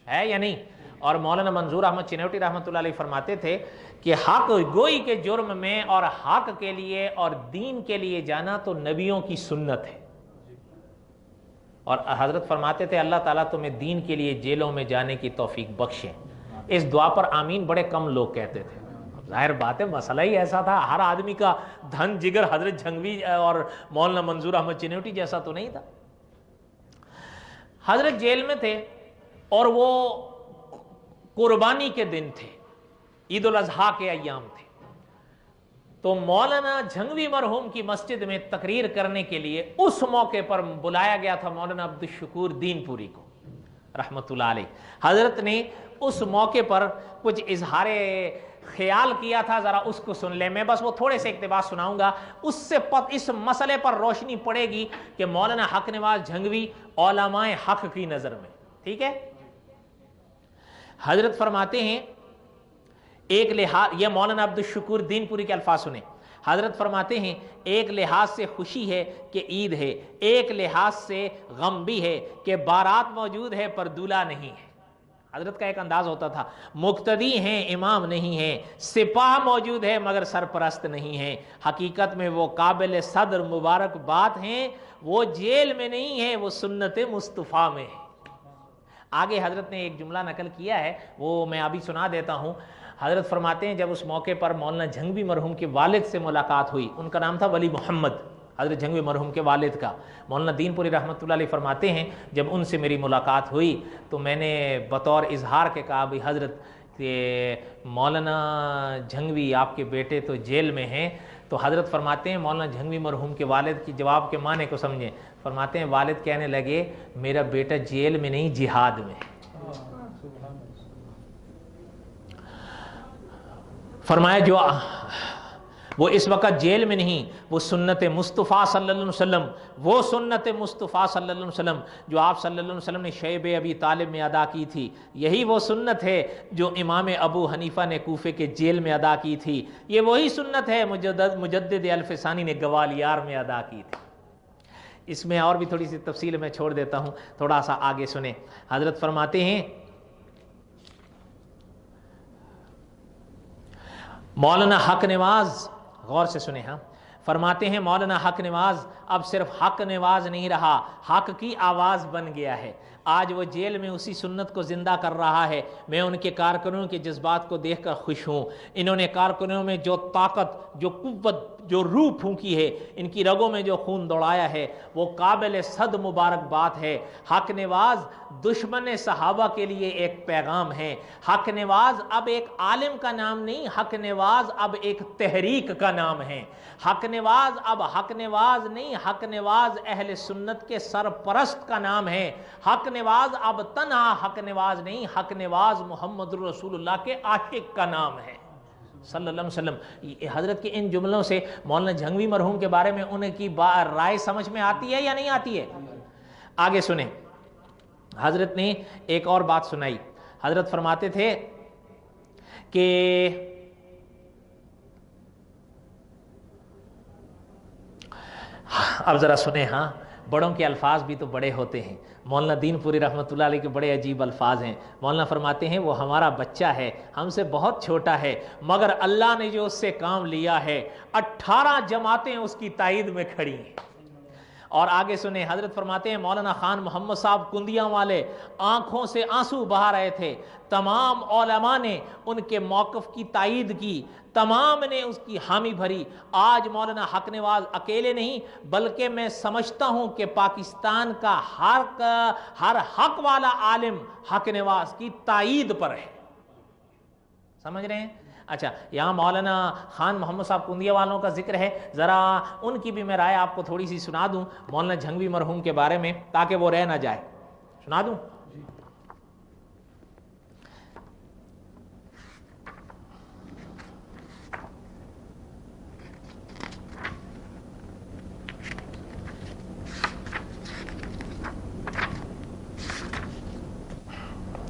ہے یا نہیں؟ اور مولانا منظور احمد چنوٹی رحمۃ اللہ علیہ فرماتے تھے کہ حق گوئی کے جرم میں اور حق کے لیے اور دین کے لیے جانا تو نبیوں کی سنت ہے۔ اور حضرت فرماتے تھے اللہ تعالیٰ تمہیں دین کے لیے جیلوں میں جانے کی توفیق بخشے۔ اس دعا پر آمین بڑے کم لوگ کہتے تھے۔ ظاہر بات ہے مسئلہ ہی ایسا تھا، ہر آدمی کا دھن جگر حضرت جھنگوی اور مولانا منظور احمد چنوٹی جیسا تو نہیں تھا۔ حضرت جیل میں تھے اور وہ قربانی کے دن تھے، عید الاضحیٰ کے ایام تھے، تو مولانا جھنگوی مرحوم کی مسجد میں تقریر کرنے کے لیے اس موقع پر بلایا گیا تھا مولانا عبدالشکور دین پوری کو رحمۃ اللہ علیہ۔ حضرت نے اس موقع پر کچھ اظہار خیال کیا تھا، ذرا اس کو سن لیں۔ میں بس وہ تھوڑے سے اقتباس سناؤں گا، اس سے اس مسئلے پر روشنی پڑے گی کہ مولانا حق نواز جھنگوی علماء حق کی نظر میں، ٹھیک ہے؟ حضرت فرماتے ہیں ایک لحاظ، یہ مولانا عبدالشکور دین پوری کے الفاظ سنیں۔ حضرت فرماتے ہیں ایک لحاظ سے خوشی ہے کہ عید ہے، ایک لحاظ سے غم بھی ہے کہ بارات موجود ہے پر دولہا نہیں ہے۔ حضرت کا ایک انداز ہوتا تھا، مقتدی ہیں امام نہیں ہیں، سپاہ موجود ہے مگر سرپرست نہیں ہیں، حقیقت میں وہ قابل صدر مبارک بات ہیں، وہ جیل میں نہیں ہیں، وہ سنت مصطفیٰ میں ہے۔ آگے حضرت نے ایک جملہ نقل کیا ہے، وہ میں ابھی سنا دیتا ہوں۔ حضرت فرماتے ہیں جب اس موقع پر مولانا جھنگوی مرحوم کے والد سے ملاقات ہوئی، ان کا نام تھا ولی محمد، حضرت جھنگوی مرحوم کے والد کا، مولانا دین پوری رحمۃ اللہ علیہ فرماتے ہیں جب ان سے میری ملاقات ہوئی تو میں نے بطور اظہار کے کہا بھی حضرت کہ مولانا جھنگوی آپ کے بیٹے تو جیل میں ہیں۔ تو حضرت فرماتے ہیں مولانا جھنگوی مرحوم کے والد کی جواب کے معنی کو سمجھیں۔ فرماتے ہیں والد کہنے لگے میرا بیٹا جیل میں نہیں جہاد میں۔ فرمایا جو وہ اس وقت جیل میں نہیں، وہ سنت مصطفیٰ صلی اللہ علیہ وسلم، وہ سنت مصطفیٰ صلی اللہ علیہ وسلم جو آپ صلی اللہ علیہ وسلم نے شیب ابی طالب میں ادا کی تھی، یہی وہ سنت ہے جو امام ابو حنیفہ نے کوفے کے جیل میں ادا کی تھی، یہ وہی سنت ہے مجدد الف ثانی نے گوالیار میں ادا کی تھی۔ اس میں اور بھی تھوڑی سی تفصیل میں چھوڑ دیتا ہوں، تھوڑا سا آگے سنیں۔ حضرت فرماتے ہیں مولانا حق نواز، غور سے سنیں، ہاں، فرماتے ہیں مولانا حق نواز اب صرف حق نواز نہیں رہا، حق کی آواز بن گیا ہے۔ آج وہ جیل میں اسی سنت کو زندہ کر رہا ہے۔ میں ان کے کارکنوں کے جذبات کو دیکھ کر خوش ہوں۔ انہوں نے کارکنوں میں جو طاقت، جو قوت جو روح پھونکی ہے، ان کی رگوں میں جو خون دوڑایا ہے، وہ قابل صد مبارکباد ہے۔ حق نواز دشمن صحابہ کے لیے ایک پیغام ہے۔ حق نواز اب ایک عالم کا نام نہیں، حق نواز اب ایک تحریک کا نام ہے۔ حق نواز اب حق نواز نہیں، حق نواز اہل سنت کے سرپرست کا نام ہے۔ حق نواز اب تنہا حق نواز نہیں، حق نواز محمد رسول اللہ کے عاشق کا نام ہے صلی اللہ علیہ وسلم۔ حضرت کے ان جملوں سے مولانا جھنگوی مرحوم کے بارے میں ان کی رائے سمجھ میں آتی ہے یا نہیں آتی ہے؟ آگے سنیں، حضرت نے ایک اور بات سنائی۔ حضرت فرماتے تھے کہ اب ذرا سنیں، ہاں بڑوں کے الفاظ بھی تو بڑے ہوتے ہیں۔ مولانا دین پوری رحمۃ اللہ علیہ کے بڑے عجیب الفاظ ہیں۔ مولانا فرماتے ہیں وہ ہمارا بچہ ہے، ہم سے بہت چھوٹا ہے، مگر اللہ نے جو اس سے کام لیا ہے 18 جماعتیں اس کی تائید میں کھڑی ہیں۔ اور آگے سنیں، حضرت فرماتے ہیں مولانا خان محمد صاحب کندیاں والے آنکھوں سے آنسو بہا رہے تھے، تمام علماء نے ان کے موقف کی تائید کی، تمام نے اس کی حامی بھری۔ آج مولانا حق نواز اکیلے نہیں، بلکہ میں سمجھتا ہوں کہ پاکستان کا ہر حق والا عالم حق نواز کی تائید پر ہے۔ سمجھ رہے ہیں؟ اچھا، یہاں مولانا خان محمد صاحب کندیا والوں کا ذکر ہے، ذرا ان کی بھی میں رائے آپ کو تھوڑی سی سنا دوں مولانا جھنگوی مرحوم کے بارے میں، تاکہ وہ رہ نہ جائے۔ سنا دوں؟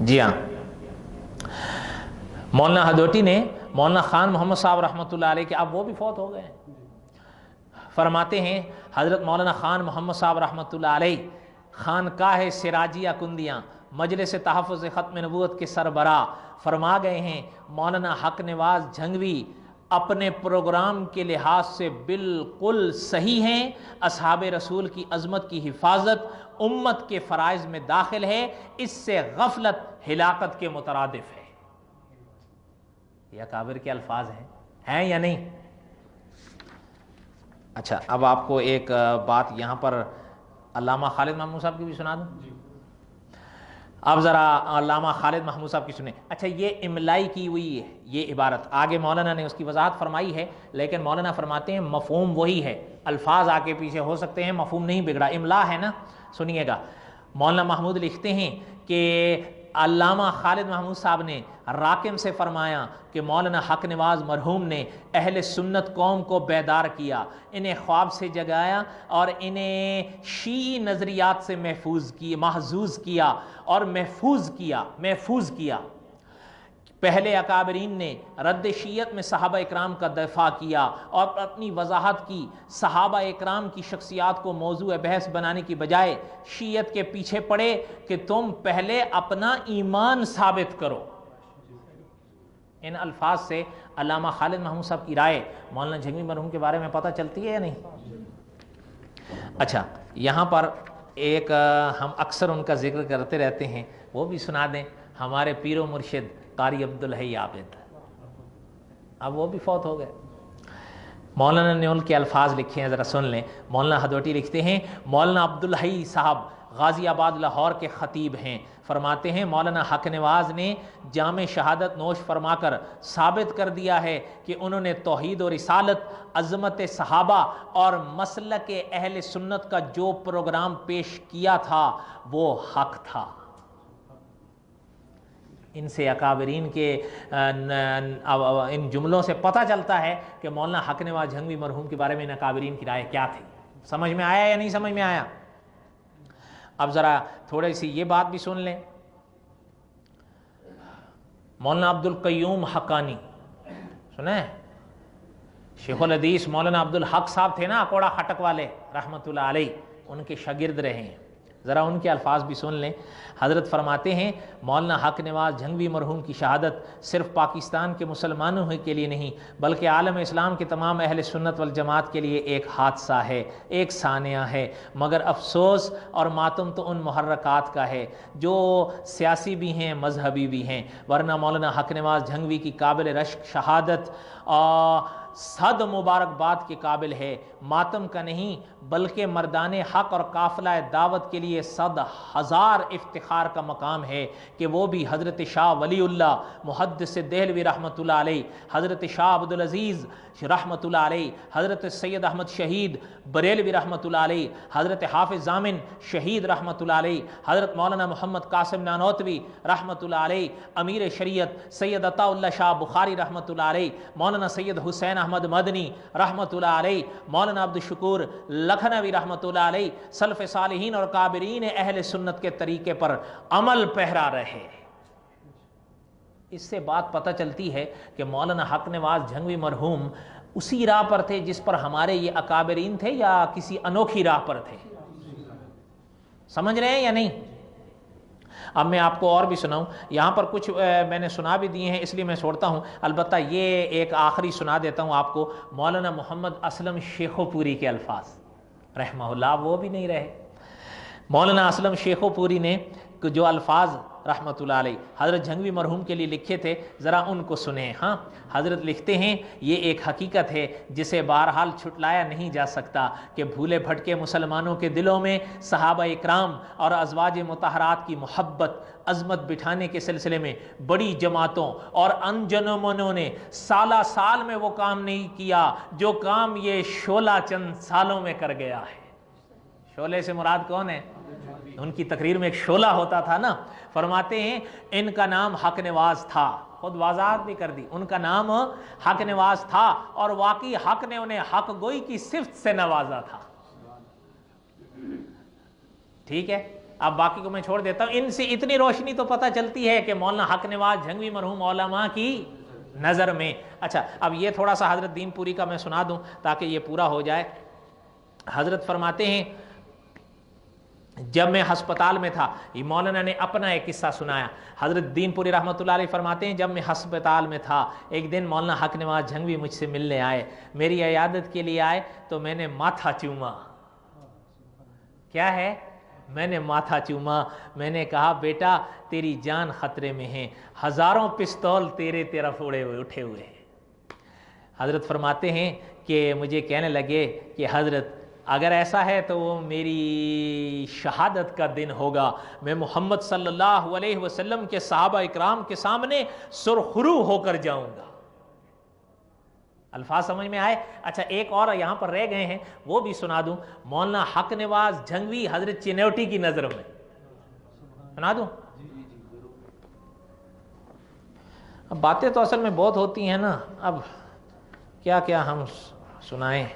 جی ہاں، مولانا ہدوٹی نے مولانا خان محمد صاحب رحمۃ اللہ علیہ کے، اب وہ بھی فوت ہو گئے ہیں، فرماتے ہیں حضرت مولانا خان محمد صاحب رحمۃ اللہ علیہ خانقاہ سراجیہ کندیاں مجلس تحفظ ختم نبوت کے سربراہ فرما گئے ہیں، مولانا حق نواز جھنگوی اپنے پروگرام کے لحاظ سے بالکل صحیح ہیں، اصحاب رسول کی عظمت کی حفاظت امت کے فرائض میں داخل ہے، اس سے غفلت ہلاکت کے مترادف ہے۔ یہ اکابر کے الفاظ ہیں یا نہیں؟ اچھا، اب آپ کو ایک بات یہاں پر علامہ خالد محمود صاحب کی بھی سنا دوں؟ اب ذرا علامہ خالد محمود صاحب کی سنیں۔ اچھا، یہ املائی کی ہوئی ہے یہ عبارت، آگے مولانا نے اس کی وضاحت فرمائی ہے، لیکن مولانا فرماتے ہیں مفہوم وہی ہے، الفاظ آگے پیچھے ہو سکتے ہیں، مفہوم نہیں بگڑا، املا ہے نا۔ سنیے گا، مولانا محمود لکھتے ہیں کہ علامہ خالد محمود صاحب نے راکم سے فرمایا کہ مولانا حق نواز مرحوم نے اہل سنت قوم کو بیدار کیا، انہیں خواب سے جگایا اور انہیں شیعی نظریات سے محظوظ کیا اور محفوظ کیا۔ پہلے اکابرین نے رد شیعت میں صحابہ اکرام کا دفاع کیا اور اپنی وضاحت کی، صحابہ اکرام کی شخصیات کو موضوع بحث بنانے کی بجائے شیعت کے پیچھے پڑے کہ تم پہلے اپنا ایمان ثابت کرو۔ ان الفاظ سے علامہ خالد محمود صاحب کی رائے مولانا جھنگوی مرحوم کے بارے میں پتہ چلتی ہے یا نہیں؟ اچھا، یہاں پر ایک ہم اکثر ان کا ذکر کرتے رہتے ہیں، وہ بھی سنا دیں، ہمارے پیر و مرشد قاری عبدالحی عابد، اب وہ بھی فوت ہو گئے۔ مولانا نے ان کے الفاظ لکھے ہیں، ذرا سن لیں۔ مولانا ہدوٹی لکھتے ہیں مولانا عبدالحی صاحب غازی آباد لاہور کے خطیب ہیں، فرماتے ہیں مولانا حق نواز نے جام شہادت نوش فرما کر ثابت کر دیا ہے کہ انہوں نے توحید و رسالت، عظمت صحابہ اور مسلک اہل سنت کا جو پروگرام پیش کیا تھا وہ حق تھا۔ ان سے اکابرین کے ان جملوں سے پتہ چلتا ہے کہ مولانا حق نواز جھنگوی مرحوم کے بارے میں ان اکابرین کی رائے کیا تھی۔ سمجھ میں آیا یا نہیں سمجھ میں آیا؟ اب ذرا تھوڑی سی یہ بات بھی سن لیں، مولانا عبد القیوم حقانی سنیں، شیخ الحدیث مولانا عبد الحق صاحب تھے نا اکوڑا خٹک والے رحمۃ اللہ علیہ، ان کے شاگرد رہے ہیں، ذرا ان کے الفاظ بھی سن لیں۔ حضرت فرماتے ہیں مولانا حق نواز جھنگوی مرحوم کی شہادت صرف پاکستان کے مسلمانوں کے لیے نہیں بلکہ عالم اسلام کے تمام اہل سنت والجماعت کے لیے ایک حادثہ ہے، ایک سانحہ ہے، مگر افسوس اور ماتم تو ان محرکات کا ہے جو سیاسی بھی ہیں مذہبی بھی ہیں، ورنہ مولانا حق نواز جھنگوی کی قابل رشک شہادت صد مبارکباد کے قابل ہے، ماتم کا نہیں بلکہ مردان حق اور قافلہ دعوت کے لیے 100,000 افتخار کا مقام ہے کہ وہ بھی حضرت شاہ ولی اللہ محدث دہلوی رحمۃ اللہ علیہ، حضرت شاہ عبدالعزیز رحمۃ اللہ علیہ، حضرت سید احمد شہید بریلوی رحمۃ اللہ علیہ، حضرت حافظ ضامن شہید رحمۃ اللہ علیہ، حضرت مولانا محمد قاسم نانوتوی رحمۃ اللہ علیہ، امیر شریعت سید عطا اللہ شاہ بخاری رحمۃ اللہ علیہ، مولانا سید حسین احمد مدنی رحمۃ اللہ علیہ، مولانا عبد الشکور لکھنوی رحمۃ اللہ علیہ، سلف صالحین اور کابرین اہل سنت کے طریقے پر عمل پہرا رہے۔ اس سے بات پتہ چلتی ہے کہ مولانا حق نواز جھنگوی مرحوم اسی راہ پر تھے جس پر ہمارے یہ اکابرین تھے، یا کسی انوکھی راہ پر تھے؟ سمجھ رہے ہیں یا نہیں؟ اب میں آپ کو اور بھی سناؤں، یہاں پر کچھ میں نے سنا بھی دیے ہیں اس لیے میں چھوڑتا ہوں، البتہ یہ ایک آخری سنا دیتا ہوں آپ کو، مولانا محمد اسلم شیخو پوری کے الفاظ رحمہ اللہ، وہ بھی نہیں رہے۔ مولانا اسلم شیخو پوری نے جو الفاظ رحمۃ اللہ علیہ حضرت جھنگوی مرحوم کے لیے لکھے تھے، ذرا ان کو سنیں۔ ہاں، حضرت لکھتے ہیں یہ ایک حقیقت ہے جسے بہرحال چھٹلایا نہیں جا سکتا کہ بھولے بھٹکے مسلمانوں کے دلوں میں صحابہ اکرام اور ازواج مطہرات کی محبت عظمت بٹھانے کے سلسلے میں بڑی جماعتوں اور انجمنوں نے سالہ سال میں وہ کام نہیں کیا جو کام یہ شعلہ چند سالوں میں کر گیا ہے۔ شعلے سے مراد کون ہے؟ ان کی تقریر میں ایک شعلہ ہوتا تھا نا، فرماتے ہیں ان کا نام حق نواز تھا، خود وضاحت بھی کر دی، ان کا نام حق نواز تھا، اور واقعی حق نے انہیں حق گوئی کی صفت سے نوازا تھا۔ ٹھیک ہے، اب باقی کو میں چھوڑ دیتا ہوں۔ ان سے اتنی روشنی تو پتہ چلتی ہے کہ مولانا حق نواز جھنگوی مرحوم علماء کی نظر میں۔ اچھا، اب یہ تھوڑا سا حضرت دین پوری کا میں سنا دوں تاکہ یہ پورا ہو جائے۔ حضرت فرماتے ہیں جب میں ہسپتال میں تھا، یہ مولانا نے اپنا ایک قصہ سنایا۔ حضرت دین پوری رحمۃ اللہ علیہ فرماتے ہیں جب میں ہسپتال میں تھا، ایک دن مولانا حق نواز جھنگوی مجھ سے ملنے آئے، میری عیادت کے لیے آئے تو میں نے ماتھا چوما۔ کیا ہے؟ میں نے ماتھا چوما۔ میں نے کہا بیٹا تیری جان خطرے میں ہے، ہزاروں پستول تیرے طرف اٹھے ہوئے ہیں۔ حضرت فرماتے ہیں کہ مجھے کہنے لگے کہ حضرت اگر ایسا ہے تو وہ میری شہادت کا دن ہوگا، میں محمد صلی اللہ علیہ وسلم کے صحابہ اکرام کے سامنے سرخرو ہو کر جاؤں گا۔ الفاظ سمجھ میں آئے؟ اچھا، ایک اور یہاں پر رہ گئے ہیں وہ بھی سنا دوں۔ مولانا حق نواز جھنگوی حضرت چنوٹی کی نظر میں، سنا دوں؟ اب باتیں تو اصل میں بہت ہوتی ہیں نا، اب کیا کیا ہم سنائیں،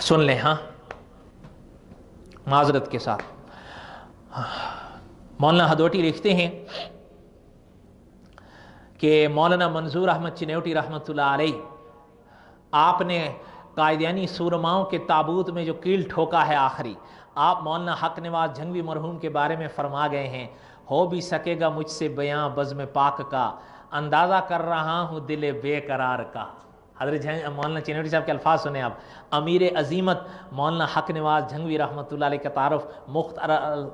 سن لیں۔ ہاں، معذرت کے ساتھ۔ مولانا ہدوٹی لکھتے ہیں کہ مولانا منظور احمد چنوٹی رحمۃ اللہ علیہ، آپ نے قائدیانی سورماؤں کے تابوت میں جو کیل ٹھوکا ہے آخری، آپ مولانا حق نواز جھنگوی مرحوم کے بارے میں فرما گئے ہیں، ہو بھی سکے گا مجھ سے بیاں بزم پاک کا، اندازہ کر رہا ہوں دل بے قرار کا۔ حضرت مولانا چنوٹی صاحب کے الفاظ سنیں آپ۔ امیر عظیمت مولانا حق نواز جھنگوی رحمۃ اللہ علیہ کا تعارف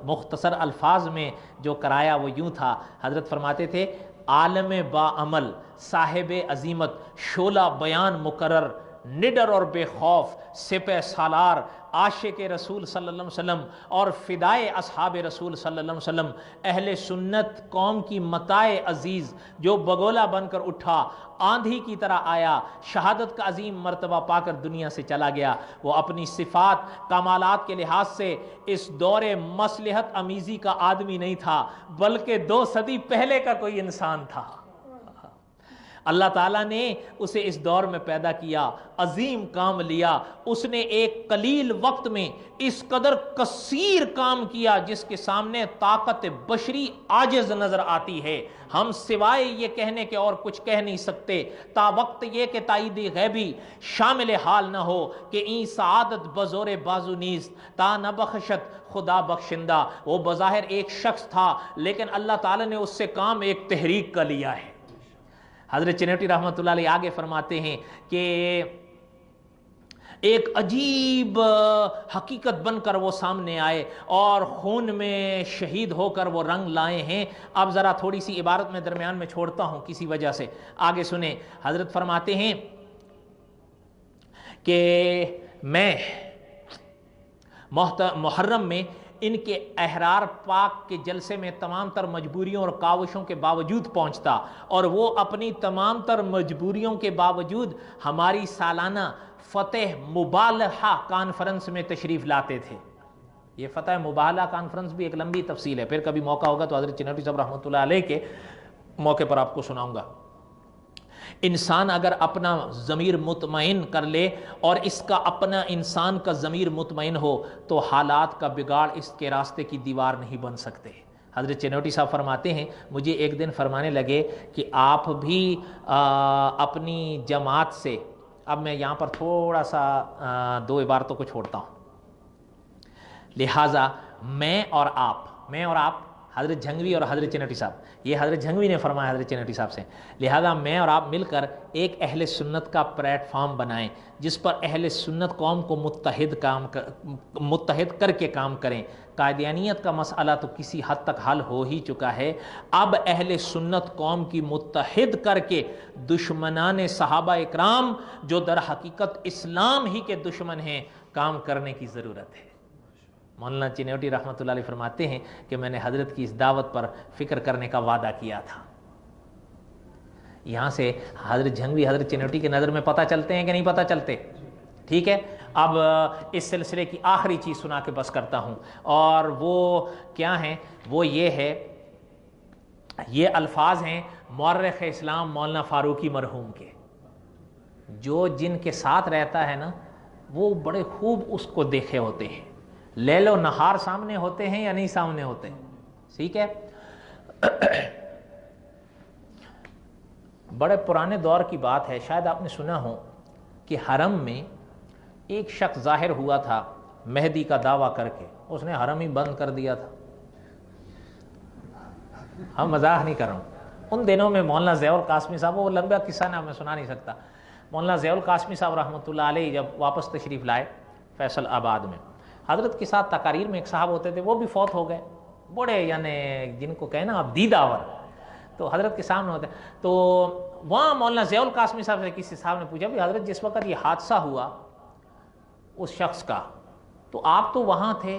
مختصر الفاظ میں جو کرایا وہ یوں تھا۔ حضرت فرماتے تھے عالم با عمل، صاحب عظیمت، شعلہ بیان مقرر، نڈر اور بے خوف، سپہ سالار، عاشق رسول صلی اللہ علیہ وسلم اور فدائے اصحاب رسول صلی اللہ علیہ وسلم، اہل سنت قوم کی متاع عزیز، جو بگولا بن کر اٹھا، آندھی کی طرح آیا، شہادت کا عظیم مرتبہ پا کر دنیا سے چلا گیا۔ وہ اپنی صفات کمالات کے لحاظ سے اس دور مصلحت امیزی کا آدمی نہیں تھا، بلکہ 2 صدی پہلے کا کوئی انسان تھا۔ اللہ تعالیٰ نے اسے اس دور میں پیدا کیا، عظیم کام لیا، اس نے ایک قلیل وقت میں اس قدر کثیر کام کیا جس کے سامنے طاقت بشری عاجز نظر آتی ہے۔ ہم سوائے یہ کہنے کے اور کچھ کہہ نہیں سکتے، تا وقت یہ کہ تائید غیبی شامل حال نہ ہو کہ این سعادت بزور بازو نیست تا نہ بخشت خدا بخشندہ۔ وہ بظاہر ایک شخص تھا لیکن اللہ تعالیٰ نے اس سے کام ایک تحریک کا لیا ہے۔ حضرت چنوٹی رحمۃ اللہ علیہ آگے فرماتے ہیں کہ ایک عجیب حقیقت بن کر وہ سامنے آئے اور خون میں شہید ہو کر وہ رنگ لائے ہیں۔ اب ذرا تھوڑی سی عبارت میں درمیان میں چھوڑتا ہوں کسی وجہ سے، آگے سنیں۔ حضرت فرماتے ہیں کہ میں محرم میں ان کے احرار پاک کے جلسے میں تمام تر مجبوریوں اور کاوشوں کے باوجود پہنچتا، اور وہ اپنی تمام تر مجبوریوں کے باوجود ہماری سالانہ فتح مبالغہ کانفرنس میں تشریف لاتے تھے۔ یہ فتح مبالغہ کانفرنس بھی ایک لمبی تفصیل ہے، پھر کبھی موقع ہوگا تو حضرت چنوٹی صاحب رحمۃ اللہ علیہ کے موقع پر آپ کو سناؤں گا۔ انسان اگر اپنا ضمیر مطمئن کر لے اور اس کا اپنا انسان کا ضمیر مطمئن ہو تو حالات کا بگاڑ اس کے راستے کی دیوار نہیں بن سکتے۔ حضرت چنوٹی صاحب فرماتے ہیں مجھے ایک دن فرمانے لگے کہ آپ بھی اپنی جماعت سے، اب میں یہاں پر تھوڑا سا دو عبارتوں کو چھوڑتا ہوں، لہٰذا میں اور آپ حضرت جھنگوی اور حضرت چنوٹی صاحب، یہ حضرت جھنگوی نے فرمایا حضرت چنوٹی صاحب سے، لہذا میں اور آپ مل کر ایک اہل سنت کا پلیٹ فارم بنائیں جس پر اہل سنت قوم کو متحد کر کے کام کریں۔ قادیانیت کا مسئلہ تو کسی حد تک حل ہو ہی چکا ہے، اب اہل سنت قوم کی متحد کر کے دشمنان صحابہ اکرام جو در حقیقت اسلام ہی کے دشمن ہیں کام کرنے کی ضرورت ہے۔ مولانا چنوٹی رحمۃ اللہ علیہ فرماتے ہیں کہ میں نے حضرت کی اس دعوت پر فکر کرنے کا وعدہ کیا تھا۔ یہاں سے حضرت جھنگوی حضرت چنوٹی کے نظر میں پتہ چلتے ہیں کہ نہیں پتہ چلتے؟ ٹھیک ہے، اب اس سلسلے کی آخری چیز سنا کے بس کرتا ہوں، اور وہ کیا ہیں؟ وہ یہ ہے، یہ الفاظ ہیں مورخ اسلام مولانا فاروقی مرحوم کے، جو جن کے ساتھ رہتا ہے نا وہ بڑے خوب اس کو دیکھے ہوتے ہیں، لیل و نہار سامنے ہوتے ہیں یا نہیں سامنے ہوتے، ٹھیک ہے۔ بڑے پرانے دور کی بات ہے، شاید آپ نے سنا ہو کہ حرم میں ایک شخص ظاہر ہوا تھا مہدی کا دعویٰ کر کے، اس نے حرم ہی بند کر دیا تھا۔ ہم مزاح نہیں کر رہا ہوں، ان دنوں میں مولانا ضیاء القاسمی صاحب، وہ لمبا قصہ نا میں سنا نہیں سکتا، مولانا ضیاء القاسمی صاحب رحمۃ اللہ علیہ جب واپس تشریف لائے فیصل آباد میں، حضرت کے ساتھ تقاریر میں ایک صاحب ہوتے تھے، وہ بھی فوت ہو گئے، بڑے یعنی جن کو کہنا اب دیداور، تو حضرت کے سامنے ہوتے، تو وہاں مولانا ضیاء القاسمی صاحب سے کسی صاحب نے پوچھا بھی حضرت جس وقت یہ حادثہ ہوا اس شخص کا تو آپ تو وہاں تھے،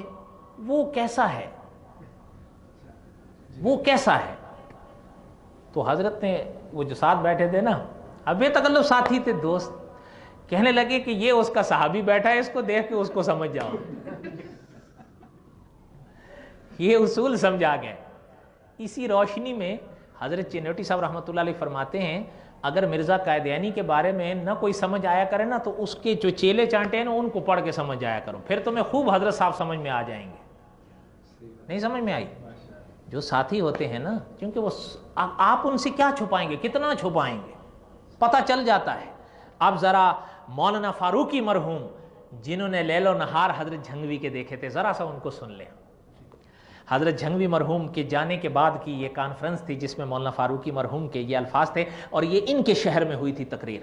وہ کیسا ہے، وہ کیسا ہے؟ تو حضرت نے، وہ جو ساتھ بیٹھے تھے نا، اب بے تکلف ساتھی تھے، دوست، کہنے لگے کہ یہ اس کا صحابی بیٹھا ہے، اس کو دیکھ کے اس کو سمجھ جاؤ۔ یہ اصول سمجھا گئے۔ اسی روشنی میں حضرت چنوٹی صاحب رحمۃ اللہ علیہ فرماتے ہیں اگر مرزا قادیانی کے بارے میں نہ کوئی سمجھ آیا کرے نا تو اس کے جو چیلے چانٹے ہیں نا ان کو پڑھ کے سمجھ جایا کرو، پھر تمہیں خوب حضرت صاحب سمجھ میں آ جائیں گے۔ نہیں سمجھ میں آئی؟ جو ساتھی ہوتے ہیں نا، کیونکہ وہ آپ ان سے کیا چھپائیں گے، کتنا چھپائیں گے، پتہ چل جاتا ہے۔ اب ذرا مولانا فاروقی مرحوم جنہوں نے لیل و نہار حضرت جھنگوی کے دیکھے تھے، ذرا سا ان کو سن لیں۔ حضرت جھنگوی مرحوم کے جانے کے بعد کی یہ کانفرنس تھی جس میں مولانا فاروقی مرحوم کے یہ الفاظ تھے، اور یہ ان کے شہر میں ہوئی تھی تقریر۔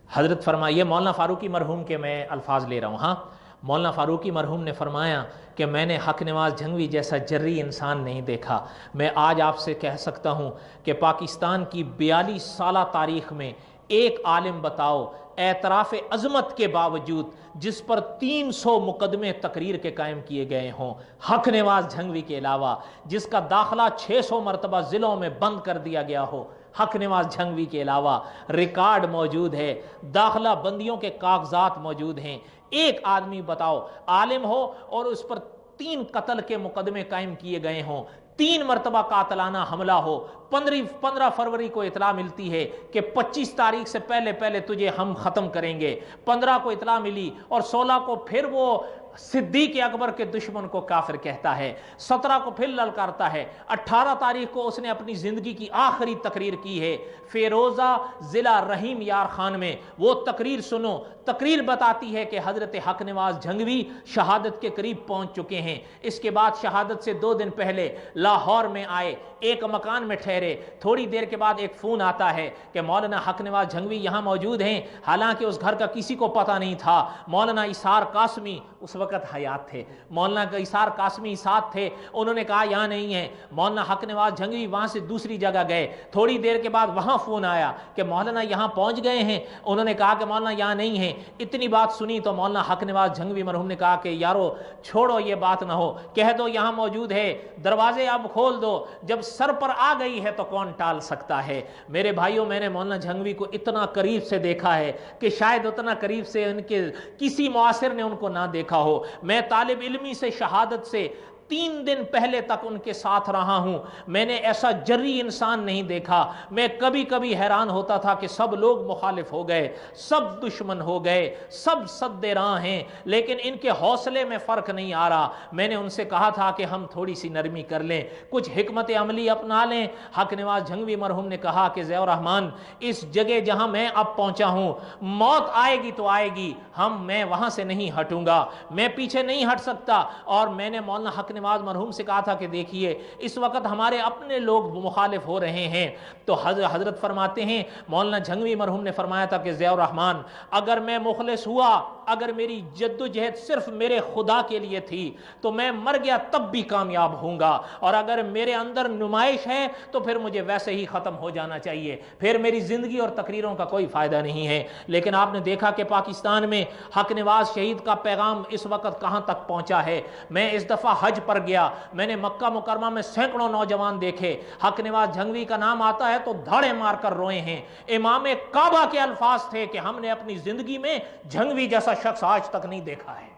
حضرت فرمائیے، مولانا فاروقی مرحوم کے میں الفاظ لے رہا ہوں، ہاں، مولانا فاروقی مرحوم نے فرمایا کہ میں نے حق نواز جھنگوی جیسا جری انسان نہیں دیکھا۔ میں آج آپ سے کہہ سکتا ہوں کہ پاکستان کی 42 سالہ تاریخ میں ایک عالم بتاؤ اعتراف عظمت کے باوجود جس پر 300 مقدمے تقریر کے قائم کیے گئے ہوں، حق نواز جھنگوی کے علاوہ، جس کا داخلہ 600 مرتبہ ضلعوں میں بند کر دیا گیا ہو، حق نواز جھنگوی کے علاوہ ریکارڈ موجود ہے، داخلہ بندیوں کے کاغذات موجود ہیں۔ ایک آدمی بتاؤ عالم ہو اور اس پر 3 قتل کے مقدمے قائم کیے گئے ہوں، 3 مرتبہ قاتلانہ حملہ ہو، 15 فروری کو اطلاع ملتی ہے کہ 25 تاریخ سے پہلے تجھے ہم ختم کریں گے، 15 کو اطلاع ملی اور 16 کو پھر وہ صدیق اکبر کے دشمن کو کافر کہتا ہے، 17 کو پھر للکارتا ہے، 18 تاریخ کو اس نے اپنی زندگی کی آخری تقریر کی ہے فیروزہ ضلع رحیم یار خان میں۔ وہ تقریر سنو، تقریر بتاتی ہے کہ حضرت حق نواز جھنگوی شہادت کے قریب پہنچ چکے ہیں۔ اس کے بعد شہادت سے 2 دن پہلے لاہور میں آئے، ایک مکان میں ٹھہرے، تھوڑی دیر کے بعد ایک فون آتا ہے کہ مولانا حق نواز جھنگوی یہاں موجود ہیں۔ حالانکہ اس گھر کا کسی کو پتہ نہیں تھا۔ مولانا اسحار قاسمی اس وقت حیات تھے، مولانا اسحار قاسمی ساتھ تھے، انہوں نے کہا یہاں نہیں ہے۔ مولانا حق نواز جھنگوی وہاں سے دوسری جگہ گئے، تھوڑی دیر کے بعد وہاں فون آیا کہ مولانا یہاں پہنچ گئے ہیں، انہوں نے کہا کہ مولانا یہاں نہیں ہیں۔ اتنی بات سنی تو مولانا حق نواز جھنگوی مرحوم نے کہا کہ یارو چھوڑو یہ بات نہ ہو، کہہ دو یہاں موجود ہے، دروازے اب کھول دو، جب سر پر آ گئی ہے تو کون ٹال سکتا ہے۔ میرے بھائیوں، میں نے مولانا جھنگوی کو اتنا قریب سے دیکھا ہے کہ شاید اتنا قریب سے ان کے کسی معاصر نے ان کو نہ دیکھا ہو۔ میں طالب علمی سے شہادت سے 3 دن پہلے تک ان کے ساتھ رہا ہوں، میں نے ایسا جری انسان نہیں دیکھا۔ میں کبھی کبھی حیران ہوتا تھا کہ سب لوگ مخالف ہو گئے، سب دشمن ہو گئے، سب سد راہ ہیں، لیکن ان کے حوصلے میں فرق نہیں آ رہا۔ میں نے ان سے کہا تھا کہ ہم تھوڑی سی نرمی کر لیں، کچھ حکمت عملی اپنا لیں۔ حق نواز جھنگوی مرحوم نے کہا کہ ضیاء الرحمن، اس جگہ جہاں میں اب پہنچا ہوں، موت آئے گی تو آئے گی، میں وہاں سے نہیں ہٹوں گا، میں پیچھے نہیں ہٹ سکتا۔ اور میں نے مولانا حق نواز مرحوم سے کہا تھا کہ دیکھیے اس وقت ہمارے اپنے لوگ مخالف ہو رہے ہیں، تو حضرت فرماتے ہیں، مولانا جھنگوی مرحوم نے فرمایا تھا کہ ضیاء الرحمن، اگر میں مخلص ہوا، اگر میری جدوجہد صرف میرے خدا کے لیے تھی تو میں مر گیا تب بھی کامیاب ہوں گا، اور اگر میرے اندر نمائش ہے تو پھر مجھے ویسے ہی ختم ہو جانا چاہیے، پھر میری زندگی اور تقریروں کا کوئی فائدہ نہیں ہے۔ لیکن آپ نے دیکھا کہ پاکستان میں حق نواز شہید کا پیغام اس وقت کہاں تک پہنچا ہے۔ میں اس دفعہ حج پر گیا، میں نے مکہ مکرمہ میں سینکڑوں نوجوان دیکھے، حق نواز جھنگوی کا نام آتا ہے تو دھاڑے مار کر روئے ہیں۔ امام کعبہ کے الفاظ تھے کہ ہم نے اپنی زندگی میں جھنگوی جیسا شخص آج تک نہیں دیکھا ہے۔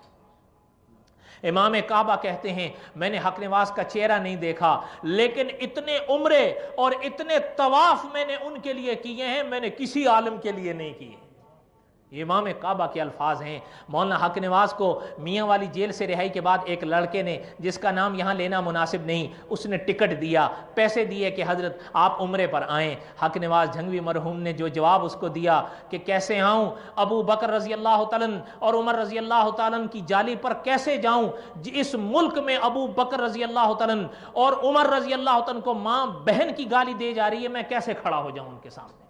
امام کعبہ کہتے ہیں میں نے حق نواز کا چہرہ نہیں دیکھا، لیکن اتنے عمرے اور اتنے طواف میں نے ان کے لیے کیے ہیں، میں نے کسی عالم کے لیے نہیں کیے۔ یہ امام کعبہ کے الفاظ ہیں۔ مولانا حق نواز کو میاں والی جیل سے رہائی کے بعد ایک لڑکے نے، جس کا نام یہاں لینا مناسب نہیں، اس نے ٹکٹ دیا، پیسے دیے کہ حضرت آپ عمرے پر آئیں۔ حق نواز جھنگوی مرحوم نے جو جواب اس کو دیا کہ کیسے آؤں، ابو بکر رضی اللہ تعالیٰ اور عمر رضی اللہ تعالیٰ کی جالی پر کیسے جاؤں؟ اس ملک میں ابو بکر رضی اللہ تعالیٰ اور عمر رضی اللہ تعالیٰ کو ماں بہن کی گالی دے جا رہی ہے، میں کیسے کھڑا ہو جاؤں ان کے سامنے؟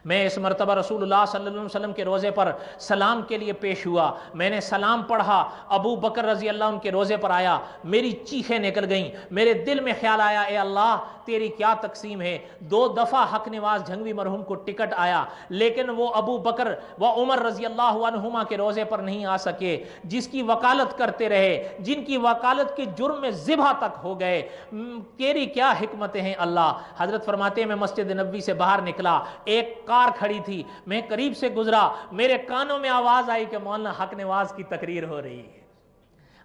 میں اس مرتبہ رسول اللہ صلی اللہ علیہ وسلم کے روزے پر سلام کے لیے پیش ہوا، میں نے سلام پڑھا، ابو بکر رضی اللہ عنہ کے روزے پر آیا، میری چیخیں نکل گئیں، میرے دل میں خیال آیا اے اللہ تیری کیا تقسیم ہے۔ 2 دفعہ حق نواز جھنگوی مرحوم کو ٹکٹ آیا، لیکن وہ ابو بکر و عمر رضی اللہ عنہما کے روزے پر نہیں آ سکے، جس کی وکالت کرتے رہے، جن کی وکالت کے جرم میں ذبح تک ہو گئے۔ تیری کیا حکمتیں ہیں اللہ۔ حضرت فرماتے ہیں میں مسجد نبوی سے باہر نکلا، ایک کار کھڑی تھی، میں قریب سے گزرا، میرے کانوں میں آواز آئی کہ مولانا حق نواز کی تقریر ہو رہی ہے۔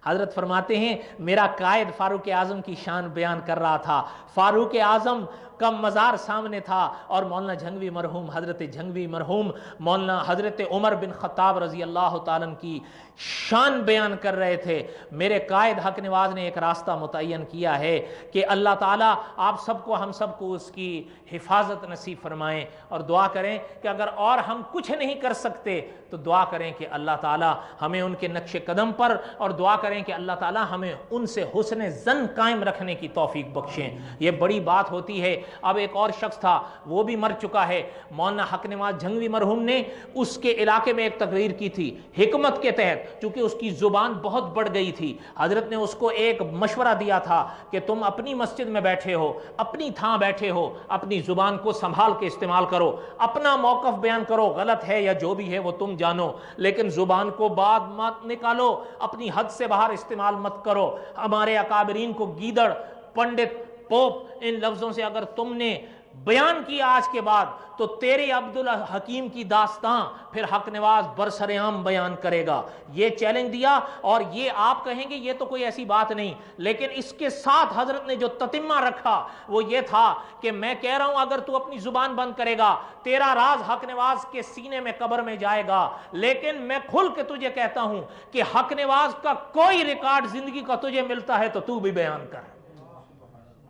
حضرت فرماتے ہیں میرا قائد فاروق اعظم کی شان بیان کر رہا تھا، فاروق اعظم کا مزار سامنے تھا اور مولانا جھنگوی مرحوم، حضرت جھنگوی مرحوم مولانا حضرت عمر بن خطاب رضی اللہ تعالیٰ کی شان بیان کر رہے تھے۔ میرے قائد حق نواز نے ایک راستہ متعین کیا ہے کہ اللہ تعالیٰ آپ سب کو، ہم سب کو اس کی حفاظت نصیب فرمائیں، اور دعا کریں کہ اگر اور ہم کچھ نہیں کر سکتے تو دعا کریں کہ اللہ تعالیٰ ہمیں ان کے نقش قدم پر، اور دعا کریں کہ اللہ تعالیٰ ہمیں ان سے حسن ظن قائم رکھنے کی توفیق بخشیں۔ یہ بڑی بات ہوتی ہے۔ اب ایک اور شخص تھا، وہ بھی مر چکا ہے، مولانا حق نواز جھنگوی مرحوم نے اس کے علاقے میں ایک تقریر کی تھی حکمت کے تحت، چونکہ اس کی زبان بہت بڑھ گئی تھی۔ حضرت نے اس کو ایک مشورہ دیا تھا کہ تم اپنی مسجد میں بیٹھے ہو، اپنی تھاں بیٹھے ہو، اپنی زبان کو سنبھال کے استعمال کرو، اپنا موقف بیان کرو، غلط ہے یا جو بھی ہے وہ تم جانو، لیکن زبان کو بعد مت نکالو، اپنی حد سے باہر استعمال مت کرو۔ ہمارے اکابرین کو گیدڑ، پنڈت، پوپ، ان لفظوں سے اگر تم نے بیان کیا آج کے بعد تو تیرے عبدالحکیم کی داستان پھر حق نواز برسرعام بیان کرے گا. یہ چیلنج دیا. اور یہ آپ کہیں گے یہ تو کوئی ایسی بات نہیں, لیکن اس کے ساتھ حضرت نے جو تتمہ رکھا وہ یہ تھا کہ میں کہہ رہا ہوں اگر تو اپنی زبان بند کرے گا تیرا راز حق نواز کے سینے میں قبر میں جائے گا, لیکن میں کھل کے تجھے کہتا ہوں کہ حق نواز کا کوئی ریکارڈ زندگی کا تجھے ملتا ہے تو تو بھی بیان کر.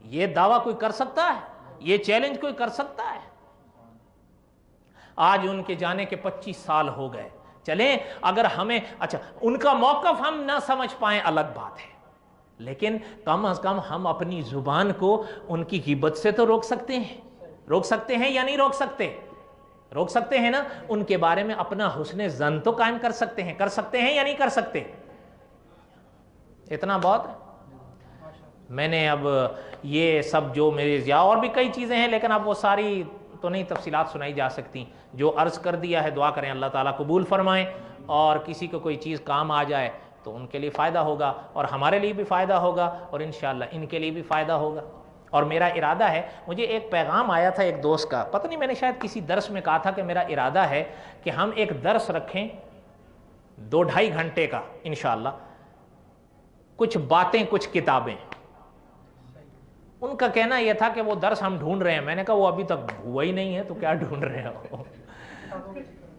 یہ دعویٰ کوئی کر سکتا ہے؟ یہ چیلنج کوئی کر سکتا ہے؟ آج ان کے جانے کے 25 سال ہو گئے. چلیں اگر ہمیں اچھا ان کا موقف ہم نہ سمجھ پائیں الگ بات ہے, لیکن کم از کم ہم اپنی زبان کو ان کی غیبت سے تو روک سکتے ہیں. روک سکتے ہیں یا نہیں روک سکتے؟ روک سکتے ہیں نا. ان کے بارے میں اپنا حسن ظن تو قائم کر سکتے ہیں. کر سکتے ہیں یا نہیں کر سکتے؟ اتنا بہت ہے. میں نے اب یہ سب جو میرے یا اور بھی کئی چیزیں ہیں لیکن اب وہ ساری تو نہیں تفصیلات سنائی جا سکتی. جو عرض کر دیا ہے دعا کریں اللہ تعالیٰ قبول فرمائیں, اور کسی کو کوئی چیز کام آ جائے تو ان کے لیے فائدہ ہوگا اور ہمارے لیے بھی فائدہ ہوگا اور انشاءاللہ ان کے لیے بھی فائدہ ہوگا. اور میرا ارادہ ہے, مجھے ایک پیغام آیا تھا ایک دوست کا, پتہ نہیں میں نے شاید کسی درس میں کہا تھا کہ میرا ارادہ ہے کہ ہم ایک درس رکھیں 2-2.5 گھنٹے کا انشاءاللہ, کچھ باتیں کچھ کتابیں. ان کا کہنا یہ تھا کہ وہ درس ہم ڈھونڈ رہے ہیں. میں نے کہا وہ ابھی تک ہوا ہی نہیں ہے تو کیا ڈھونڈ رہے ہو.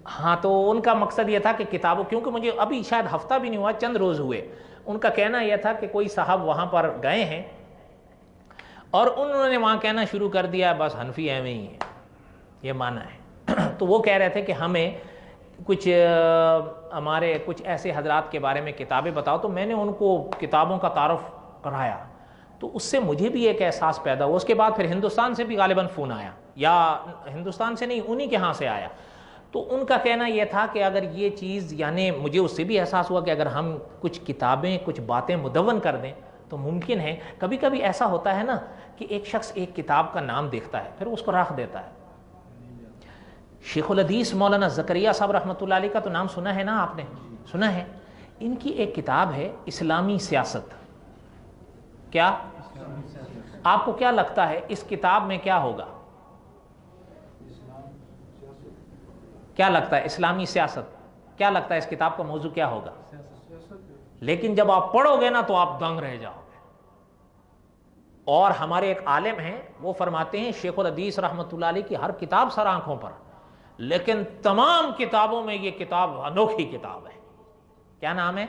ہاں تو ان کا مقصد یہ تھا کہ کتابوں, کیونکہ مجھے ابھی شاید ہفتہ بھی نہیں ہوا, چند روز ہوئے. ان کا کہنا یہ تھا کہ کوئی صاحب وہاں پر گئے ہیں اور انہوں نے وہاں کہنا شروع کر دیا بس حنفی ایویں ہی ہے, یہ مانا ہے. تو وہ کہہ رہے تھے کہ ہمیں کچھ ہمارے کچھ ایسے حضرات کے بارے میں کتابیں بتاؤ. تو میں نے ان کو کتابوں کا تعارف کرایا تو اس سے مجھے بھی ایک احساس پیدا ہوا. اس کے بعد پھر ہندوستان سے بھی غالباً فون آیا, یا ہندوستان سے نہیں انہی کے ہاں سے آیا. تو ان کا کہنا یہ تھا کہ اگر یہ چیز, یعنی مجھے اس سے بھی احساس ہوا کہ اگر ہم کچھ کتابیں کچھ باتیں مدون کر دیں تو ممکن ہے. کبھی کبھی ایسا ہوتا ہے نا کہ ایک شخص ایک کتاب کا نام دیکھتا ہے پھر اس کو رکھ دیتا ہے. شیخ الحدیث مولانا زکریا صاحب رحمۃ اللہ علیہ کا تو نام سنا ہے نا, آپ نے سنا ہے. ان کی ایک کتاب ہے اسلامی سیاست. کیا آپ کو کیا لگتا ہے اس کتاب میں کیا ہوگا؟ کیا لگتا ہے اسلامی سیاست, کیا لگتا ہے اس کتاب کا موضوع کیا ہوگا؟ لیکن جب آپ پڑھو گے نا تو آپ دنگ رہ جاؤ گے. اور ہمارے ایک عالم ہیں وہ فرماتے ہیں شیخ الحدیث رحمۃ اللہ علیہ کی ہر کتاب سر آنکھوں پر, لیکن تمام کتابوں میں یہ کتاب انوکھی کتاب ہے. کیا نام ہے؟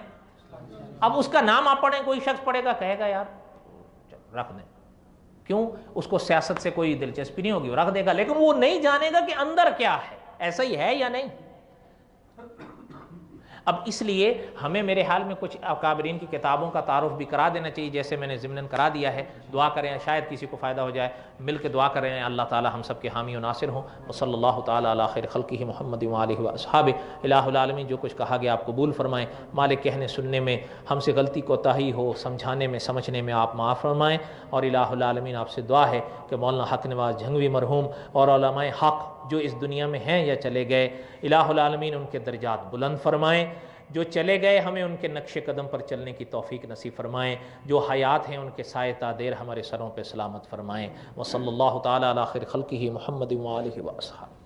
اب اس کا نام آپ پڑھیں, کوئی شخص پڑھے گا کہے گا یار رکھ دیں, کیوں, اس کو سیاست سے کوئی دلچسپی نہیں ہوگی, وہ رکھ دے گا, لیکن وہ نہیں جانے گا کہ اندر کیا ہے, ایسا ہی ہے یا نہیں. اب اس لیے ہمیں میرے حال میں کچھ اکابرین کی کتابوں کا تعارف بھی کرا دینا چاہیے, جیسے میں نے ضمناً کرا دیا ہے. دعا کریں شاید کسی کو فائدہ ہو جائے, مل کے دعا کریں اللہ تعالی ہم سب کے حامی و ناصر ہوں. وصلی اللہ تعالی علی خیر خلقہ محمد و آلہ و اصحابہ. الہ العالمین جو کچھ کہا گیا آپ قبول فرمائیں. مالک کہنے سننے میں ہم سے غلطی کوتاہی ہو, سمجھانے میں سمجھنے میں آپ معاف فرمائیں. اور الہ العالمین آپ سے دعا ہے کہ مولانا حق نواز جھنگوی مرحوم اور علماء حق جو اس دنیا میں ہیں یا چلے گئے, الہ العالمین ان کے درجات بلند فرمائیں. جو چلے گئے ہمیں ان کے نقش قدم پر چلنے کی توفیق نصیب فرمائیں. جو حیات ہیں ان کے سائے تا دیر ہمارے سروں پہ سلامت فرمائیں. وصلی اللہ تعالی علی خیر خلقہ محمد و آلہ و اصحابہ.